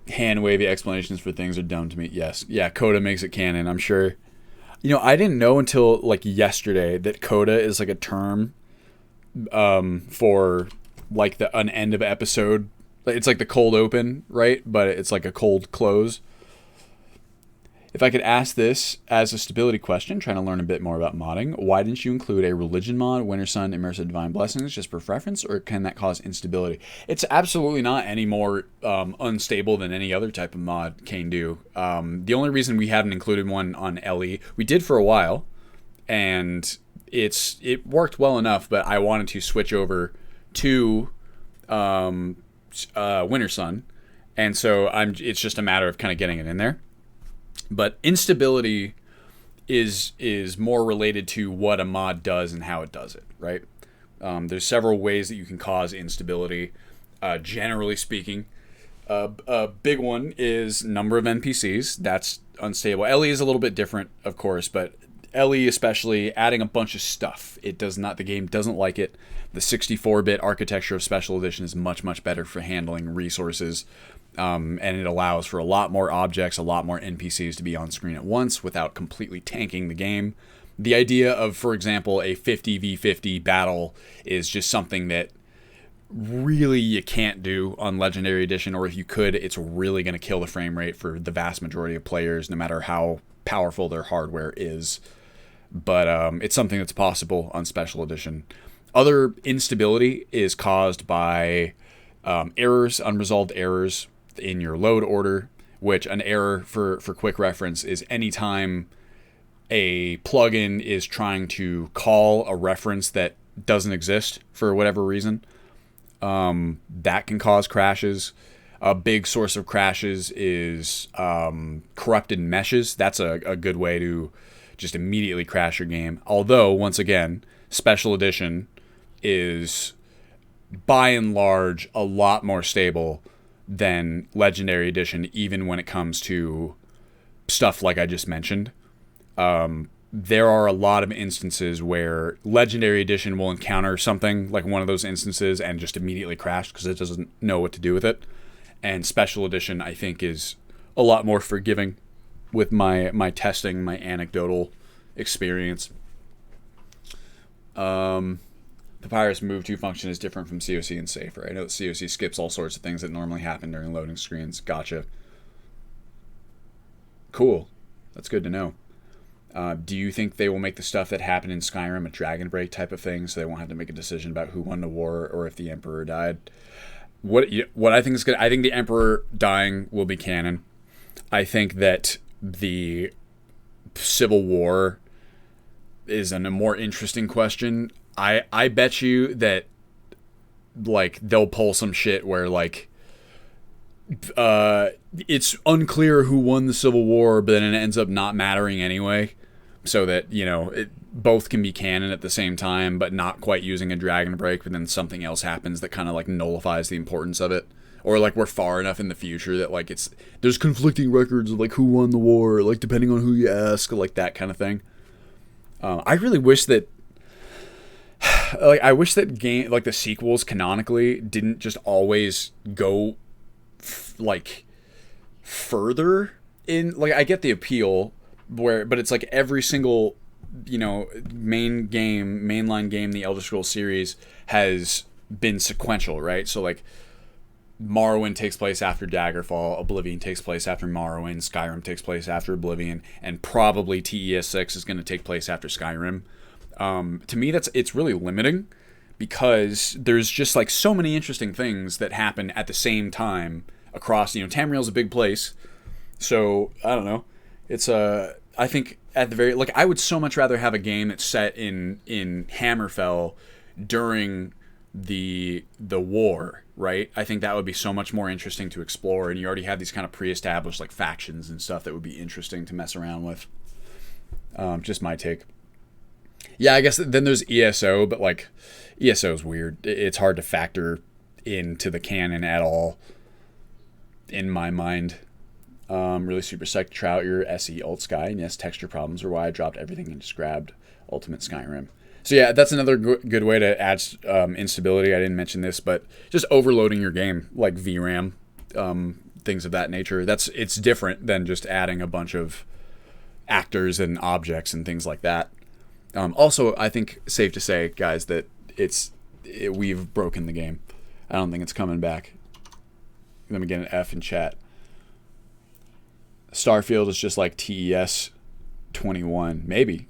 Hand wavy explanations for things are dumb to me. Yes. Yeah, Coda makes it canon, I'm sure. You know, I didn't know until like yesterday that Coda is like a term for like an end of episode. It's like the cold open, right? But it's like a cold close. If I could ask this as a stability question, trying to learn a bit more about modding, why didn't you include a religion mod, Winter Sun, Immersive Divine Blessings, just for preference, or can that cause instability? It's absolutely not any more unstable than any other type of mod can do. The only reason we haven't included one on LE, we did for a while, and it worked well enough, but I wanted to switch over to Winter Sun, and so it's just a matter of kind of getting it in there. But instability is more related to what a mod does and how it does it, right? There's several ways that you can cause instability. Generally speaking, a big one is number of NPCs. That's unstable. LE is a little bit different, of course, but LE especially, adding a bunch of stuff. The game doesn't like it. The 64-bit architecture of Special Edition is much, much better for handling resources. And it allows for a lot more objects, a lot more NPCs to be on screen at once without completely tanking the game. The idea of, for example, a 50v50 battle is just something that really you can't do on Legendary Edition, or if you could, it's really going to kill the frame rate for the vast majority of players, no matter how powerful their hardware is. But it's something that's possible on Special Edition. Other instability is caused by errors, unresolved errors in your load order, which an error, for quick reference, is anytime a plugin is trying to call a reference that doesn't exist for whatever reason. That can cause crashes. A big source of crashes is corrupted meshes. That's a good way to just immediately crash your game. Although, once again, Special Edition is by and large a lot more stable than Legendary Edition, even when it comes to stuff like I just mentioned. There are a lot of instances where Legendary Edition will encounter something like one of those instances and just immediately crash because it doesn't know what to do with it. And Special Edition, I think, is a lot more forgiving with my testing, my anecdotal experience. Papyrus move to function is different from COC and safer. I know that COC skips all sorts of things that normally happen during loading screens. Gotcha. Cool. That's good to know. Do you think they will make the stuff that happened in Skyrim a dragon break type of thing, so they won't have to make a decision about who won the war or if the Emperor died? What I think is good. I think the Emperor dying will be canon. I think that the Civil War is a more interesting question. I bet you that like they'll pull some shit where like it's unclear who won the Civil War, but then it ends up not mattering anyway, so that, you know, both can be canon at the same time, but not quite using a dragon break, but then something else happens that kind of like nullifies the importance of it. Or like we're far enough in the future that like there's conflicting records of like who won the war, like depending on who you ask, like that kind of thing. I really wish that like I wish that game, like the sequels canonically didn't just always go like further in, like I get the appeal but it's like every single, you know, mainline game the Elder Scrolls series has been sequential, right? So like Morrowind takes place after Daggerfall, Oblivion takes place after Morrowind, Skyrim takes place after Oblivion, and probably TES 6 is going to take place after Skyrim. To me, it's really limiting, because there's just like so many interesting things that happen at the same time across, you know, Tamriel's a big place, so I don't know. It's I think at the very, like, I would so much rather have a game that's set in Hammerfell during the war, right? I think that would be so much more interesting to explore, and you already have these kind of pre-established like factions and stuff that would be interesting to mess around with. Just my take. Yeah, I guess then there's ESO, but like ESO is weird. It's hard to factor into the canon at all, in my mind. Really super psyched to try out your SE UltSky, and yes, texture problems are why I dropped everything and just grabbed Ultimate Skyrim. So yeah, that's another good way to add instability. I didn't mention this, but just overloading your game, like VRAM, things of that nature. It's different than just adding a bunch of actors and objects and things like that. Also, I think safe to say, guys, that we've broken the game. I don't think it's coming back. Let me get an F in chat. Starfield is just like TES 21, maybe.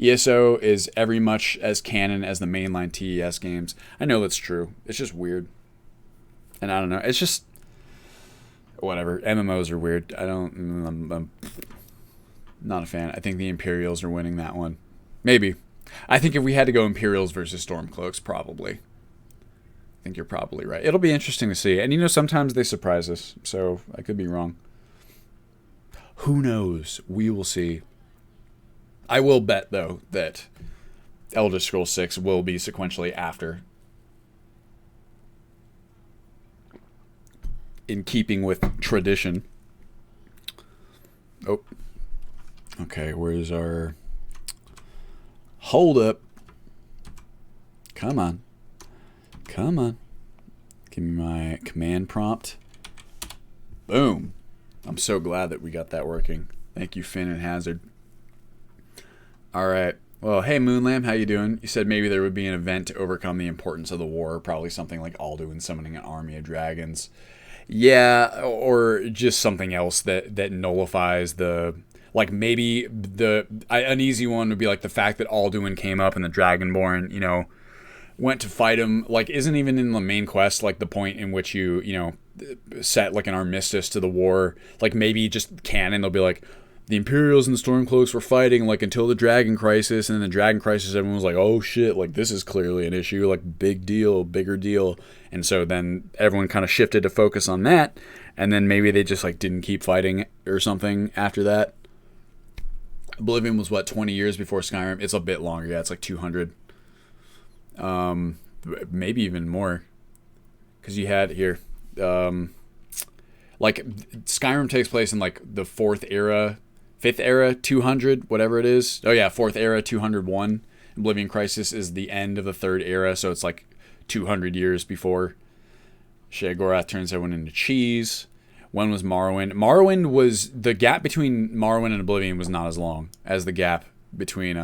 ESO is every much as canon as the mainline TES games. I know that's true. It's just weird. And I don't know. It's just whatever. MMOs are weird. I'm not a fan. I think the Imperials are winning that one. Maybe. I think if we had to go Imperials versus Stormcloaks, probably. I think you're probably right. It'll be interesting to see. And you know, sometimes they surprise us, so I could be wrong. Who knows? We will see. I will bet, though, that Elder Scrolls 6 will be sequentially after. In keeping with tradition. Oh. Okay, where's our... Hold up. Come on. Come on. Give me my command prompt. Boom. I'm so glad that we got that working. Thank you, Finn and Hazard. All right. Well, hey, Moonlamb, how you doing? You said maybe there would be an event to overcome the importance of the war. Probably something like Alduin summoning an army of dragons. Yeah, or just something else that nullifies the... Like, maybe an easy one would be like the fact that Alduin came up and the Dragonborn, you know, went to fight him. Like, isn't even in the main quest, like, the point in which you know, set, like, an armistice to the war. Like, maybe just canon, they'll be like... The Imperials and the Stormcloaks were fighting, like, until the Dragon Crisis, and then the Dragon Crisis, everyone was like, oh shit, like, this is clearly an issue, like, big deal, bigger deal. And so then everyone kind of shifted to focus on that, and then maybe they just, like, didn't keep fighting or something after that. Oblivion was, what, 20 years before Skyrim? It's a bit longer, yeah, it's like 200. Maybe even more. Because you had, here, like, Skyrim takes place in, like, the 4th era, 5th era, 200, whatever it is. Oh yeah, 4th era, 201. Oblivion Crisis is the end of the 3rd era, so it's like 200 years before. Sheogorath turns everyone into cheese. When was Morrowind? Morrowind was... The gap between Morrowind and Oblivion was not as long as the gap between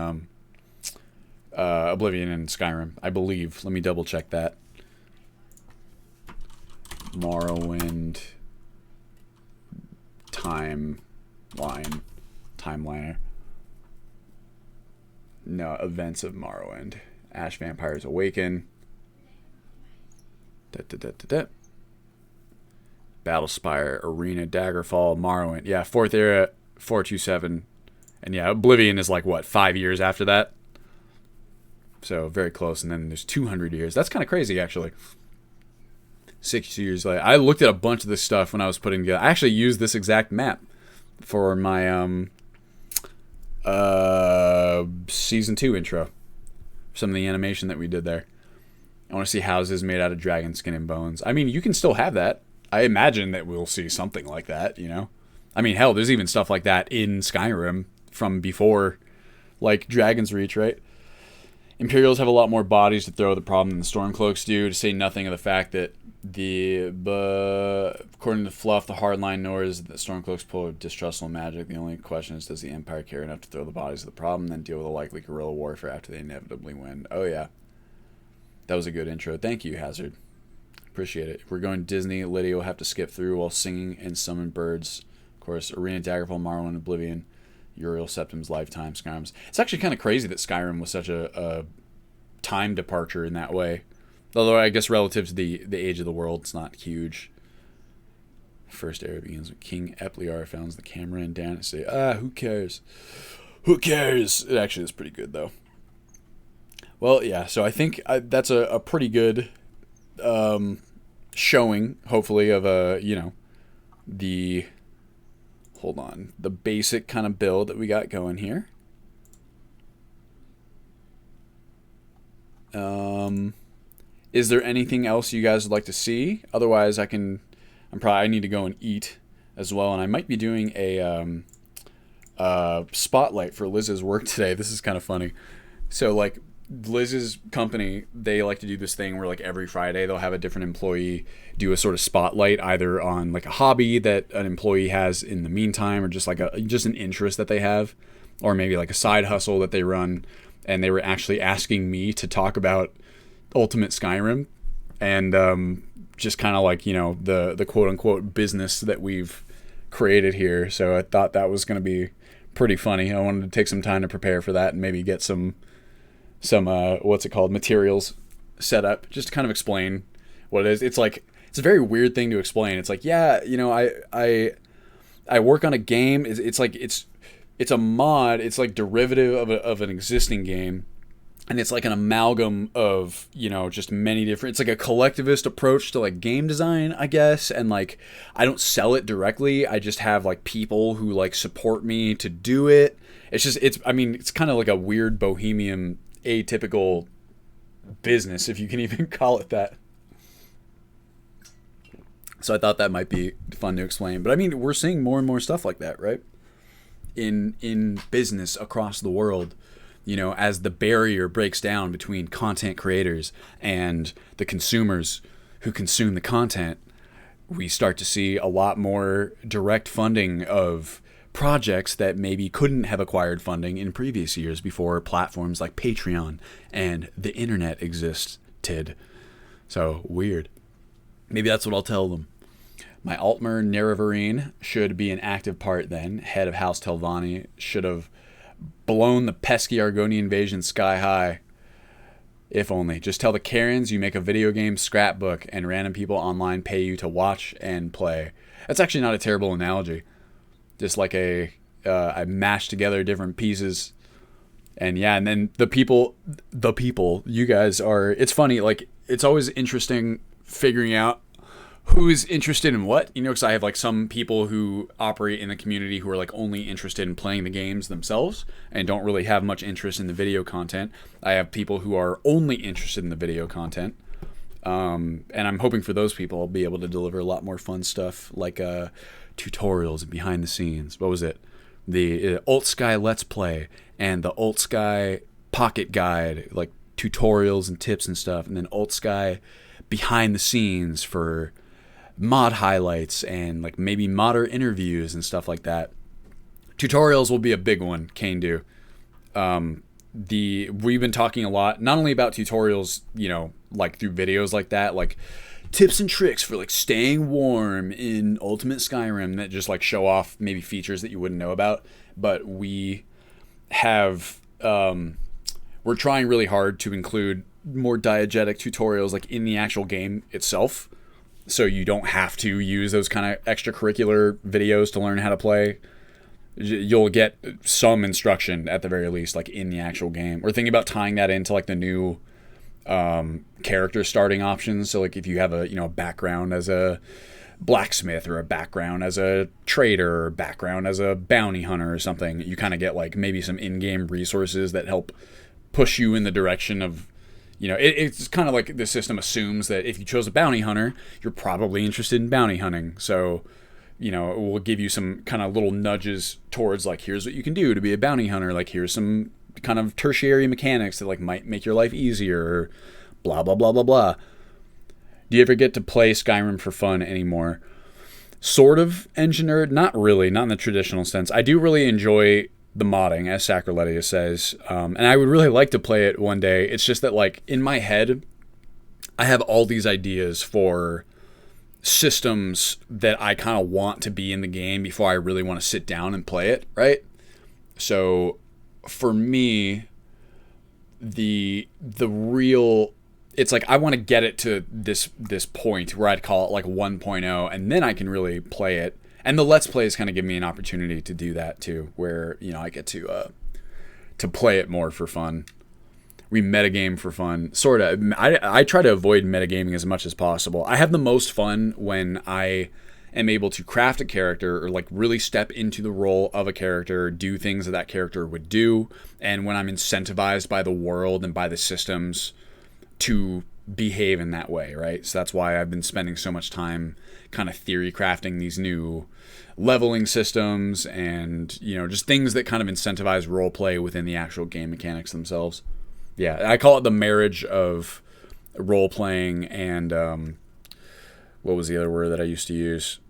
Oblivion and Skyrim, I believe. Let me double check that. Morrowind... Timeliner. No, events of Morrowind. Ash Vampires Awaken. Battlespire, Arena, Daggerfall, Morrowind. Yeah, 4th era, 427. And yeah, Oblivion is like, what, 5 years after that? So very close. And then there's 200 years. That's kind of crazy, actually. 6 years later. I looked at a bunch of this stuff when I was putting together. I actually used this exact map for my season 2 intro. Some of the animation that we did there. I want to see houses made out of dragon skin and bones. I mean, you can still have that. I imagine that we'll see something like that, you know? I mean, hell, there's even stuff like that in Skyrim from before, like Dragon's Reach, right? Imperials have a lot more bodies to throw at the problem than the Stormcloaks do, to say nothing of the fact that according to Fluff, the hardline knows that the Stormcloaks pull distrustful magic. The only question is, does the Empire care enough to throw the bodies of the problem, then deal with a likely guerrilla warfare after they inevitably win? Oh, yeah. That was a good intro. Thank you, Hazard. Appreciate it. If we're going to Disney, Lydia will have to skip through while singing and summon birds. Of course, Arena, Daggerfall, Morrowind, Oblivion, Uriel, Septim's Lifetime, Skyrim's. It's actually kind of crazy that Skyrim was such a time departure in that way. Although I guess relative to the age of the world, it's not huge. First era begins with King Epliar founds the Cameron dynasty. Who cares? Who cares? It actually is pretty good, though. Well, yeah, so I think that's a pretty good showing, hopefully, of the basic kind of build that we got going here. Is there anything else you guys would like to see? Otherwise, I need to go and eat as well, and I might be doing a spotlight for Liz's work today. This is kind of funny. So, like, Liz's company, they like to do this thing where, like, every Friday they'll have a different employee do a sort of spotlight, either on like a hobby that an employee has in the meantime, or just like an interest that they have, or maybe like a side hustle that they run. And they were actually asking me to talk about Ultimate Skyrim and just kind of like, you know, the quote unquote business that we've created here. So I thought that was going to be pretty funny. I wanted to take some time to prepare for that and maybe get some materials set up, just to kind of explain what it is. It's like, it's a very weird thing to explain. It's like, yeah, you know, I work on a game. It's like, it's a mod. It's like derivative of an existing game. And it's like an amalgam of, you know, just many different, it's like a collectivist approach to like game design, I guess. And like, I don't sell it directly. I just have like people who like support me to do it. It's kind of like a weird bohemian, atypical business, if you can even call it that. So I thought that might be fun to explain. But I mean, we're seeing more and more stuff like that, right? In business across the world, you know, as the barrier breaks down between content creators and the consumers who consume the content, we start to see a lot more direct funding of projects that maybe couldn't have acquired funding in previous years before platforms like Patreon and the internet existed. So weird. Maybe that's what I'll tell them. My Altmer Nerevarine should be an active part then. Head of House Telvanni should have blown the pesky Argonian invasion sky high. If only. Just tell the Karens you make a video game scrapbook and random people online pay you to watch and play. That's actually not a terrible analogy. Just like I mashed together different pieces. And yeah, and then the people, you guys are, it's funny, like, it's always interesting figuring out who's interested in what, you know, because I have like some people who operate in the community who are like only interested in playing the games themselves and don't really have much interest in the video content. I have people who are only interested in the video content. And I'm hoping for those people I'll be able to deliver a lot more fun stuff like tutorials and behind the scenes. What was it? The UltSky Let's Play and the UltSky Pocket Guide, like tutorials and tips and stuff. And then UltSky behind the scenes for mod highlights and like maybe modder interviews and stuff like that. Tutorials will be a big one, Kane do. We've been talking a lot, not only about tutorials, you know, like through videos like that, like tips and tricks for like staying warm in Ultimate Skyrim that just like show off maybe features that you wouldn't know about, but we have we're trying really hard to include more diegetic tutorials like in the actual game itself, so you don't have to use those kind of extracurricular videos to learn how to play. you'll get some instruction at the very least, like in the actual game. Or thinking about tying that into like the new character starting options. So like if you have a background as a blacksmith or a background as a trader or background as a bounty hunter or something, you kind of get like maybe some in-game resources that help push you in the direction of, it's kind of like the system assumes that if you chose a bounty hunter, you're probably interested in bounty hunting. So it will give you some kind of little nudges towards like, here's what you can do to be a bounty hunter. Like, here's some kind of tertiary mechanics that like might make your life easier, or blah, blah, blah, blah, blah. Do you ever get to play Skyrim for fun anymore? Sort of, engine nerd. Not really, not in the traditional sense. I do really enjoy the modding, as Sacroletia says, and I would really like to play it one day. It's just that like in my head, I have all these ideas for systems that I kind of want to be in the game before I really want to sit down and play it, right? So for me, the real, it's like I want to get it to this point where I'd call it like 1.0, and then I can really play it. And the Let's Plays kind of give me an opportunity to do that too, where I get to play it more for fun. We metagame for fun, sort of. I try to avoid metagaming as much as possible. I have the most fun when I am able to craft a character, or like really step into the role of a character, do things that character would do, and when I'm incentivized by the world and by the systems to behave in that way, right? So that's why I've been spending so much time kind of theory crafting these new leveling systems and, just things that kind of incentivize role play within the actual game mechanics themselves. Yeah, I call it the marriage of role playing and what was the other word that I used to use?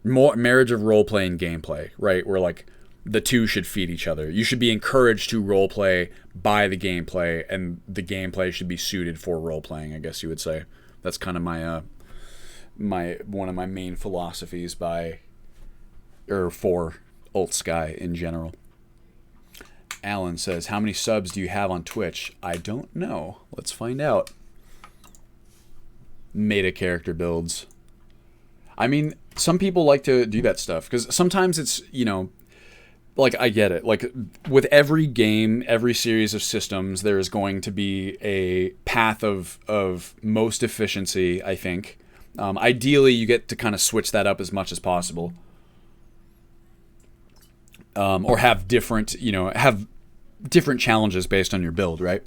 Marriage of role play and gameplay, right? Where like the two should feed each other. You should be encouraged to role play by the gameplay, and the gameplay should be suited for role playing, I guess you would say. That's kind of my one of my main philosophies for UltSky in general. Alan says, how many subs do you have on Twitch? I don't know. Let's find out. Meta character builds. I mean, some people like to do that stuff because sometimes it's, like I get it. Like with every game, every series of systems, there is going to be a path of most efficiency, I think. Ideally, you get to kind of switch that up as much as possible. Or have different challenges based on your build, right?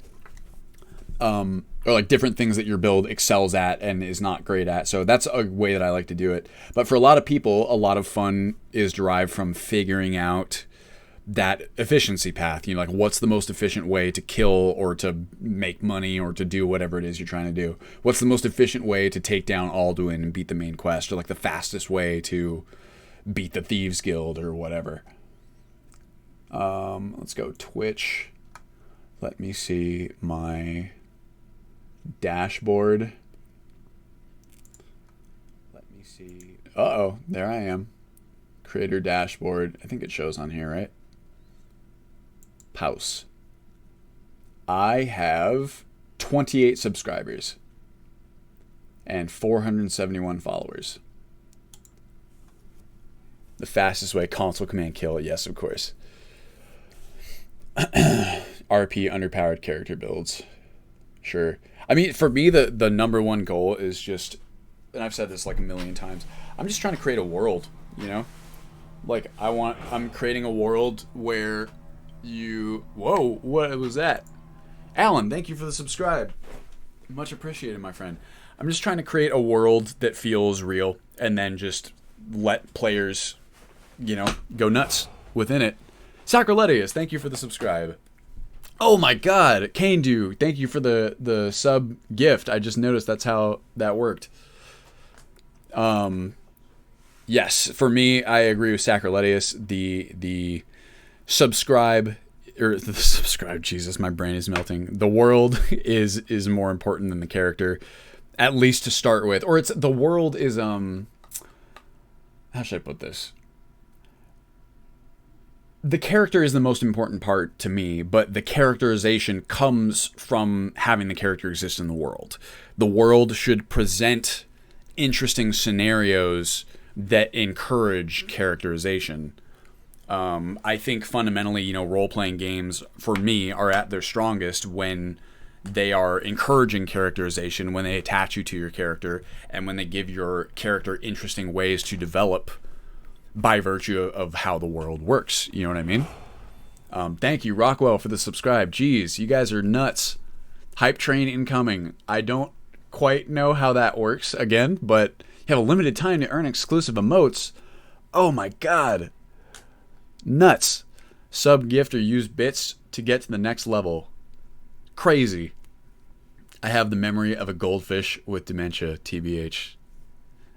Or like different things that your build excels at and is not great at. So that's a way that I like to do it. But for a lot of people, a lot of fun is derived from figuring out that efficiency path. Like what's the most efficient way to kill or to make money or to do whatever it is you're trying to do? What's the most efficient way to take down Alduin and beat the main quest? Or like the fastest way to beat the Thieves Guild or whatever. Let's go Twitch. Let me see my dashboard. Let me see. Uh-oh, there I am. Creator dashboard. I think it shows on here, right? Pause. I have 28 subscribers and 471 followers. The fastest way, console command kill. Yes, of course. RP underpowered character builds. Sure. I mean, for me, the number one goal is just, and I've said this like a million times, I'm just trying to create a world, Like, I'm creating a world where whoa, what was that? Alan, thank you for the subscribe. Much appreciated, my friend. I'm just trying to create a world that feels real and then just let players, go nuts within it. Sacroletius, thank you for the subscribe. Oh my god, Kane Do, thank you for the sub gift. I just noticed that's how that worked. Yes, for me, I agree with Sacroletius. The subscribe, Jesus, my brain is melting. The world is more important than the character, at least to start with. Or the world is, how should I put this? The character is the most important part to me, but the characterization comes from having the character exist in the world. The world should present interesting scenarios that encourage characterization. I think fundamentally, you know, role-playing games for me are at their strongest when they are encouraging characterization, when they attach you to your character, and when they give your character interesting ways to develop by virtue of how the world works. You know what I mean? Thank you, Rockwell, for the subscribe. Jeez, you guys are nuts. Hype train incoming. I don't quite know how that works again, but you have a limited time to earn exclusive emotes. Oh my god. Nuts. Sub, gift, or use bits to get to the next level. Crazy. I have the memory of a goldfish with dementia, TBH.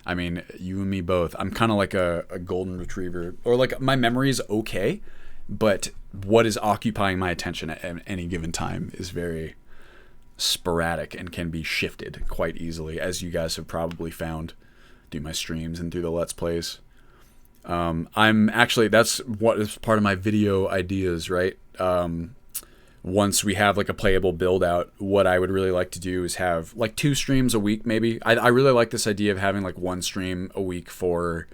I mean, you and me both. I'm kind of like a golden retriever. Or like, my memory is okay, but what is occupying my attention at any given time is very sporadic and can be shifted quite easily, as you guys have probably found through my streams and through the Let's Plays. I'm actually, that's what is part of my video ideas, right? Once we have like a playable build out, what I would really like to do is have like 2 streams a week, maybe. I really like this idea of having like 1 stream a week for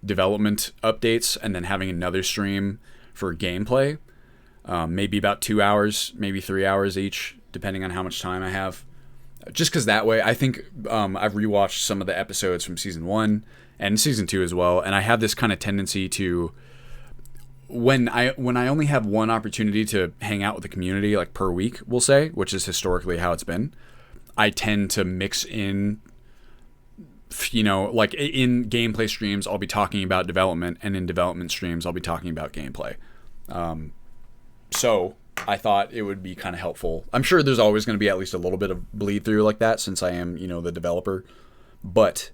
development updates and then having another stream for gameplay. Maybe about 2 hours, maybe 3 hours each, depending on how much time I have. Just because that way, I think I've rewatched some of the episodes from season 1 and season 2 as well, and I have this kind of tendency to, when I only have one opportunity to hang out with the community, like per week, we'll say, which is historically how it's been, I tend to mix in, you know, like in gameplay streams, I'll be talking about development, and in development streams, I'll be talking about gameplay. So I thought it would be kind of helpful. I'm sure there's always going to be at least a little bit of bleed through like that, since I am, you know, the developer. But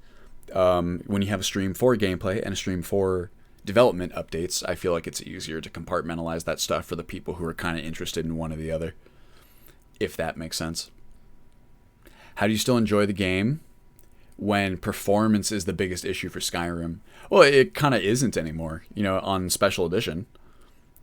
when you have a stream for gameplay and a stream for development updates, I feel like it's easier to compartmentalize that stuff for the people who are kind of interested in one or the other, if that makes sense. How do you still enjoy the game when performance is the biggest issue for Skyrim? Well, it kind of isn't anymore, you know, on Special Edition.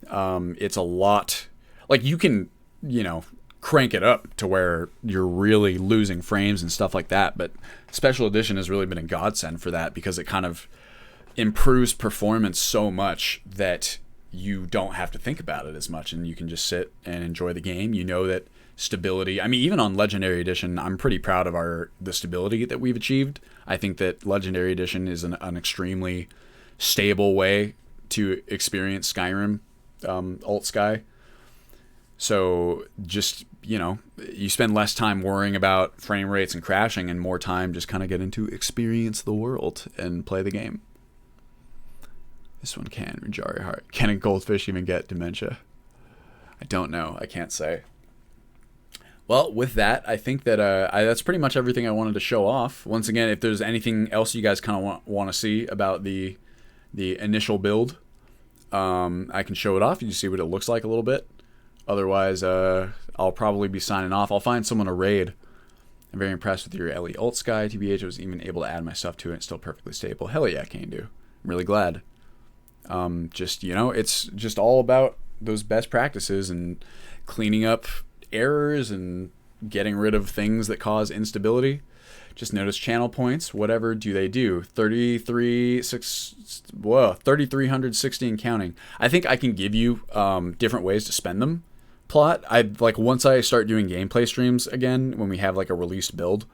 It's a lot, like, you can, you know, crank it up to where you're really losing frames and stuff like that, but Special Edition has really been a godsend for that, because it kind of improves performance so much that you don't have to think about it as much, and you can just sit and enjoy the game. You know that stability, I mean, even on Legendary Edition, I'm pretty proud of the stability that we've achieved. I think that Legendary Edition is an extremely stable way to experience Skyrim, UltSky. So just, you know, you spend less time worrying about frame rates and crashing, and more time just kind of getting to experience the world and play the game. This one can jar your heart. Can a goldfish even get dementia? I don't know. I can't say. Well, with that, I think that that's pretty much everything I wanted to show off. Once again, if there's anything else you guys kind of want to see about the initial build, I can show it off. You can see what it looks like a little bit. Otherwise, I'll probably be signing off. I'll find someone to raid. I'm very impressed with your LE UltSky. TBH, I was even able to add my stuff to it. It's still perfectly stable. Hell yeah, can do. I'm really glad. Just, you know, it's just all about those best practices and cleaning up errors and getting rid of things that cause instability. Just notice channel points. Whatever do they do? 3,360 and counting. I think I can give you different ways to spend them. Plot. Like, once I start doing gameplay streams again, when we have like a released build,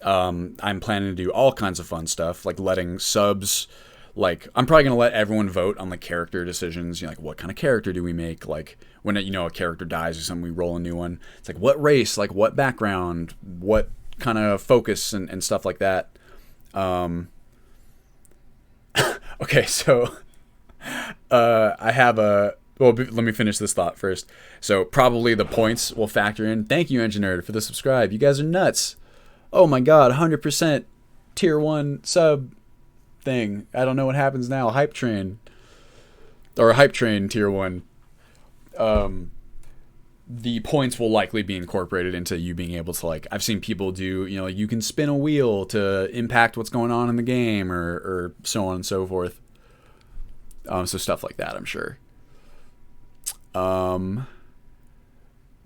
I'm planning to do all kinds of fun stuff, like letting subs. Like, I'm probably going to let everyone vote on, like, character decisions. You know, like, what kind of character do we make? Like, when, you know, a character dies or something, we roll a new one. It's like, what race? Like, what background? What kind of focus and stuff like that. Okay, so I have a... Well, let me finish this thought first. So, probably the points will factor in. Thank you, Engineer, for the subscribe. You guys are nuts. Oh, my God, 100% tier 1 sub thing. I don't know what happens now. Hype train tier 1. The points will likely be incorporated into you being able to, like, I've seen people do, you know, like, you can spin a wheel to impact what's going on in the game, or so on and so forth. So stuff like that, I'm sure. What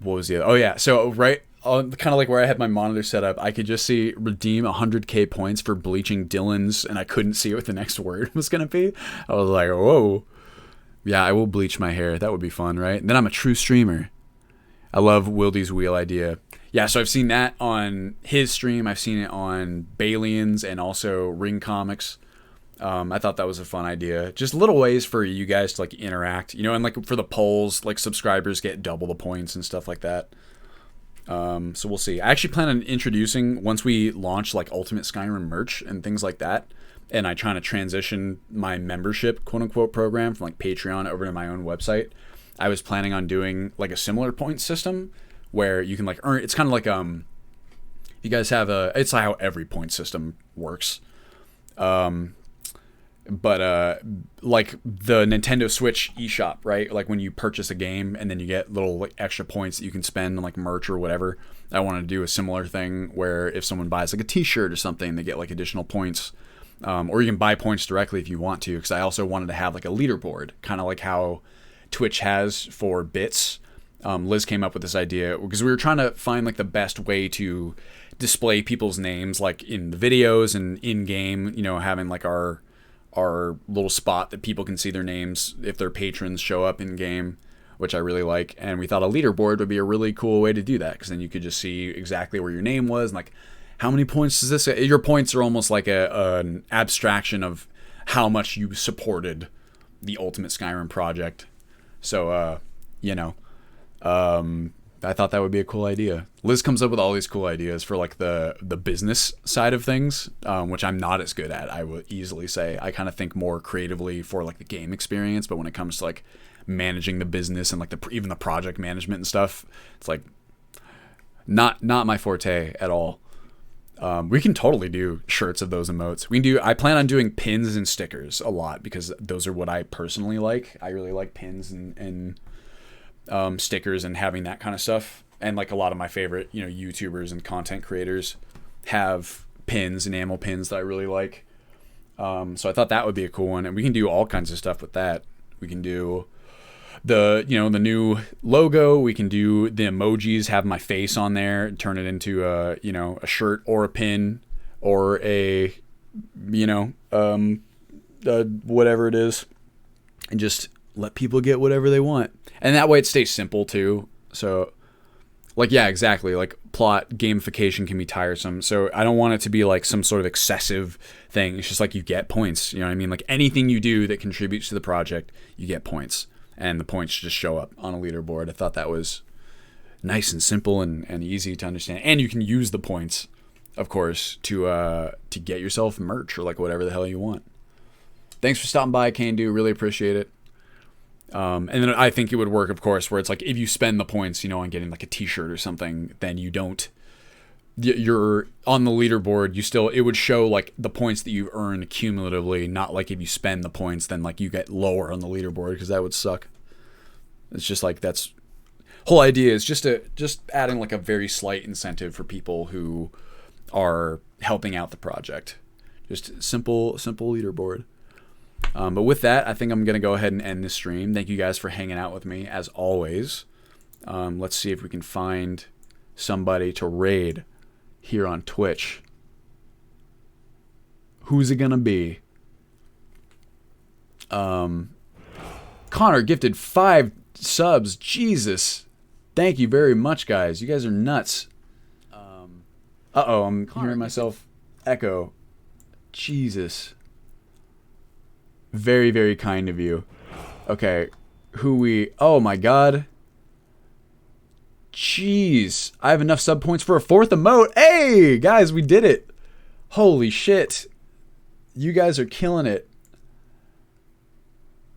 was the other? Oh yeah, so right, kind of like where I had my monitor set up, I could just see redeem 100k points for bleaching Dylan's, and I couldn't see what the next word was gonna be. I was like, whoa, Yeah, I will bleach my hair. That would be fun, right? And then I'm a true streamer. I love Wildy's wheel idea. Yeah, so I've seen that on his stream. I've seen it on Balian's and also Ring Comics. I thought that was a fun idea. Just little ways for you guys to like interact, you know, and like for the polls, like subscribers get double the points and stuff like that. So we'll see. I actually plan on introducing, once we launch like Ultimate Skyrim merch and things like that, and I trying to transition my membership quote unquote program from like Patreon over to my own website. I was planning on doing like a similar point system where you can like earn. It's kind of like you guys have it's how every point system works. But like the Nintendo Switch eShop, right? Like when you purchase a game and then you get little like extra points that you can spend on like merch or whatever. I want to do a similar thing where if someone buys like a T-shirt or something, they get like additional points. Or you can buy points directly if you want to, because I also wanted to have like a leaderboard, kind of like how Twitch has for bits. Liz came up with this idea because we were trying to find like the best way to display people's names like in the videos and in game, you know, having like our little spot that people can see their names if their patrons show up in game, which I really like. And we thought a leaderboard would be a really cool way to do that, because then you could just see exactly where your name was and like how many points does this get? Your points are almost like an abstraction of how much you supported the Ultimate Skyrim project. So you know, I thought that would be a cool idea. Liz comes up with all these cool ideas for like the business side of things, which I'm not as good at. I would easily say I kind of think more creatively for like the game experience, but when it comes to like managing the business and like even the project management and stuff, it's like not my forte at all. We can totally do shirts of those emotes. I plan on doing pins and stickers a lot because those are what I personally like. I really like pins and stickers and having that kind of stuff. And like a lot of my favorite, you know, YouTubers and content creators have pins, enamel pins that I really like. So I thought that would be a cool one. And we can do all kinds of stuff with that. We can do the new logo. We can do the emojis, have my face on there, turn it into a shirt or a pin or a whatever it is, and just let people get whatever they want. And that way it stays simple too. So like, yeah, exactly. Like plot gamification can be tiresome. So I don't want it to be like some sort of excessive thing. It's just like you get points. You know what I mean? Like anything you do that contributes to the project, you get points. And the points just show up on a leaderboard. I thought that was nice and simple and easy to understand. And you can use the points, of course, to get yourself merch or like whatever the hell you want. Thanks for stopping by, Can-Do. Really appreciate it. And then I think it would work, of course, where it's like if you spend the points, you know, on getting like a T-shirt or something, then you're on the leaderboard. It would show like the points that you've earned cumulatively, not like if you spend the points, then like you get lower on the leaderboard, because that would suck. It's just like that's whole idea is just adding like a very slight incentive for people who are helping out the project. Just simple leaderboard. But with that, I think I'm going to go ahead and end this stream. Thank you guys for hanging out with me, as always. Let's see if we can find somebody to raid here on Twitch. Who's it going to be? Connor gifted 5 subs. Jesus. Thank you very much, guys. You guys are nuts. Uh-oh, I'm hearing myself echo. Jesus. Very, very kind of you. Okay, oh my god. Jeez, I have enough sub points for a 4th emote. Hey, guys, we did it. Holy shit. You guys are killing it.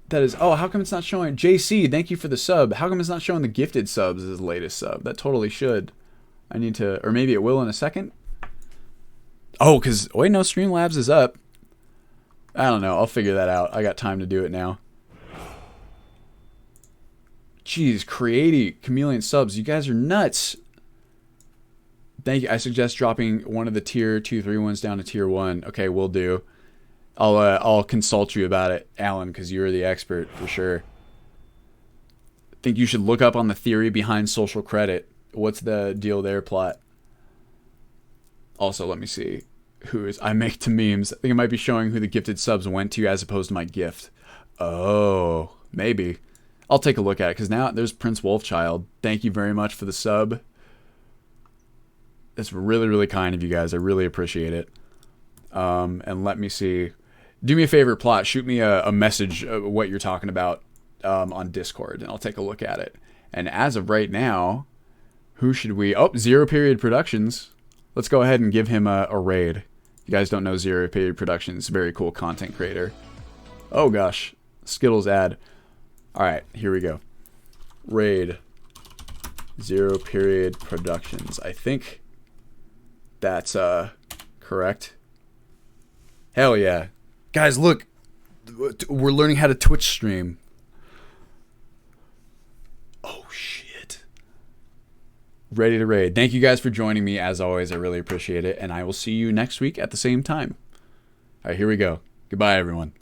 That is, how come it's not showing? JC, thank you for the sub. How come it's not showing the gifted subs as the latest sub? That totally should. I need to, or maybe it will in a second. Oh, because, wait, no, Streamlabs is up. I don't know. I'll figure that out. I got time to do it now. Jeez, Creaty, Chameleon subs. You guys are nuts. Thank you. I suggest dropping one of the tier 2, 3 ones down to tier 1. Okay, will do. I'll consult you about it, Alan, because you're the expert for sure. Think you should look up on the theory behind social credit. What's the deal there, plot? Also, let me see. I make to memes. I think it might be showing who the gifted subs went to as opposed to my gift. Oh. Maybe. I'll take a look at it, because now there's Prince Wolfchild. Thank you very much for the sub. It's really, really kind of you guys. I really appreciate it. And let me see. Do me a favor, Plot. Shoot me a message of what you're talking about on Discord, and I'll take a look at it. And as of right now, who should we... Oh, Zero Period Productions. Let's go ahead and give him a raid. If you guys don't know Zero Period Productions, very cool content creator. Oh, gosh. Skittles ad. All right, here we go. Raid. Zero Period Productions. I think that's correct. Hell yeah. Guys, look. We're learning how to Twitch stream. Oh, shit. Ready to raid. Thank you guys for joining me. As always, I really appreciate it. And I will see you next week at the same time. All right, here we go. Goodbye, everyone.